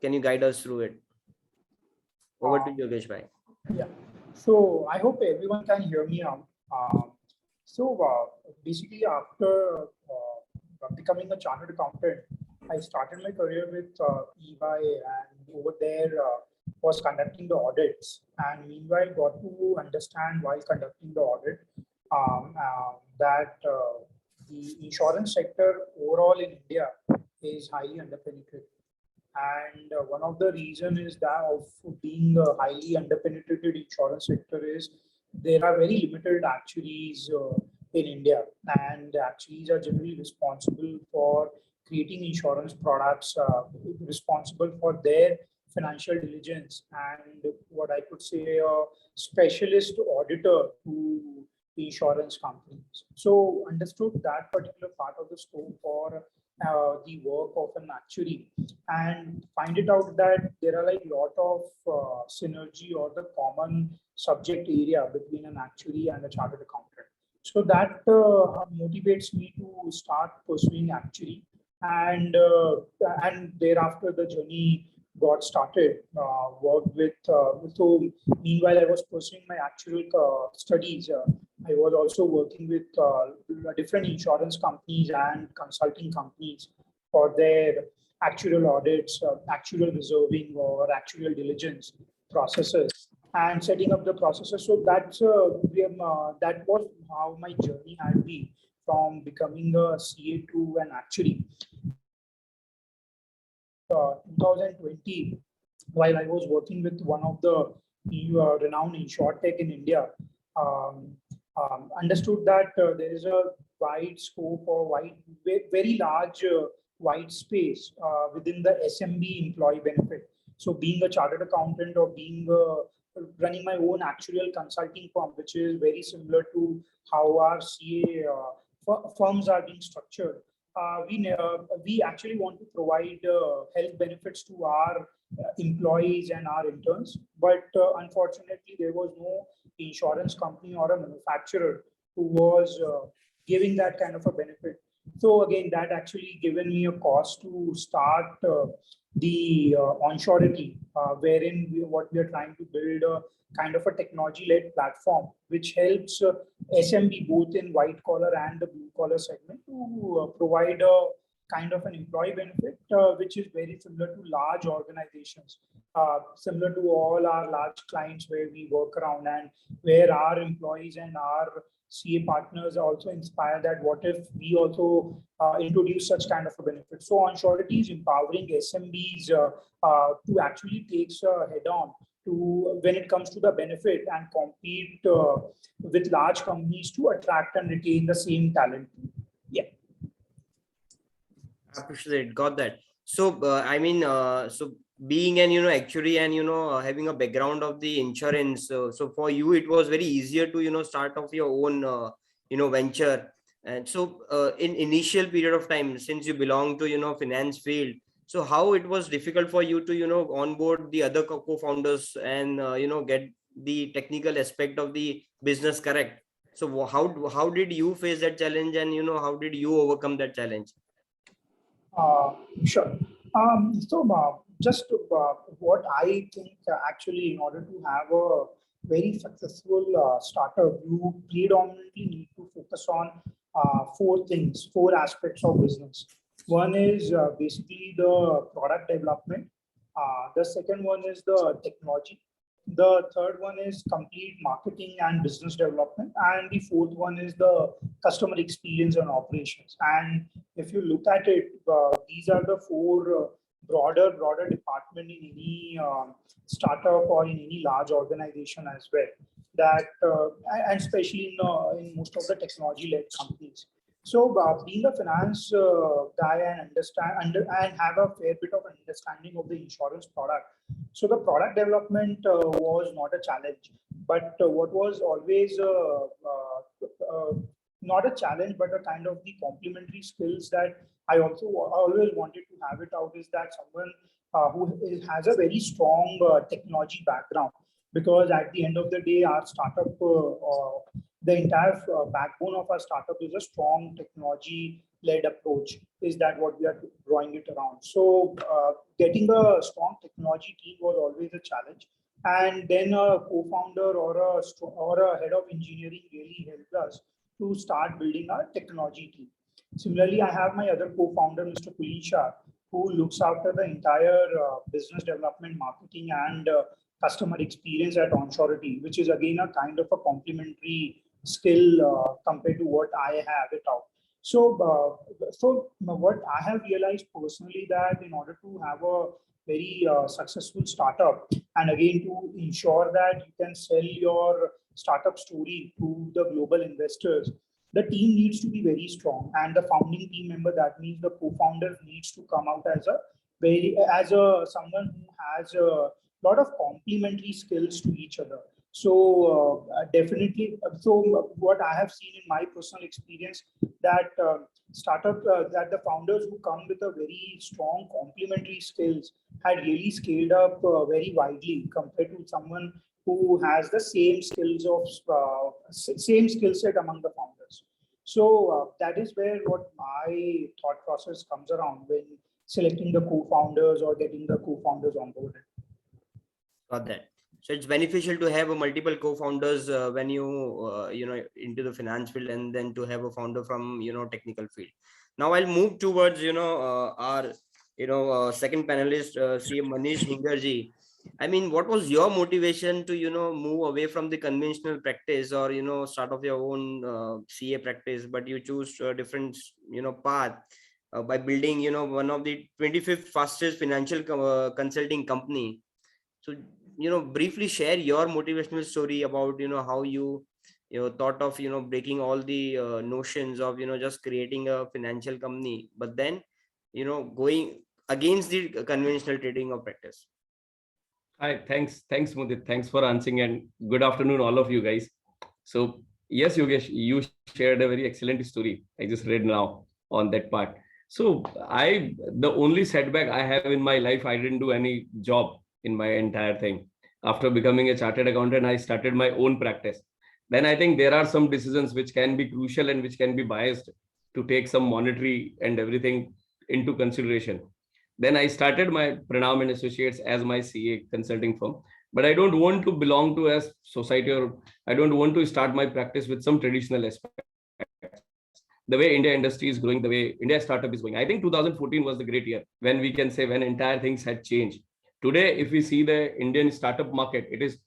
Can you guide us through it? Over to you, Yogesh bhai. Yeah. So I hope everyone can hear me now. Basically, after becoming a chartered accountant, I started my career with EY, and over there was conducting the audits. And meanwhile, got to understand while conducting the audit that the insurance sector overall in India is highly underpenetrated. And one of the reasons is that of being a highly underpenetrated insurance sector is there are very limited actuaries in India, and actuaries are generally responsible for creating insurance products, responsible for their financial diligence, and what I could say a specialist auditor to the insurance companies. So understood that particular part of the scope for the work of an actuary, and find it out that there are like a lot of synergy or the common subject area between an actuary and a chartered accountant. So that motivates me to start pursuing actuary, and thereafter the journey got started. Worked with so meanwhile I was pursuing my actuarial studies. I was also working with different insurance companies and consulting companies for their actuarial audits, actuarial reserving, or actuarial diligence processes, and setting up the processes. So that was how my journey had been from becoming a CA to an actuary. 2020, while I was working with one of the renowned insurtech in India, understood that there is a wide scope or very large wide space within the SMB employee benefit. So being a chartered accountant or being running my own actuarial consulting firm, which is very similar to how our CA firms are being structured. we actually want to provide health benefits to our employees and our interns, but unfortunately there was no insurance company or a manufacturer who was giving that kind of a benefit. So again, that actually given me a cause to start the Onsurity, wherein what we are trying to build a kind of a technology-led platform which helps SMB both in white collar and the blue collar segment to provide a kind of an employee benefit, which is very similar to large organizations, similar to all our large clients where we work around, and where our employees and our CA partners are also inspired that what if we also introduce such kind of a benefit. So Onsurity is empowering SMBs to actually take head on to when it comes to the benefit and compete with large companies to attract and retain the same talent. Yeah. I appreciate it. Got that. So so being an actuary and having a background of the insurance, so for you it was very easier to start off your own venture. And so in initial period of time, since you belong to finance field, so how it was difficult for you to onboard the other co-founders and get the technical aspect of the business correct. So how did you face that challenge, and how did you overcome that challenge? Sure. Just what I think actually, in order to have a very successful startup, you predominantly need to focus on four aspects of business. One is basically the product development. The second one is the technology. The third one is complete marketing and business development. And the fourth one is the customer experience and operations. And if you look at it, these are the four broader department in any startup or in any large organization as well. That and especially in most of the technology-led companies. So being a finance guy and and have a fair bit of understanding of the insurance product. So the product development was not a challenge, but what was always not a challenge, but a kind of the complementary skills that I always wanted to have it out is that someone who has a very strong technology background, because at the end of the day, our startup, the entire backbone of our startup is a strong technology-led approach. Is that what we are drawing it around? So getting a strong technology team was always a challenge. And then a co-founder or a head of engineering really helped us to start building our technology team. Similarly, I have my other co-founder, Mr. Kulisha, who looks after the entire business development, marketing, and customer experience at Onsurity, which is again a kind of a complementary skill compared to what I have it out. So, what I have realized personally that in order to have a very successful startup, and again to ensure that you can sell your startup story to the global investors, the team needs to be very strong, and the founding team member, that means the co-founder, needs to come out as someone who has a lot of complementary skills to each other. So definitely, so what I have seen in my personal experience that that the founders who come with a very strong complementary skills had really scaled up very widely compared to someone who has the same same skill set among the founders. So that is where what my thought process comes around when selecting the co-founders or getting the co-founders onboarded. Got that. So it's beneficial to have a multiple co-founders when you into the finance field, and then to have a founder from technical field. Now I'll move towards our second panelist, CA Manish Hingar ji. I mean, what was your motivation to move away from the conventional practice, or start off your own CA practice, but you choose a different path by building one of the 25th fastest financial consulting company. So briefly share your motivational story about how you thought of breaking all the notions of just creating a financial company, but then going against the conventional trading of practice. Hi, thanks Mudit, thanks for answering, and good afternoon all of you guys. So yes, Yogesh, you shared a very excellent story I just read now on that part. So the only setback I have in my life, I didn't do any job in my entire thing. After becoming a chartered accountant, I started my own practice. Then I think there are some decisions which can be crucial and which can be biased to take some monetary and everything into consideration. Then I started my Pranam and Associates as my CA consulting firm. But I don't want to belong to a society, or I don't want to start my practice with some traditional aspect. The way India industry is growing, the way India startup is going. I think 2014 was the great year when we can say when entire things had changed. Today, if we see the Indian startup market, it is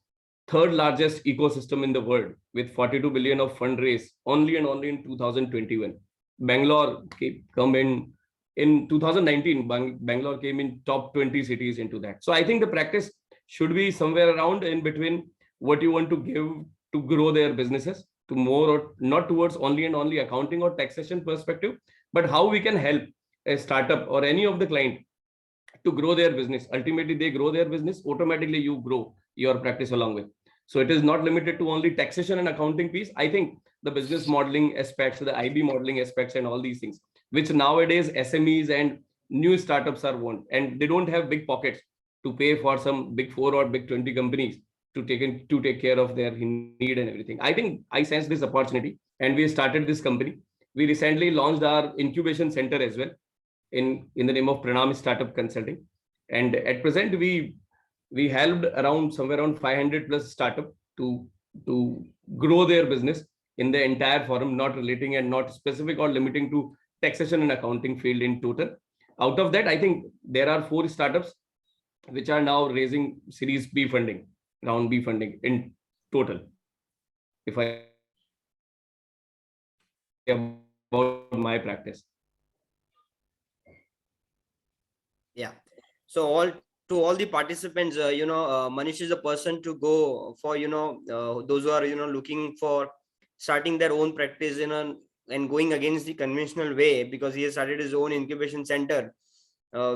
third largest ecosystem in the world with 42 billion of fundraise only and only in 2021. Bangalore come in 2019. Bangalore came in top 20 cities into that. So I think the practice should be somewhere around in between what you want to give to grow their businesses to more, or not towards only and only accounting or taxation perspective, but how we can help a startup or any of the client to grow their business. Ultimately, they grow their business, automatically you grow your practice along with. So it is not limited to only taxation and accounting piece. I think the business modeling aspects, the IB modeling aspects and all these things, which nowadays SMEs and new startups are want, and they don't have big pockets to pay for some big 4 or big 20 companies to take care of their need and everything. I think I sense this opportunity and we started this company. We recently launched our incubation center as well in the name of Pranam Startup Consulting. And at present, we helped around somewhere around 500 plus startup to grow their business in the entire forum, not relating and not specific or limiting to taxation and accounting field in total. Out of that, I think there are 4 startups which are now raising Series B funding, round B funding in total. If I about my practice. Yeah. So all the participants, Manish is a person to go for, those who are, looking for starting their own practice and going against the conventional way, because he has started his own incubation center,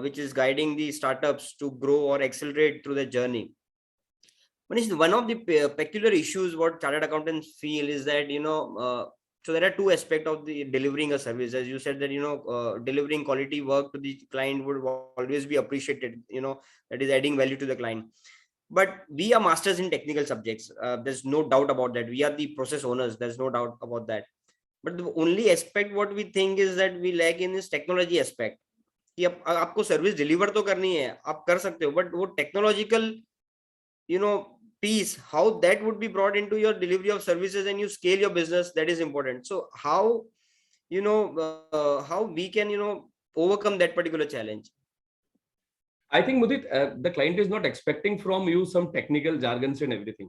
which is guiding the startups to grow or accelerate through the journey. Manish, one of the peculiar issues what chartered accountants feel is that, so there are 2 aspects of the delivering a service. As you said that, delivering quality work to the client would always be appreciated, that is adding value to the client. But we are masters in technical subjects. There's no doubt about that. We are the process owners. There's no doubt about that. But the only aspect what we think is that we lack in this technology aspect. कि आपको service deliver तो करनी है, आप कर सकते हो, but वो technological piece, how that would be brought into your delivery of services and you scale your business, that is important. So how how we can overcome that particular challenge? I think, Mudit, the client is not expecting from you some technical jargons and everything.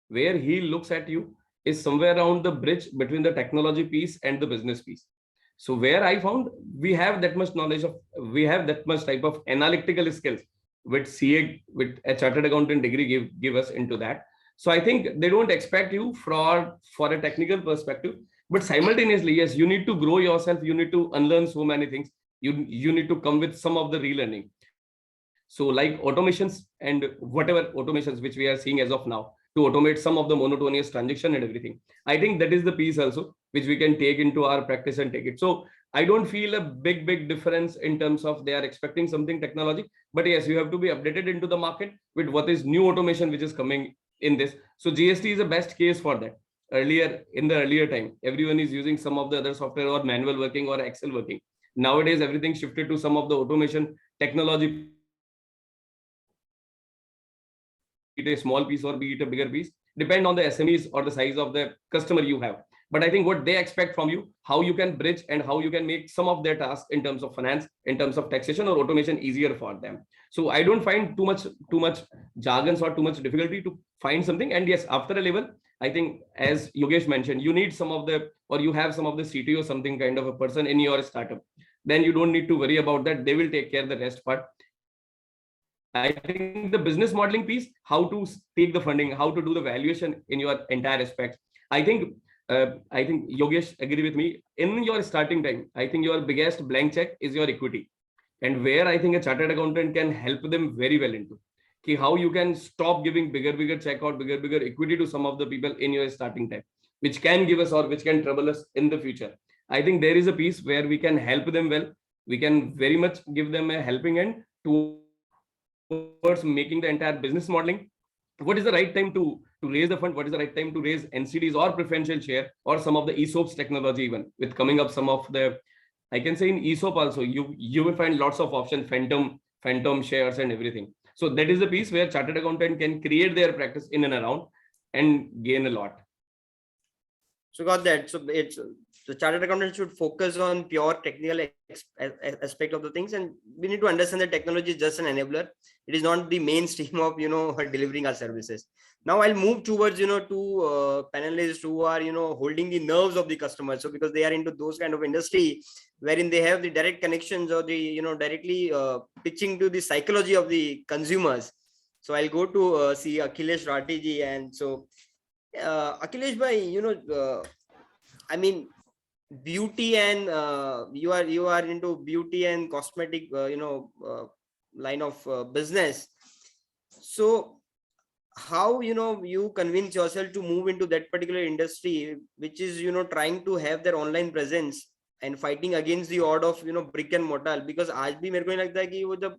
Where he looks at you is somewhere around the bridge between the technology piece and the business piece. So where I found we have that much knowledge of, we have that much type of analytical skills with CA, with a chartered accountant degree give us into that. So I think they don't expect you for a technical perspective, but simultaneously, yes, you need to grow yourself. You need to unlearn so many things. You need to come with some of the relearning. So like automations and whatever automations which we are seeing as of now to automate some of the monotonous transaction and everything. I think that is the piece also which we can take into our practice and take it. So I don't feel a big difference in terms of they are expecting something technology, but yes, you have to be updated into the market with what is new automation which is coming in this. So GST is the best case for that. In the earlier time, everyone is using some of the other software or manual working or Excel working. Nowadays, everything shifted to some of the automation technology, be it a small piece or be it a bigger piece, depend on the SMEs or the size of the customer you have. But I think what they expect from you, how you can bridge and how you can make some of their tasks in terms of finance, in terms of taxation or automation easier for them. So I don't find too much jargons or too much difficulty to find something. And yes, after a level, I think as Yogesh mentioned, you need some of the, or you have some of the CTO, something kind of a person in your startup. Then you don't need to worry about that. They will take care of the rest part. I think the business modeling piece, how to take the funding, how to do the valuation in your entire aspects. I think Yogesh agree with me. In your starting time, I think your biggest blank check is your equity, and where I think a chartered accountant can help them very well into how you can stop giving bigger check or bigger equity to some of the people in your starting time, which can give us or which can trouble us in the future. I think there is a piece where we can help them well We can very much give them a helping hand towards making the entire business modeling. What is the right time to raise the fund? What is the right time to raise NCDs or preferential share or some of the ESOPs technology, even with coming up some of the, I can say in ESOP also, you will find lots of options, phantom shares and everything. So that is the piece where chartered accountant can create their practice in and around and gain a lot. So got that. So it's the chartered accountant should focus on pure technical aspect of the things, and we need to understand that technology is just an enabler. It is not the mainstream of delivering our services. Now I'll move towards to panelists who are holding the nerves of the customers. So because they are into those kind of industry wherein they have the direct connections or the directly pitching to the psychology of the consumers. So I'll go to see Akhilesh Rathi ji, and so Akhilesh bhai, I mean, beauty and you are into beauty and cosmetic line of business. So how you convince yourself to move into that particular industry, which is trying to have their online presence and fighting against the odd of brick and mortar? Because आज भी मेरे को नहीं लगता है कि वो जब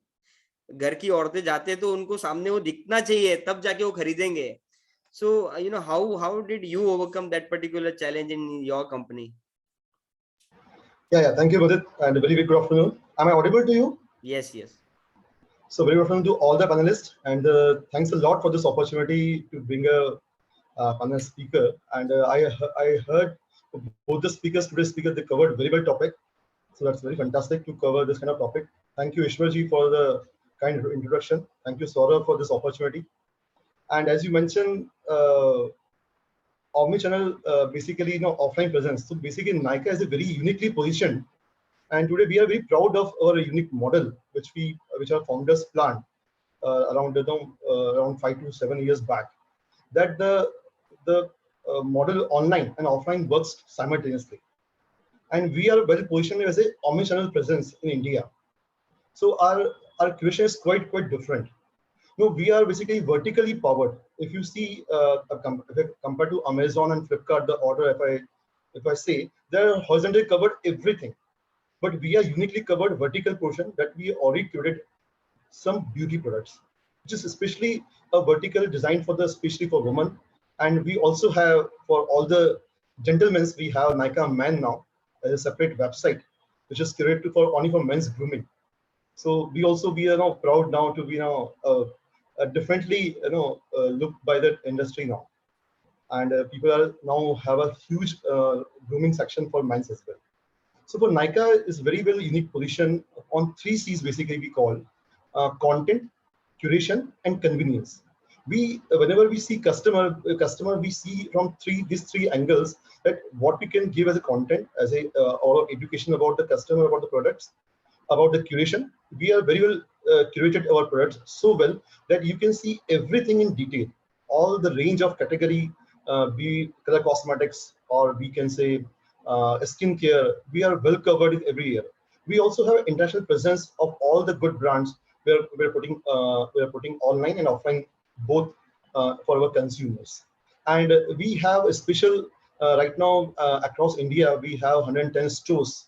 घर की औरतें जाते हैं तो उनको सामने वो दिखना चाहिए, तब जाके वो खरीदेंगे. So how did you overcome that particular challenge in your company? Yeah, thank you, Mudit, and a very good afternoon. Am I audible to you? Yes. So very good afternoon to all the panelists, and thanks a lot for this opportunity to bring a panel speaker. And I heard both the speakers, today's speakers, they covered very well topic. So that's very fantastic to cover this kind of topic. Thank you, Ishwarji, for the kind introduction. Thank you, Saurabh, for this opportunity. And as you mentioned, omnichannel, basically, offline presence. So basically, NYKAA is a very uniquely positioned, and today we are very proud of our unique model, which our founders planned around 5 to 7 years back. That the model online and offline works simultaneously, and we are well positioned as a omnichannel presence in India. So our question is quite different. No, we are basically vertically powered. If you see, compared to Amazon and Flipkart, the order, if I say, they're horizontally covered everything, but we are uniquely covered vertical portion that we already created some beauty products, which is especially a vertical design especially for women. And we also have for all the gentlemen, we have NYKAA Men now as a separate website, which is curated only for men's grooming. So we are now proud now to be differently looked by that industry now, and people are now have a huge grooming section for men's as well. So for NYKAA is very well unique position on 3 C's basically we call content, curation, and convenience. Whenever we see customer, we see from these three angles that what we can give as a content, as a or education about the customer, about the products, about the curation. We are very well curated our products so well that you can see everything in detail, all the range of category, be color cosmetics or we can say skincare. We are well covered in every year. We also have international presence of all the good brands. We're putting online and offline both for our consumers. And we have a special right now across India. We have 110 stores.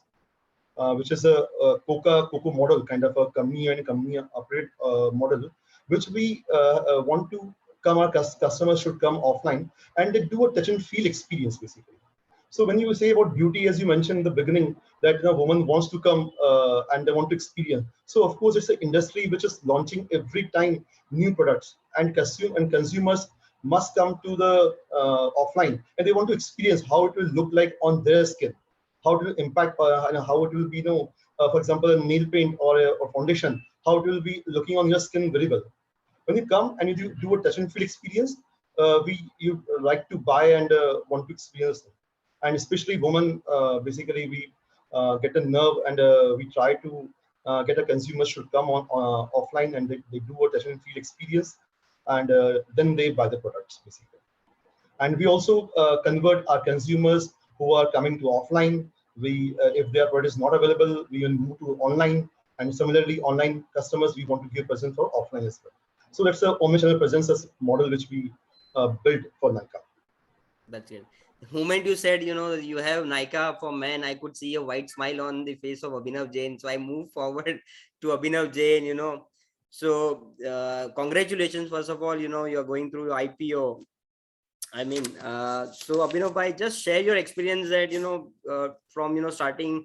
Which is a Coco model, kind of a company operate model, which we want to come. Our customers should come offline and they do a touch and feel experience basically. So when you say about beauty, as you mentioned in the beginning, that a woman wants to come and they want to experience. So of course, it's an industry which is launching every time new products, and consumers must come to the offline and they want to experience how it will look like on their skin. How it will impact, how it will be, for example, a nail paint or a foundation, how it will be looking on your skin very well. When you come and you do a touch and feel experience, you like to buy and want to experience it. And especially women, basically we get a nerve and we try to get a consumer should come on offline and they do a touch and feel experience, and then they buy the products basically. And we also convert our consumers who are coming to offline. If their product is not available, we will move to online. And similarly, online customers, we want to give presence for offline as well. So that's the omnichannel presence model which we built for NYKAA. That's it. The moment you said, you have NYKAA for men, I could see a white smile on the face of Abhinav Jain. So I moved forward to Abhinav Jain. So congratulations, first of all, you're going through IPO. I mean, so Abhinav bhai, just share your experience that, from, starting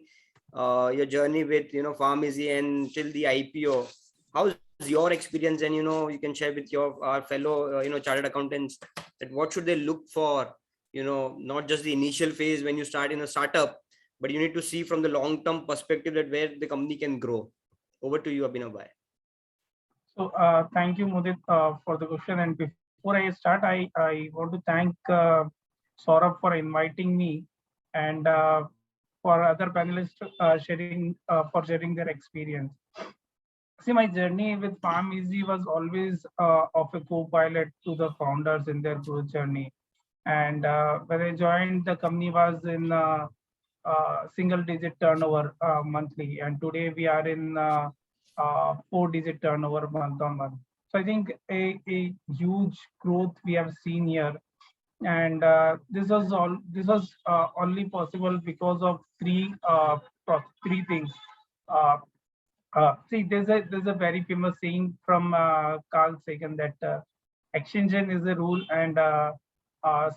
your journey with, PharmEasy and till the IPO. How's your experience? And, you can share with our fellow, chartered accountants that what should they look for, not just the initial phase when you start in a startup, but you need to see from the long-term perspective that where the company can grow. Over to you, Abhinav bhai. So thank you, Mudit, for the question. And before I start, I want to thank Saurabh for inviting me, and for other panelists sharing their experience. See, my journey with PharmEasy was always of a co-pilot to the founders in their growth journey. And when I joined, the company was in single-digit turnover monthly, and today we are in 4-digit turnover month on month. So I think a huge growth we have seen here, and this was only possible because of three things. See, there's a very famous saying from Carl Sagan that extension is a rule and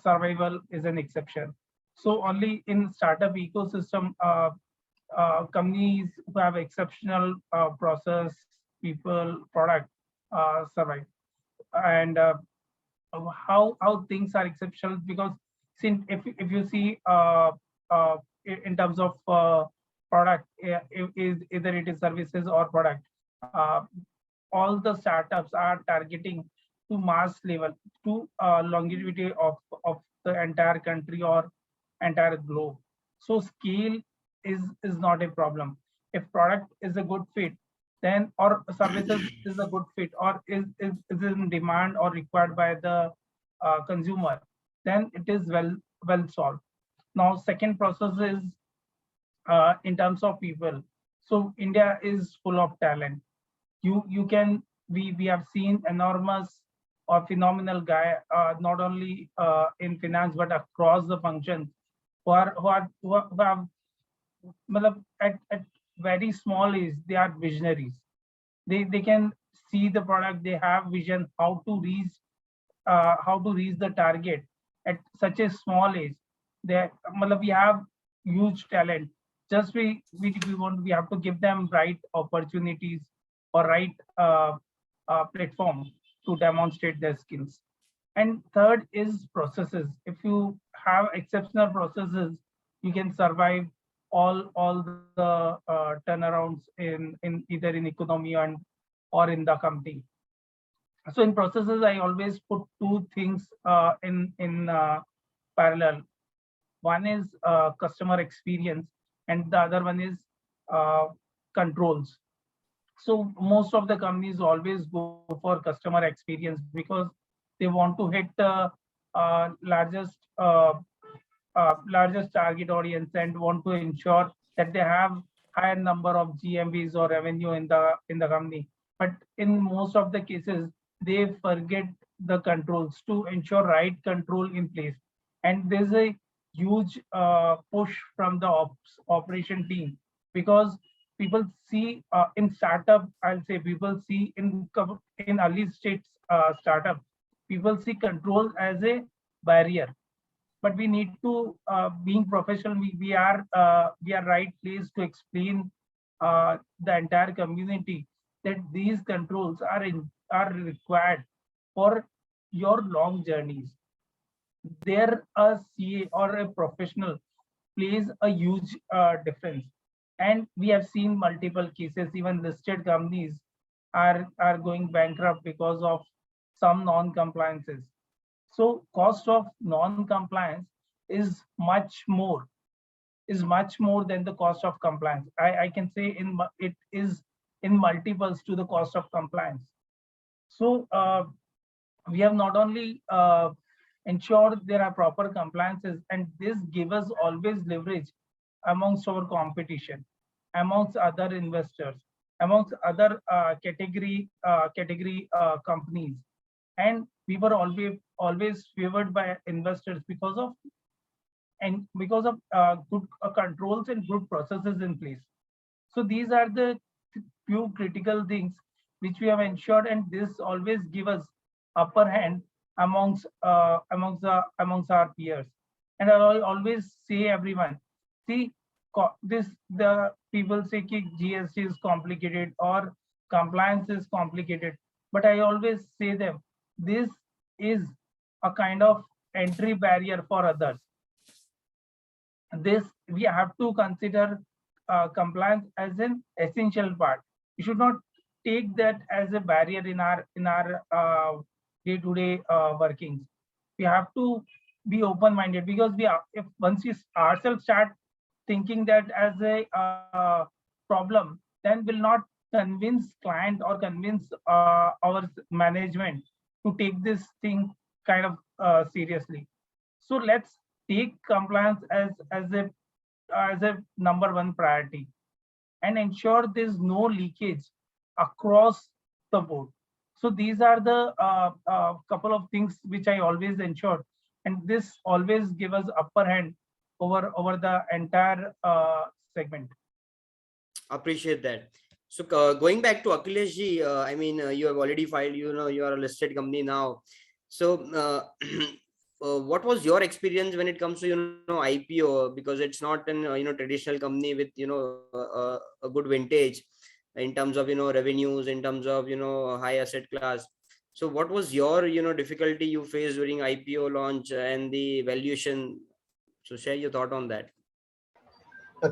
survival is an exception. So only in startup ecosystem, companies who have exceptional process, people, product survive. And how things are exceptional, because since if you see in terms of product, is either it is services or product, all the startups are targeting to mass level, to longevity of the entire country or entire globe. So scale is not a problem. If product is a good fit, then or services is a good fit, or is in demand or required by the consumer, then it is well solved. Now, second process is in terms of people. So India is full of talent. You can we have seen enormous or phenomenal guy, not only in finance but across the functions, who have at very small age they are visionaries. They can see the product, they have vision how to reach the target at such a small age. We have huge talent. Just we have to give them right opportunities or right platform to demonstrate their skills. And third is processes. If you have exceptional processes, you can survive all the turnarounds in either in economy or in the company. So in processes, I always put two things in parallel. One is customer experience, and the other one is controls. So most of the companies always go for customer experience because they want to hit the largest target audience and want to ensure that they have higher number of GMVs or revenue in the company. But in most of the cases, they forget the controls to ensure right control in place. And there's a huge push from the operation team, because people see in startup, I'll say people see in early stage startup, people see control as a barrier. But we need to, being professional, we are right place to explain the entire community that these controls are required for your long journeys. There, a CA or a professional plays a huge difference. And we have seen multiple cases, even listed companies are going bankrupt because of some non-compliances. So cost of non-compliance is much more than the cost of compliance. I can say it is in multiples to the cost of compliance. So we have not only ensured there are proper compliances, and this gives us always leverage amongst our competition, amongst other investors, amongst other category companies. And we were always favored by investors because of and because of good controls and good processes in place. So these are the few critical things which we have ensured, and this always give us upper hand amongst our peers. And I always say everyone, see, the people say कि GST is complicated or compliance is complicated, but I always say them, this is a kind of entry barrier for others. This we have to consider compliance as an essential part. We should not take that as a barrier in our day-to-day workings. We have to be open-minded, because if once we ourselves start thinking that as a problem, then will not convince client or convince our management to take this thing kind of seriously. So let's take compliance as a number one priority, and ensure there's no leakage across the board. So these are the couple of things which I always ensure, and this always give us upper hand over the entire segment. Appreciate that. So going back to Akhilesh ji, I mean, you have already filed, you are a listed company now. So what was your experience when it comes to IPO? Because it's not an traditional company with a good vintage in terms of revenues, in terms of high asset class. So what was your difficulty you faced during IPO launch and the valuation? So share your thought on that.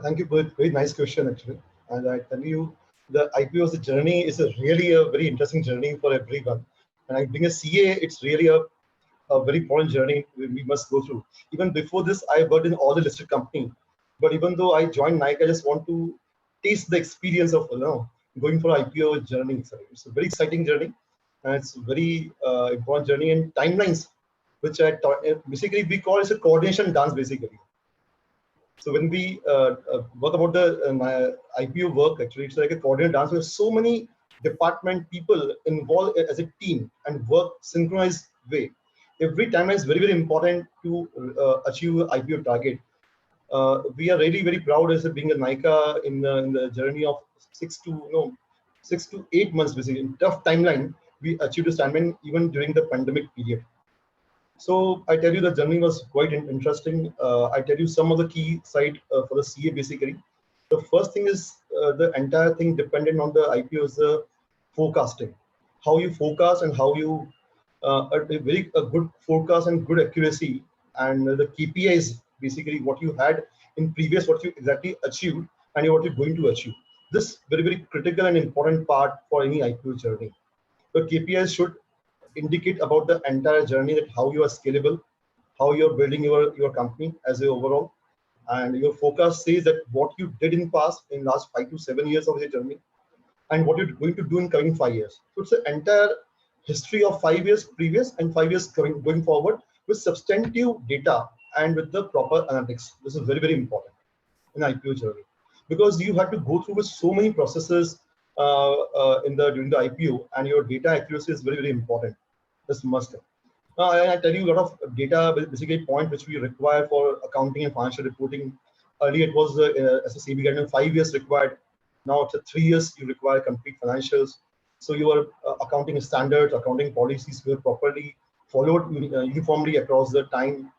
Thank you, Bharat. Very nice question, actually. And I tell you, the IPO's journey is really a very interesting journey for everyone. And being a CA, it's really a very important journey we must go through. Even before this, I worked in all the listed company. But even though I joined NYKAA, I just want to taste the experience of going for IPO journey. So it's a very exciting journey, and it's a very important journey. And timelines, which I basically we call it a coordination dance, basically. So when we work about the IPO work, actually, it's like a coordinated dance with so many department people involved as a team and work synchronized way. Every timeline is very, very important to achieve IPO target. We are really very proud as being a NYKAA in the journey of 6 to 8 months, basically. In tough timeline, we achieved this timeline even during the pandemic period. So I tell you, the journey was quite interesting. I tell you some of the key side for the CA, basically. The first thing is the entire thing dependent on the IPO is the forecasting. How you forecast and how you a good forecast and good accuracy, and the KPIs, basically what you had in previous, what you exactly achieved and what you're going to achieve. This very, very critical and important part for any IPO journey. The KPIs should indicate about the entire journey, that how you are scalable, how you're building your company as a overall, and your forecast says that what you did in past in last 5 to 7 years of your journey and what you're going to do in coming 5 years. So it's an entire history of 5 years previous and 5 years going forward with substantive data and with the proper analytics. This is very, very important in IPO journey, because you have to go through with so many processes during the IPO, and your data accuracy is very, very important. This must. I tell you a lot of data, basically point which we require for accounting and financial reporting. Earlier it was as a CB guideline 5 years required. Now it's 3 years you require complete financials. So your accounting standards, accounting policies were properly followed uniformly across the time.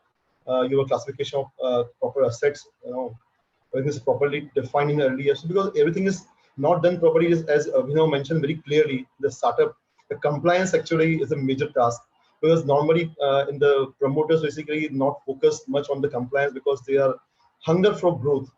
Your classification of proper assets, everything is properly defined in earlier. So because everything is not done properly, as Abhinav mentioned very clearly, the startup, the compliance actually is a major task. Because normally in the promoters basically not focused much on the compliance, because they are hunger for growth.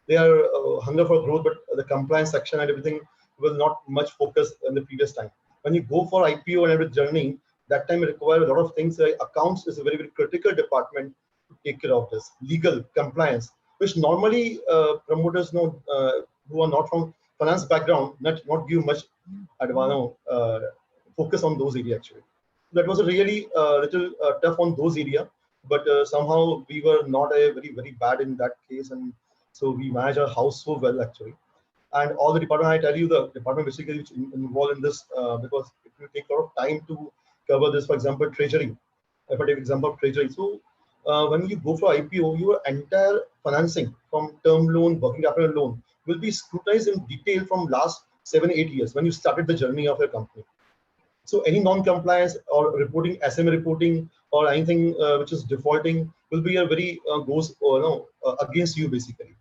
They are hunger for growth, but the compliance section and everything will not much focus in the previous time. When you go for IPO and every journey, that time it requires a lot of things. Accounts is a very, very critical department to take care of this. Legal, compliance, which normally promoters know who are not from finance background, not give much focus on those areas actually. That was a really little tough on those areas, but somehow we were not very, very bad in that case, and so we managed our house so well actually. And all the department, I tell you, the department basically which involved in this, because it will take a lot of time to cover this. For example, treasury. If I take example of treasury, so when you go for IPO, your entire financing from term loan, working capital loan will be scrutinized in detail from last 7-8 years when you started the journey of your company. So any non-compliance or reporting, SMA reporting or anything which is defaulting will be a very goes against you basically.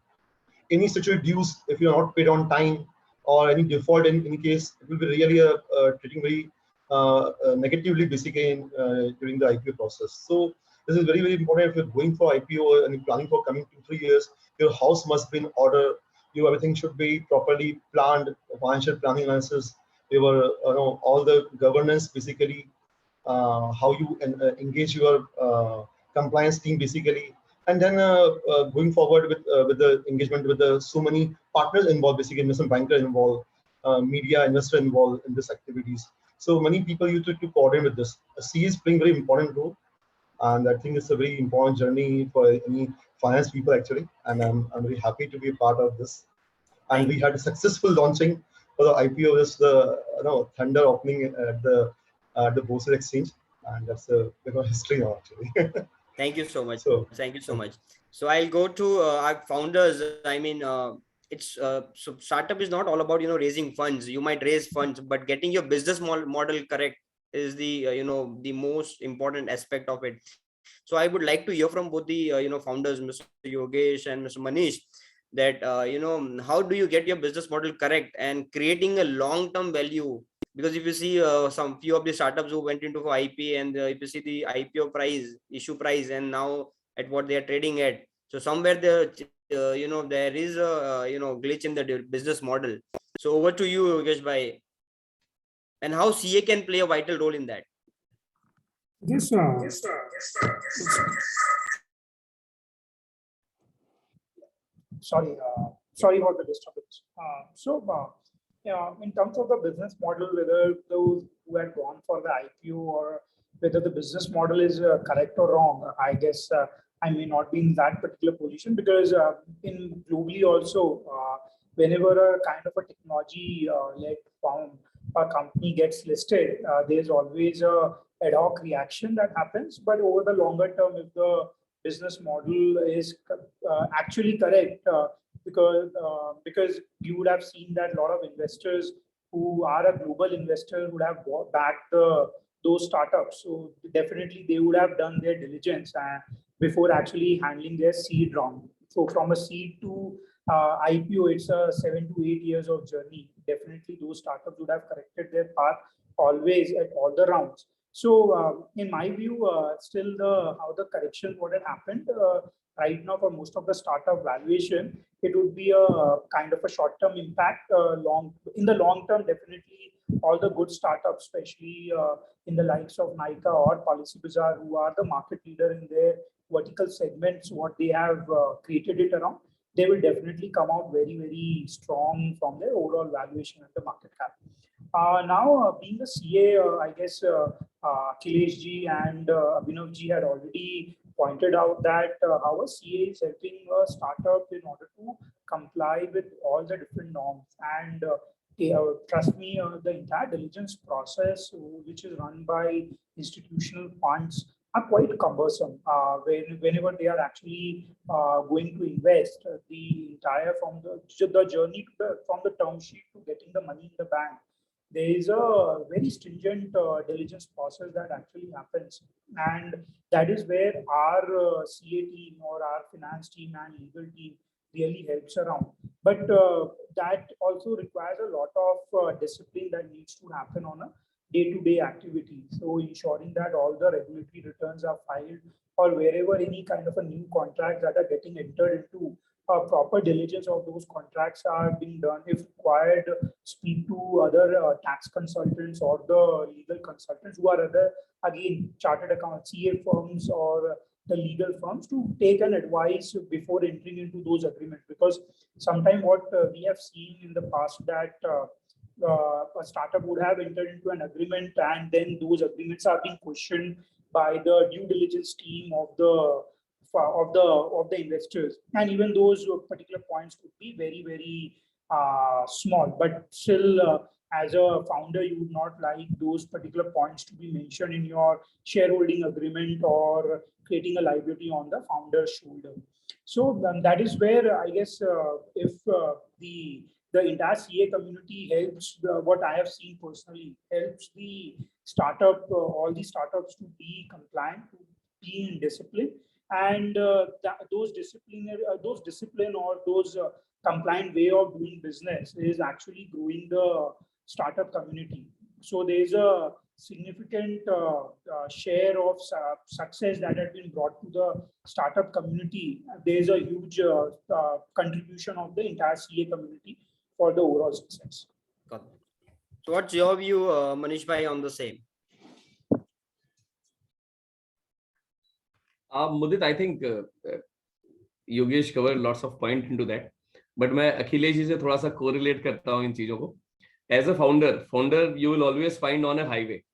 Any statutory dues, if you are not paid on time or any default in any case, it will be really treating very negatively basically during the IPO process. So this is very, very important. If you're going for IPO and you're planning for coming 2-3 years, your house must be in order. Everything should be properly planned, financial planning analysis, all the governance basically, how you engage your compliance team basically, and then going forward with the engagement with the so many partners involved, basically investment banker involved, media investor involved in this activities. So many people used to coordinate with this. CA is playing very important role, and I think it's a very important journey for any finance people actually. And I'm very happy to be a part of this. And we had a successful launching for the IPO, is the thunder opening at the Boston Exchange, and that's a history now actually. Thank you so much. So thank you so much. So I'll go to our founders. I mean, it's so startup is not all about raising funds. You might raise funds, but getting your business model correct is the the most important aspect of it. So I would like to hear from both the founders, Mr. Yogesh and Mr. Manish, that how do you get your business model correct and creating a long-term value? Because if you see some few of the startups who went into for IP, and if you see the IPO price, issue price, and now at what they are trading at, so somewhere there there is a glitch in the business model. So over to you, Yogesh bhai, and how CA can play a vital role in that. Yes, sorry for the disturbance. Yeah, in terms of the business model, whether those who had gone for the IPO or whether the business model is correct or wrong, I guess I may not be in that particular position, because in globally also, whenever a kind of a technology-led firm or company gets listed, there's always a ad hoc reaction that happens. But over the longer term, if the business model is actually correct, because you would have seen that a lot of investors who are a global investor would have backed those startups. So definitely they would have done their diligence before actually handling their seed round. So from a seed to IPO, it's a 7 to 8 years of journey. Definitely those startups would have corrected their path always at all the rounds. So in my view, still how the correction what had happened right now for most of the startup valuation, it would be a kind of a short-term impact. In the long term, definitely all the good startups, especially in the likes of NYKAA or Policy Bazaar, who are the market leader in their vertical segments, what they have created it around, they will definitely come out very, very strong from their overall valuation at the market cap. Now, being the CA, I guess Akhilesh ji and Abhinav ji had already pointed out that how a CA is helping a startup in order to comply with all the different norms. And trust me, the entire diligence process, which is run by institutional funds, are quite cumbersome. Whenever they are actually going to invest, the entire from the journey from the term sheet to getting the money in the bank, there is a very stringent diligence process that actually happens, and that is where our CA team or our finance team and legal team really helps around. But that also requires a lot of discipline that needs to happen on a day-to-day activity. So ensuring that all the regulatory returns are filed, or wherever any kind of a new contract that are getting entered into, proper diligence of those contracts are being done. If required, speak to other tax consultants or the legal consultants who are other, again, chartered account CA firms or the legal firms, to take an advice before entering into those agreements. Because sometimes what we have seen in the past, that a startup would have entered into an agreement, and then those agreements are being questioned by the due diligence team of the investors, and even those particular points could be very, very small, but still, as a founder, you would not like those particular points to be mentioned in your shareholding agreement or creating a liability on the founder's shoulder. So that is where I guess if the entire CA community helps, what I have seen personally, helps the startup, all the startups to be compliant, to be in discipline, and those discipline or those compliant way of doing business is actually growing the startup community. So there is a significant share of success that has been brought to the startup community. There is a huge contribution of the entire CA community for the overall success. Got it. So what's your view, Manish bhai, on the same? Mudit, I think Yogesh covered lots of point into that, but मैं अखिलेश जी से थोड़ा सा correlate करता हूँ इन चीजों को. As a founder, you will always find on a highway,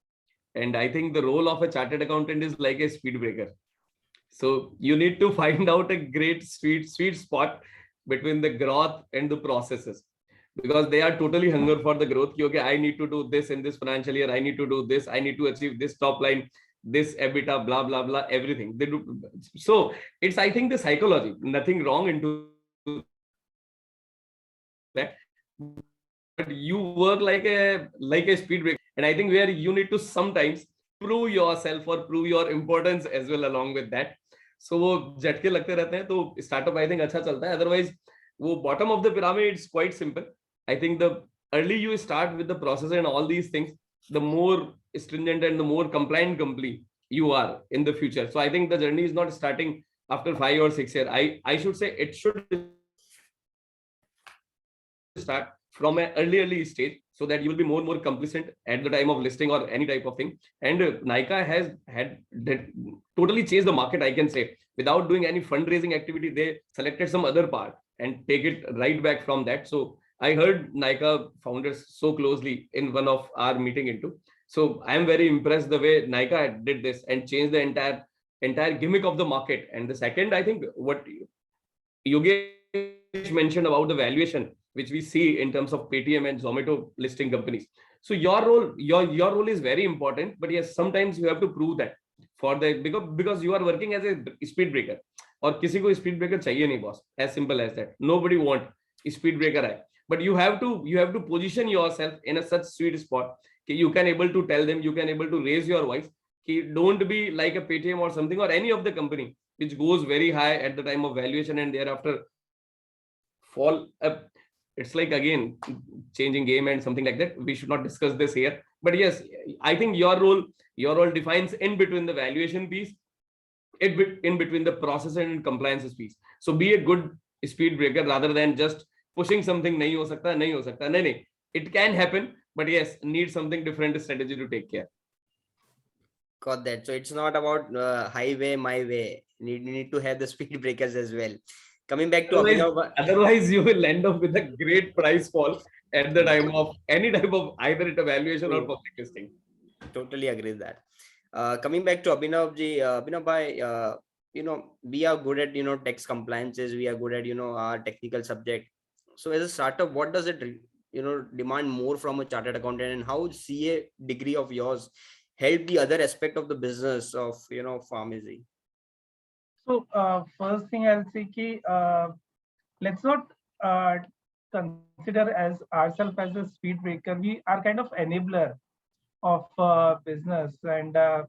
and I think the role of a chartered accountant is like a speed breaker. So you need to find out a great sweet spot between the growth and the processes, because they are totally hunger for the growth. Okay, I need to do this in this financial year. I need to do this. I need to achieve this top line, this EBITDA, blah blah blah, everything they do. So it's, I think, the psychology. Nothing wrong into that. But you work like a speed breaker, and I think where you need to sometimes prove yourself or prove your importance as well along with that. So वो झटके लगते रहते हैं, तो startup I think अच्छा चलता है. Otherwise वो bottom of the pyramid, it's quite simple. I think the early you start with the process and all these things, the more stringent and the more compliant company you are in the future. So I think the journey is not starting after 5 or 6 years. I should say it should start from an early stage, so that you will be more and more complacent at the time of listing or any type of thing. And NYKAA has totally changed the market, I can say. Without doing any fundraising activity, they selected some other part and take it right back from that. So I heard NYKAA founders so closely in one of our meeting into. So I am very impressed the way NYKAA did this and changed the entire gimmick of the market. And the second, I think what Yogesh mentioned about the valuation, which we see in terms of Paytm and Zomato listing companies. So your role is very important, but yes, sometimes you have to prove that for the, because you are working as a speed breaker. और किसी को speed breaker चाहिए नहीं boss, as simple as that. Nobody want speed breaker है, but you have to position yourself in a such sweet spot that you can able to tell them, you can able to raise your voice. Don't be like a Paytm or something or any of the company which goes very high at the time of valuation and thereafter fall up. It's like, again, changing game and something like that. We should not discuss this here. But yes, I think your role defines in between the valuation piece, in between the process and compliance piece. So be a good speed breaker rather than just pushing something. Nahi ho sakta, nahi ho sakta. Nahi. It can happen, but yes, need something different strategy to take care. Got that. So it's not about highway, my way. You need to have the speed breakers as well. Coming back to otherwise you will end up with a great price fall at the time of any type of either it evaluation or public listing. Totally agree with that. Coming back to Abhinav ji, Abhinav bhai, we are good at tax compliances, we are good at our technical subject. So as a startup, what does it demand more from a chartered accountant, and how CA degree of yours help the other aspect of the business of PharmEasy? So first thing I'll say ki, let's not consider as ourselves as a speed breaker. We are kind of enabler of business. And I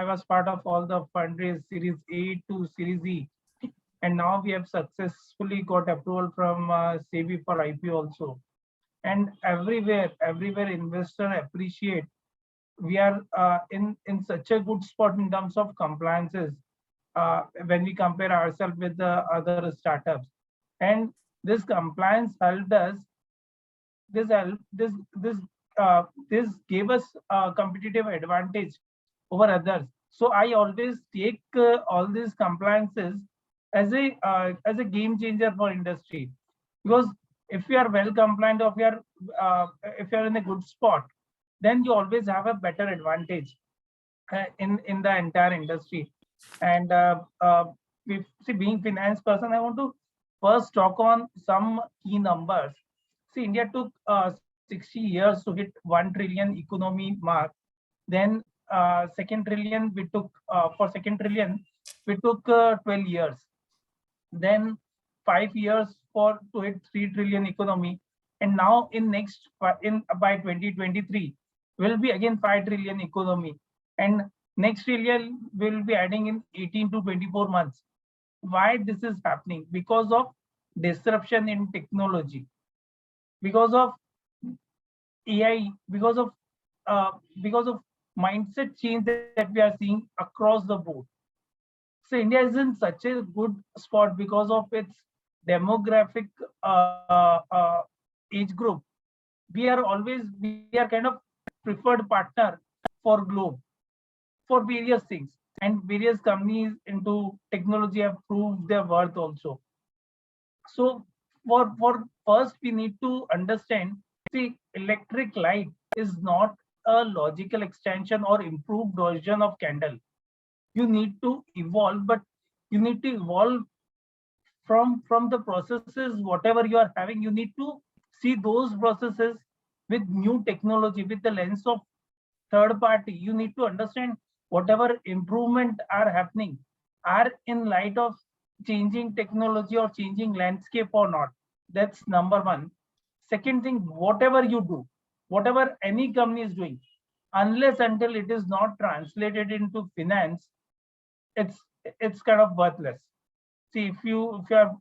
was part of all the fundraise Series A to Series E, and now we have successfully got approval from SEBI for IPO also. And everywhere investor appreciate. We are in such a good spot in terms of compliances when we compare ourselves with the other startups, and this compliance helped us. This gave us a competitive advantage over others. So I always take all these compliances as a game changer for industry, because if you are well compliant, or if you are in a good spot, then you always have a better advantage in the entire industry. And see, being finance person, I want to first talk on some key numbers. See, India took 60 years to hit 1 trillion economy mark. Then second trillion, we took for second trillion, we took 12 years. Then 5 years for to hit 3 trillion economy. And now in next by 2023, will be again 5 trillion economy. And next trillion will be adding in 18 to 24 months. Why this is happening? Because of disruption in technology, because of AI, because of mindset change that we are seeing across the board. So India is in such a good spot because of its demographic age group. We are kind of preferred partner for globe for various things, and various companies into technology have proved their worth also. So for first we need to understand, see, electric light is not a logical extension or improved version of candle. You need to evolve, but you need to evolve from the processes, whatever you are having. You need to see those processes with new technology, with the lens of third party. You need to understand whatever improvement are happening are in light of changing technology or changing landscape or not. That's number one. Second thing, whatever you do, whatever any company is doing, unless until it is not translated into finance, it's kind of worthless. See, if you are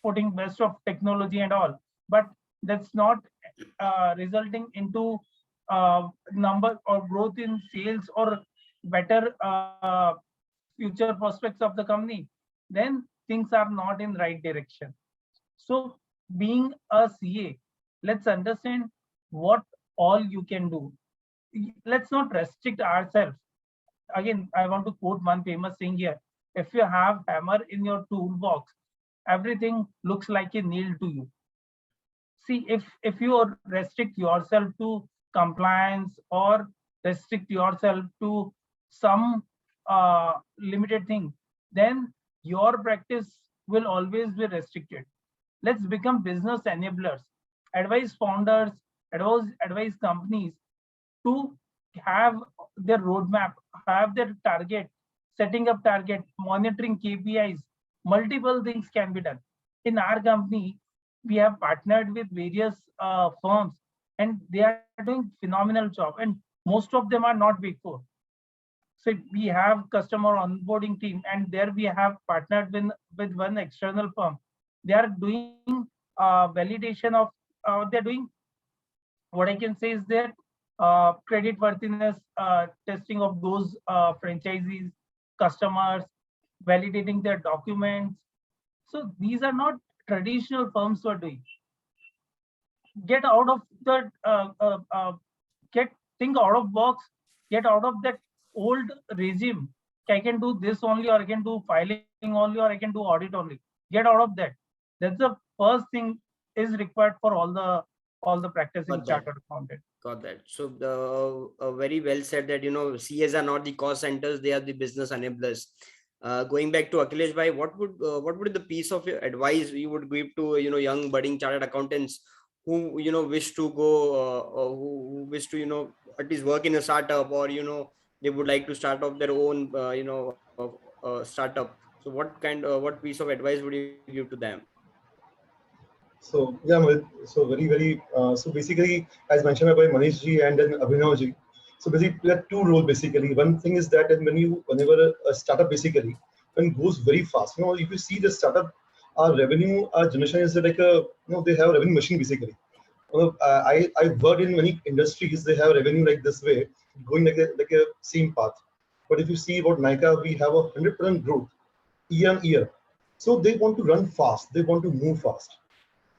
putting best of technology and all, but that's not resulting into number or growth in sales or better future prospects of the company, then things are not in right direction. So being a CA, let's understand what all you can do. Let's not restrict ourselves. Again, I want to quote one famous saying here: if you have hammer in your toolbox, everything looks like a nail to you. See, if you restrict yourself to compliance or restrict yourself to some limited thing, then your practice will always be restricted. Let's become business enablers, advise founders, advise companies to have their roadmap, have their target, setting up target, monitoring KPIs. Multiple things can be done. In our company, we have partnered with various firms, and they are doing phenomenal job, and most of them are not Big Four. So we have customer onboarding team, and there we have partnered with one external firm. They are doing validation of, they're doing, what I can say is that credit worthiness testing of those franchisees, customers, validating their documents. So these are not traditional firms who are doing. Get out of the think out of box, get out of that old regime. I can do this only, or I can do filing only, or I can do audit only. Get out of that. That's the first thing is required for all the practicing chartered accountant. Got that. So very well said that, CAs are not the cost centers, they are the business enablers. Going back to Akhilesh bhai, what would be the piece of advice you would give to young budding chartered accountants who wish to go, who wish to at least work in a startup, or they would like to start off their own startup. So what piece of advice would you give to them? So yeah, so very so basically, as mentioned by Manish ji and then Abhinav ji. So basically, there are two roles basically. One thing is that whenever a startup basically when it goes very fast, if you see the startup, our revenue, our generation is like a they have a revenue machine basically. I worked in many industries, they have revenue like this way, going like a same path. But if you see about NYKAA, we have 100% growth year on year. So they want to run fast, they want to move fast.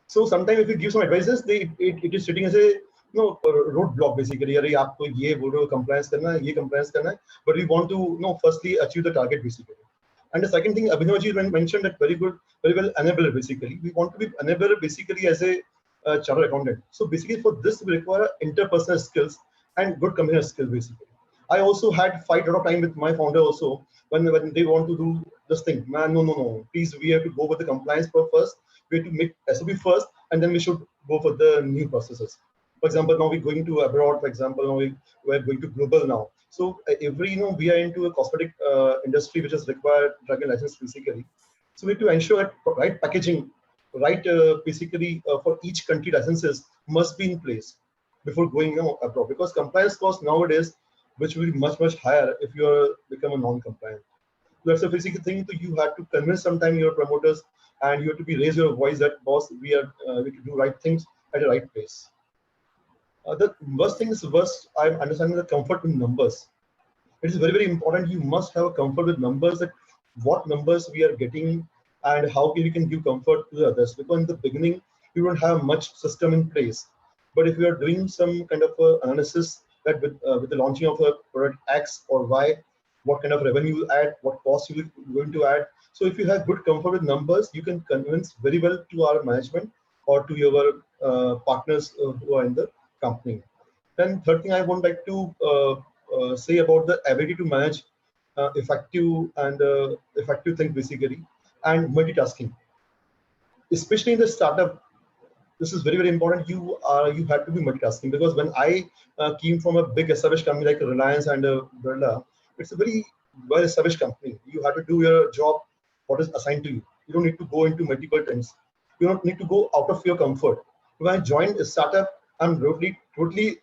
So sometimes if you give some advices, it is sitting as a roadblock basically. अरे आपको ये बोल रहे हो compliance करना है, ये compliance करना है. But we want to firstly achieve the target basically. And the second thing, Abhinav ji mentioned that very well enabler basically. We want to be enabler basically as a chartered accountant. So basically for this we require interpersonal skills and good communication skills basically. I also had fight a lot of time with my founder also when they want to do this thing. Man, no. Please, we have to go with the compliance first. We have to make SOP first, and then we should go for the new processes. For example, now we're going to abroad. For example, now we're going to global now. So every, we are into a cosmetic industry which is required drug and license basically. So we have to ensure that right packaging, right basically for each country licenses must be in place before going abroad, because compliance costs nowadays, which will be much higher if you are become a non-compliant. So that's a basic thing. So you have to convince sometime your promoters, and you have to be raise your voice that boss, we can do right things at the right place. The worst thing is worst. I'm understanding the comfort with numbers. It is very important. You must have a comfort with numbers, that what numbers we are getting and how we can give comfort to the others. Because in the beginning, you don't have much system in place. But if you are doing some kind of analysis that with the launching of a product X or Y, what kind of revenue you add, what cost you are going to add. So if you have good comfort with numbers, you can convince very well to our management or to your partners who are in the company. Then third thing I would like to say about the ability to manage effective things basically, and multitasking, especially in the startup. This is very important. You have to be multitasking, because when I came from a big established company like Reliance and Birla, it's a very well established company. You have to do your job, what is assigned to you. You don't need to go into multiple things. You don't need to go out of your comfort. When I joined a startup, I'm totally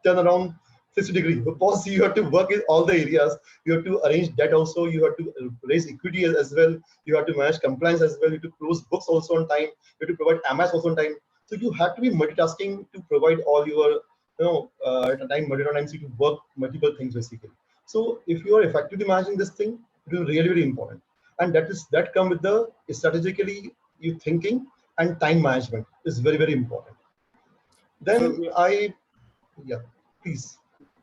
turn around 60 degrees, because you have to work in all the areas. You have to arrange debt also. You have to raise equity as well. You have to manage compliance as well. You have to close books also on time. You have to provide MS also on time. So you have to be multitasking to provide all your, at a time, multiple times to work multiple things basically. So if you are effectively managing this thing, it is really important. And that come with the strategically you thinking, and time management is very important. Then so, please.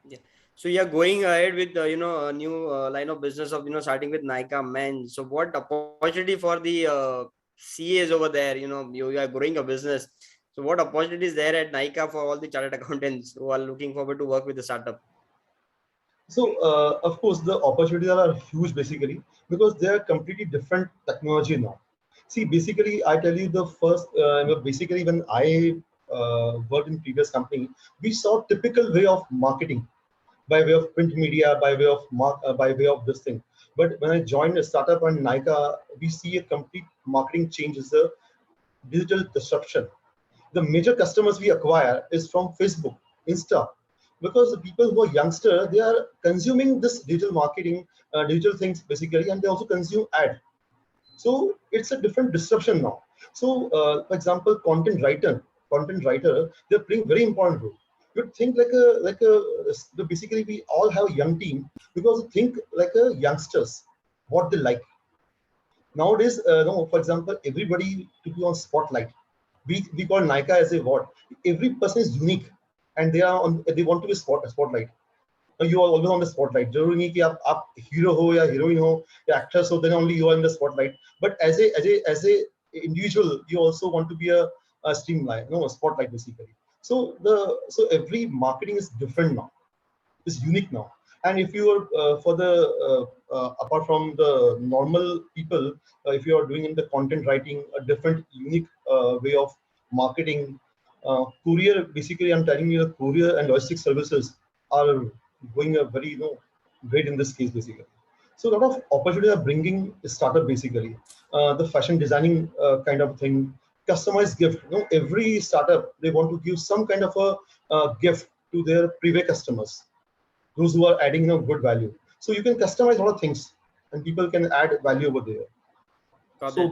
yeah. So you're going ahead with a new line of business of starting with NYKAA men. So what opportunity for the CAs over there? You are growing a business. So what opportunities there at NYKAA for all the chartered accountants who are looking forward to work with the startup? So of course the opportunities are huge basically, because they are completely different technology now. See, basically I tell you the first basically when I worked in previous company, we saw typical way of marketing by way of print media, by way of this thing. But when I joined a startup and NYKAA, we see a complete marketing change, is a digital disruption. The major customers we acquire is from Facebook, Insta, because the people who are youngster, they are consuming this digital marketing, digital things basically, and they also consume ad. So it's a different disruption now. So for example, content writer, they're playing very important role. You think basically we all have a young team, because think like a youngsters, what they like. Nowadays, no, for example, everybody to be on spotlight. We call NYKAA as a what? Every person is unique, and they want to be spotlight. You are always on the spotlight. जरूरी नहीं कि आप hero हो या heroine हो या actress हो, then only you are in the spotlight. But as a individual, you also want to be a streamline, a spotlight basically. So every marketing is different now. It's unique now. And if you are for the apart from the normal people, if you are doing in the content writing, a different unique way of marketing, courier basically, I'm telling you, courier and logistics services are going a very great in this case basically. So a lot of opportunities are bringing a startup basically. The fashion designing kind of thing, customized gift. Every startup, they want to give some kind of a gift to their previous customers, those who are adding good value. So you can customize a lot of things, and people can add value over there. So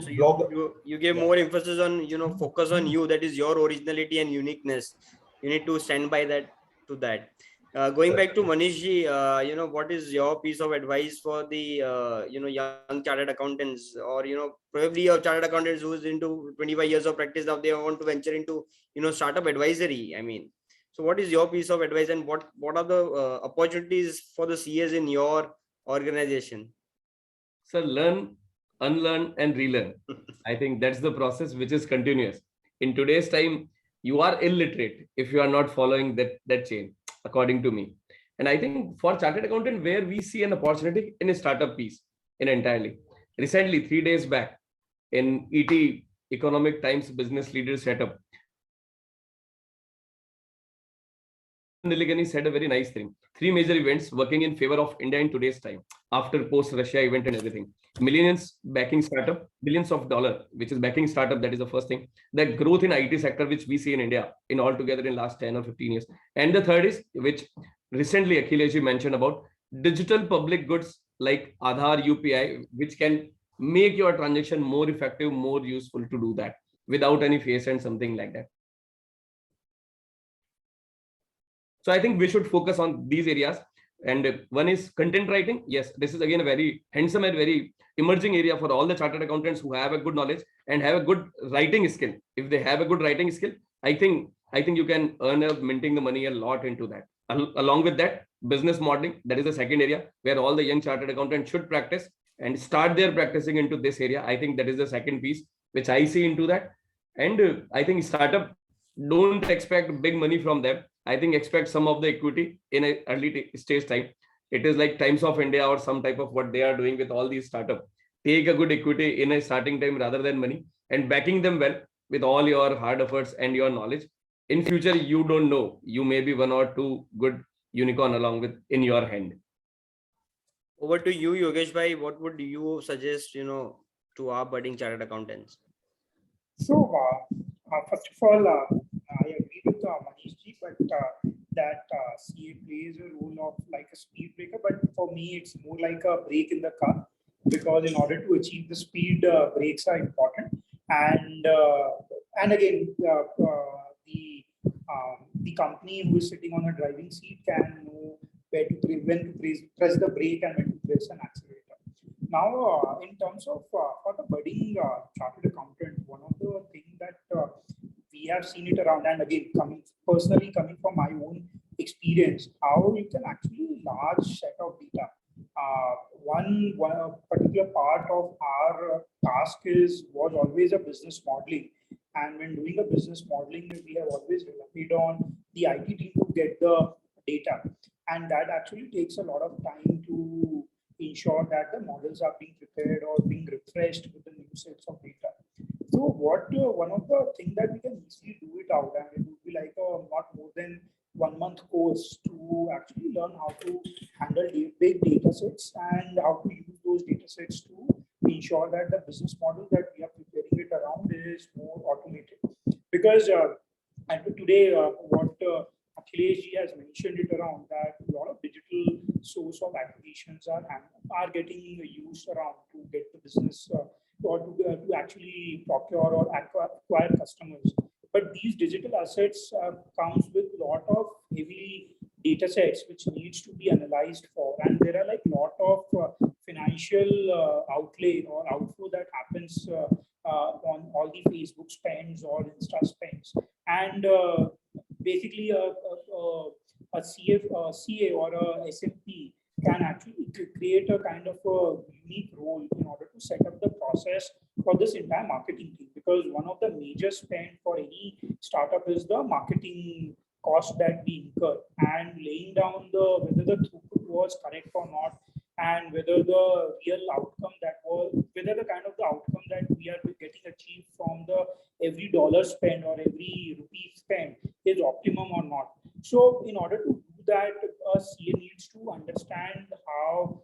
you give more emphasis on focus on you, that is your originality and uniqueness. You need to stand by that going back to Manish ji, what is your piece of advice for the young chartered accountants, or probably a chartered accountants who is into 25 years of practice, now they want to venture into startup advisory? I mean, so what is your piece of advice, and what are the opportunities for the CAs in your organization? So learn, unlearn, and relearn. I think that's the process which is continuous. In today's time, you are illiterate if you are not following that chain, according to me. And I think for chartered accountant, where we see an opportunity in a startup piece in entirely. Recently, 3 days back in ET Economic Times Business Leaders Setup, Niligani said a very nice thing. 3 major events working in favor of India in today's time, after post-Russia event and everything. Millions backing startup, billions of dollar, which is backing startup, that is the first thing. The growth in IT sector, which we see in India in altogether in last 10 or 15 years. And the third is, which recently Akhilesh mentioned about, digital public goods like Aadhaar, UPI, which can make your transaction more effective, more useful to do that without any face and something like that. So I think we should focus on these areas. And one is content writing. Yes, this is again a very handsome and very emerging area for all the chartered accountants who have a good knowledge and have a good writing skill. If they have a good writing skill, I think you can earn a minting the money a lot into that. Along with that, business modeling, that is the second area where all the young chartered accountants should practice and start their practicing into this area. I think that is the second piece which I see into that. And I think startup, don't expect big money from them. I think expect some of the equity in an early stage time. It is like Times of India or some type of what they are doing with all these startups. Take a good equity in a starting time rather than money, and backing them well with all your hard efforts and your knowledge. In future, you don't know, you may be 1 or 2 good unicorn along with in your hand. Over to you, Yogesh bhai. What would you suggest, to our budding chartered accountants? So, first of all, I agree with Manish ji, but that CA plays a role of like a speed breaker. But for me, it's more like a brake in the car, because in order to achieve the speed, brakes are important. And again, the company who is sitting on a driving seat can know when to press the brake and when to press an accelerator. Now, in terms of for the budding chartered accountant, one of the things that we have seen it around, and again, coming from my own experience, how you can actually large set of data. One particular part of our task was always a business modeling. And when doing a business modeling, we have always relied on the IT team to get the data. And that actually takes a lot of time to ensure that the models are being prepared or being refreshed with the new sets of data. So one of the things that we can easily do it out, and it would be like a not more than 1 month course to actually learn how to handle big data sets and how to use those data sets to ensure that the business model that we are preparing it around is more automated. Because today, what Akhilesh ji has mentioned it around, that a lot of digital source of acquisitions are getting used around to get the business or to actually procure or acquire customers. But these digital assets comes with a lot of heavy data sets which needs to be analyzed for, and there are like a lot of financial outlay or outflow that happens on all the Facebook spends or Insta spends, and basically a CA or a SMP can actually create a kind of a unique role in order to set up the process for this entire marketing team. Because one of the major spend for any startup is the marketing cost that we incur, and laying down whether the throughput was correct or not, and whether the real outcome whether the kind of the outcome that we are getting achieved from the every dollar spent or every rupee spent is optimum or not. So in order to do that, a CA needs to understand how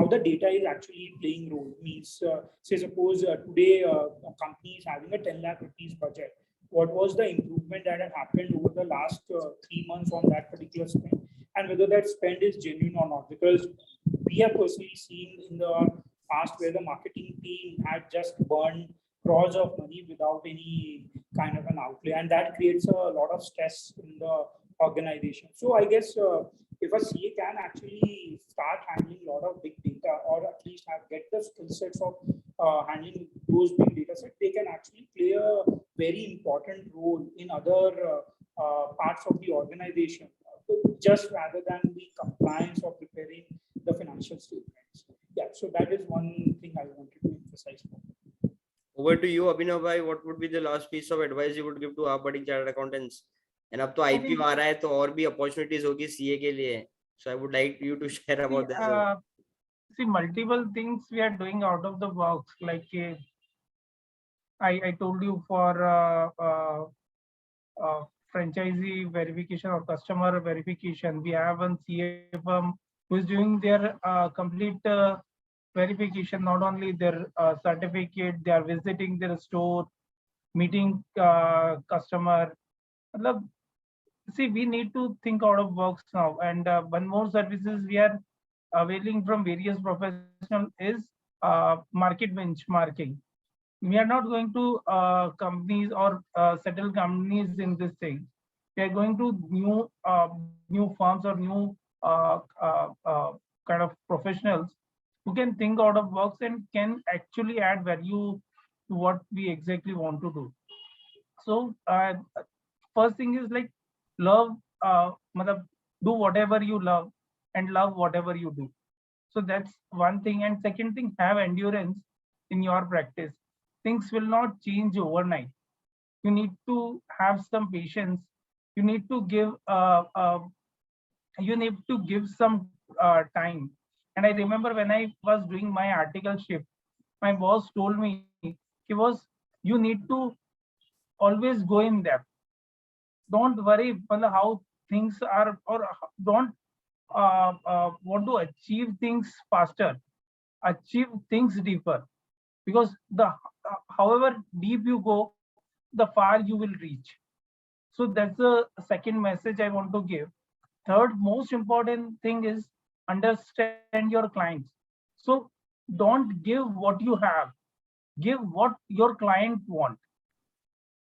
the data is actually playing role. Means, say suppose today a company is having a 10 lakh rupees budget. What was the improvement that had happened over the last 3 months on that particular spend, and whether that spend is genuine or not? Because we have personally seen in the past where the marketing team had just burned crores of money without any kind of an outlay, and that creates a lot of stress in the organization. So I guess if a CA can actually start handling a lot of big data, or at least get the skill sets of handling those big data sets, they can actually play a very important role in other parts of the organization, just rather than the compliance or preparing the financial statements. Yeah, so that is one thing I wanted to emphasize. Over to you, Abhinav bhai. What would be the last piece of advice you would give to our budding chartered accountants? And अब तो IPO आ रहा है, तो और भी opportunities होगी CA के लिए. So I would like you to share See, about that. see, multiple things we are doing out of the box. Like I told you for franchisee verification or customer verification, we have one CA firm who is doing their complete verification, not only their certificate, they are visiting their store, meeting customer. Matlab, see, we need to think out of box now. And one more services we are availing from various professionals is market benchmarking. We are not going to companies or settle companies in this thing. We are going to new firms or new kind of professionals who can think out of box and can actually add value to what we exactly want to do. So first thing is like love, matlab, do whatever you love and love whatever you do. So that's one thing. And second thing, have endurance in your practice. Things will not change overnight. You need to have some patience. You need to give some time. And I remember when I was doing my articleship, my boss told me he was, you need to always go in depth. Don't worry how things are, or don't want to achieve things faster. Achieve things deeper, because the however deep you go, the far you will reach. So that's the second message I want to give. Third most important thing is understand your clients. So don't give what you have, give what your client want.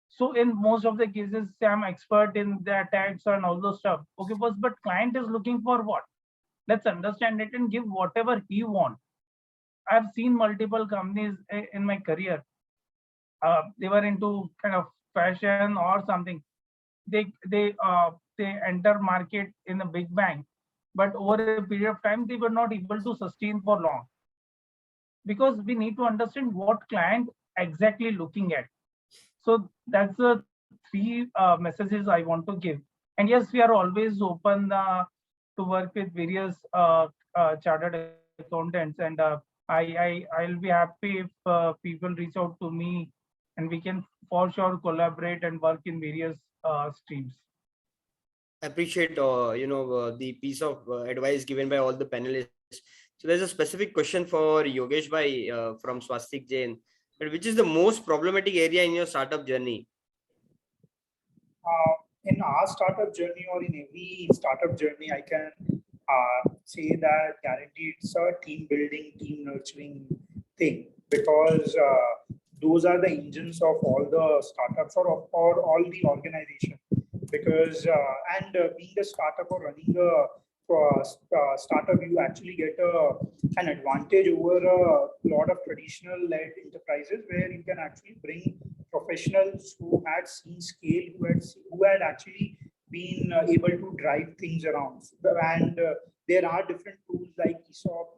So in most of the cases, say I'm expert in the tax and all those stuff. Okay, but client is looking for what? Let's understand it and give whatever he wants. I've seen multiple companies in my career. They were into kind of fashion or something. They enter market in a big bang, but over a period of time they were not able to sustain for long, because we need to understand what client exactly looking at. So that's the three messages I want to give. And yes, we are always open to work with various chartered accountants, and I'll be happy if people reach out to me, and we can for sure collaborate and work in various streams. Appreciate the piece of advice given by all the panelists. So there's a specific question for Yogesh bhai from Swastik Jain. Which is the most problematic area in your startup journey? In our startup journey, or in every startup journey, I can say that guaranteed it's a team building, team nurturing thing, because those are the engines of all the startups or all the organization. Because being a startup or running a startup, you actually get an advantage over a lot of traditional led enterprises, where you can actually bring professionals who had seen scale, who had actually been able to drive things around. And there are different tools like Esop,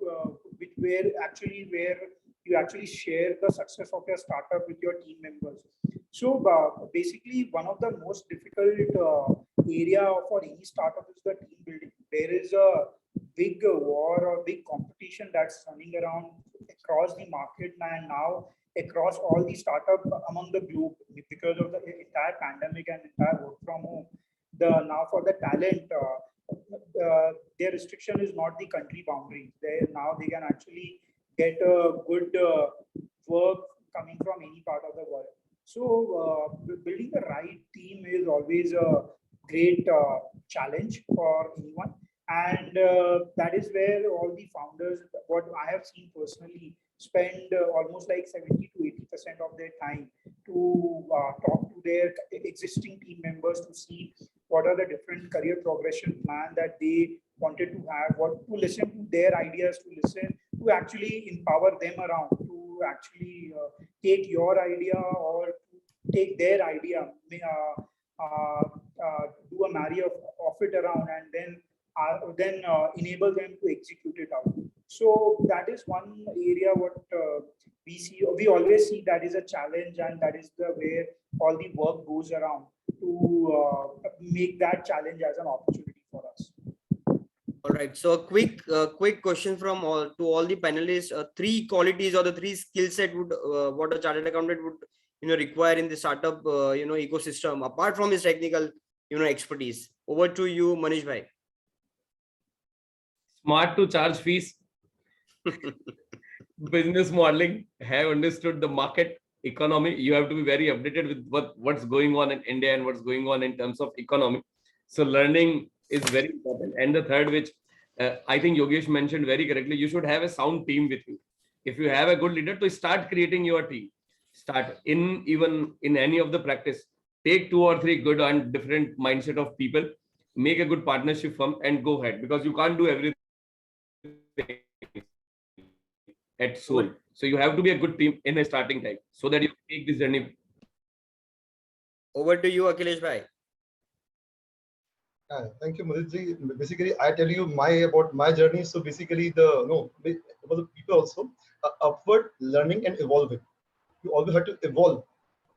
where you actually share the success of your startup with your team members. So basically, one of the most difficult area for any startup is the team building. There is a big war or big competition that's running around across the market and now across all the startups among the globe, because of the entire pandemic and entire work from home. Now for the talent, their restriction is not the country boundary. Now they can actually get a good work coming from any part of the world. So building the right team is always a great challenge for anyone. And that is where all the founders, what I have seen personally, spend almost like 70 to 80% of their time to talk to their existing team members to see what are the different career progression plan that they wanted to have, what to listen to their ideas, to actually empower them around, to actually take your idea or take their idea, do a marry of it around, and then enable them to execute it out. So that is one area what we see. We always see that is a challenge, and that is where all the work goes around to make that challenge as an opportunity for us. All right. So a quick question from all the panelists. Three qualities or the three skill set would what a chartered accountant would require in the startup ecosystem apart from his technical expertise. Over to you, Manish bhai. Smart to charge fees, business modeling, have understood the market economy. You have to be very updated with what's going on in India and what's going on in terms of economy. So learning is very important. And the third, which I think Yogesh mentioned very correctly, you should have a sound team with you. If you have a good leader, to start creating your team, start even in any of the practice, take 2 or 3 good and different mindset of people, make a good partnership firm and go ahead, because you can't do everything at soul. So you have to be a good team in a starting time so that you take this journey. Over to you, Akhilesh bhai. Thank you, Mudit. Basically, I tell you about my journey. So basically, about the people also, upward learning and evolving. You always have to evolve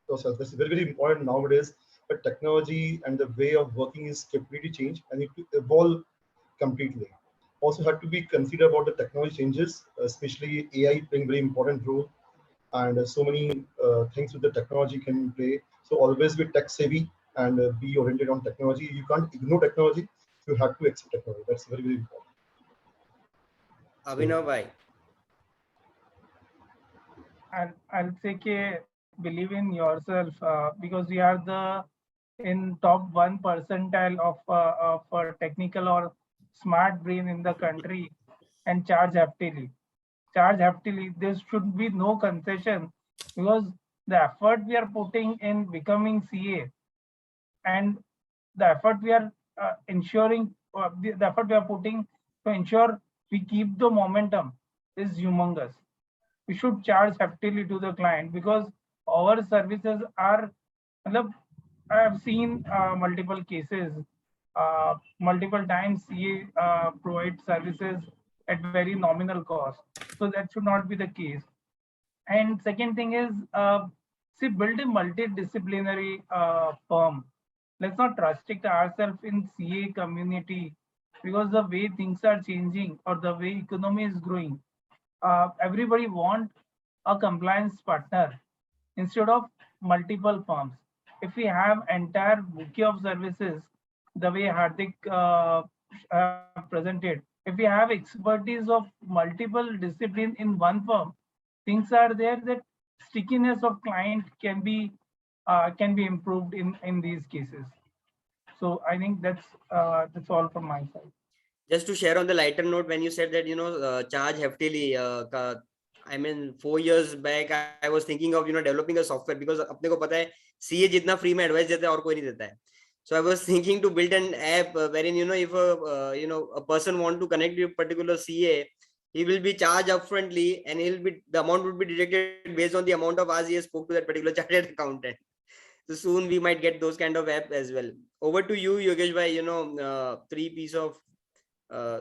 yourself. That's very, very important nowadays. But technology and the way of working is completely changed, and you have to evolve completely. Also have to be considered about the technology changes, especially AI playing very important role, and so many things with the technology can play. So always be tech savvy and be oriented on technology. You can't ignore technology. You have to accept technology. That's very, very important. Abhinav bhai. I'll say believe in yourself because you are in top 1 percentile of a technical or smart brain in the country, and charge heftily. Charge heftily. There should be no concession, because the effort we are putting in becoming CA and the effort we are ensuring, the effort we are putting to ensure we keep the momentum is humongous. We should charge heftily to the client, because our services are, I have seen multiple cases, multiple times CA provide services at very nominal cost. So that should not be the case. And second thing is, build a multidisciplinary firm. Let's not restrict ourselves in CA community, because the way things are changing or the way economy is growing, everybody want a compliance partner instead of multiple firms. If we have entire bouquet of services, the way Hardik presented, if we have expertise of multiple discipline in one firm, things are there that stickiness of client can be improved in these cases. So I think that's all from my side. Just to share on the lighter note, when you said that charge heftily, I mean 4 years back I was thinking of developing a software, because apne ko pata hai CA jitna free mein advice deta hai aur koi nahi deta hai. So I was thinking to build an app wherein if a person want to connect with a particular CA, he will be charged upfrontly, and the amount would be deducted based on the amount of hours he has spoke to that particular chartered accountant. So soon we might get those kind of app as well. Over to you, Yogesh bhai. 3 piece of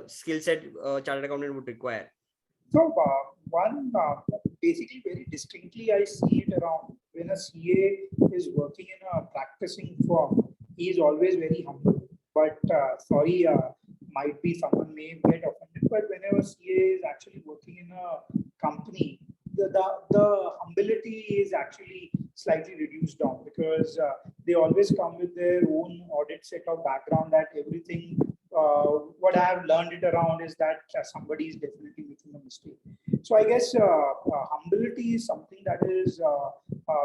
skill set chartered accountant would require. So one, basically very distinctly I see it around when a CA is working in a practicing firm, he is always very humble. But sorry, might be someone may get offended, but whenever CA is actually working in a company, the humility is actually slightly reduced down, because they always come with their own audit set of background, that everything what I have learned it around is that somebody is definitely making a mistake. So I guess humility is something that is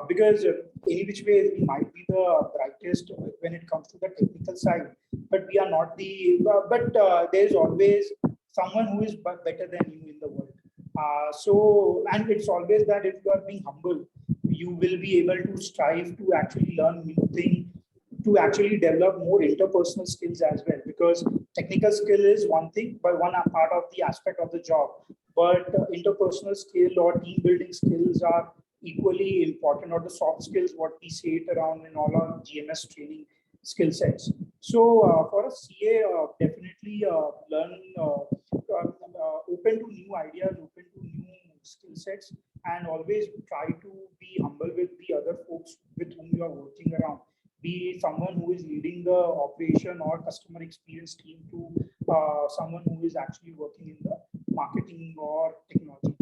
because any which way we might be the brightest when it comes to the technical side, but we are not the. But there is always someone who is better than you in the world. So, and it's always that if you are being humble, you will be able to strive to actually learn new things, to actually develop more interpersonal skills as well, because technical skill is one thing, but one part of the aspect of the job, but interpersonal skill or team building skills are equally important, or the soft skills, what we say it around in all our GMS training skill sets. So for a CA, definitely learn, open to new ideas, open to new skill sets, and always try to be humble with the other folks with whom you are working around. be someone who is leading the operation or customer experience team to someone who is actually working in the marketing or technology.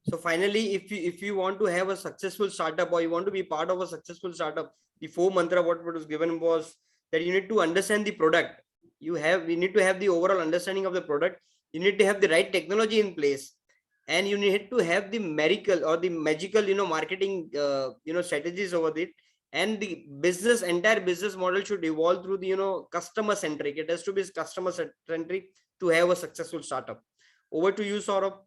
So finally, if you want to have a successful startup or you want to be part of a successful startup, the 4 mantra what was given was that you need to understand the product. We need to have the overall understanding of the product. You need to have the right technology in place, and you need to have the miracle or the magical, marketing, strategies over it. And the entire business model should evolve through the, customer centric. It has to be customer centric to have a successful startup. Over to you, Saurabh.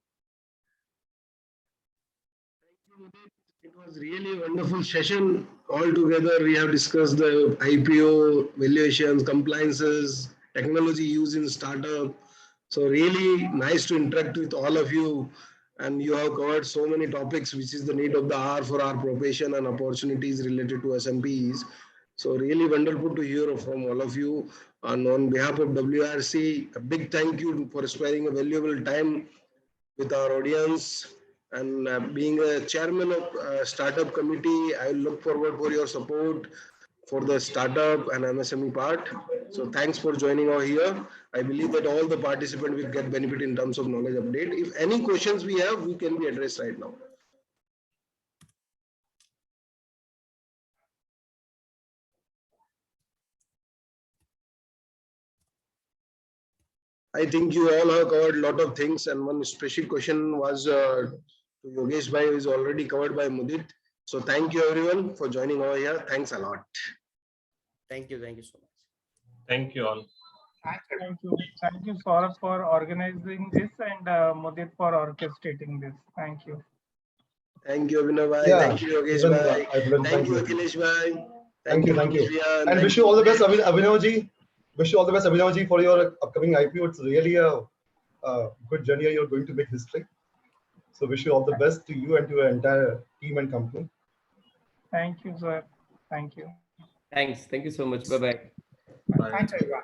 It was really a wonderful session. All together, we have discussed the IPO, valuations, compliances, technology used in startup. So really nice to interact with all of you. And you have covered so many topics, which is the need of the hour for our profession and opportunities related to SMPs. So really wonderful to hear from all of you. And on behalf of WRC, a big thank you for sparing a valuable time with our audience. And being a chairman of startup committee, I look forward for your support for the startup and MSME part. So thanks for joining over here. I believe that all the participants will get benefit in terms of knowledge update. If any questions we have, we can be addressed right now. I think you all have covered a lot of things, and one special question was to Yogesh bhai, who is already covered by Mudit. So thank you everyone for joining over here. Thanks a lot. Thank you so much. Thank you all. Thank you, Saurabh, for organizing this, and Mudit for orchestrating this. Thank you. Thank you, Abhinav bhai. Yeah, Thank you, Yogesh even, bhai. Thank you, you. Akhilesh bhai. Thank you. Manish, And wish you all the best, Abhinav ji. Wish you all the best, Abhinav ji, for your upcoming IPO. It's really a good journey. You're going to make history. So wish you all the best to you and to your entire team and company. Thank you, sir. Thank you. Thanks. Thank you so much. Bye-bye. Bye. Thanks, everyone.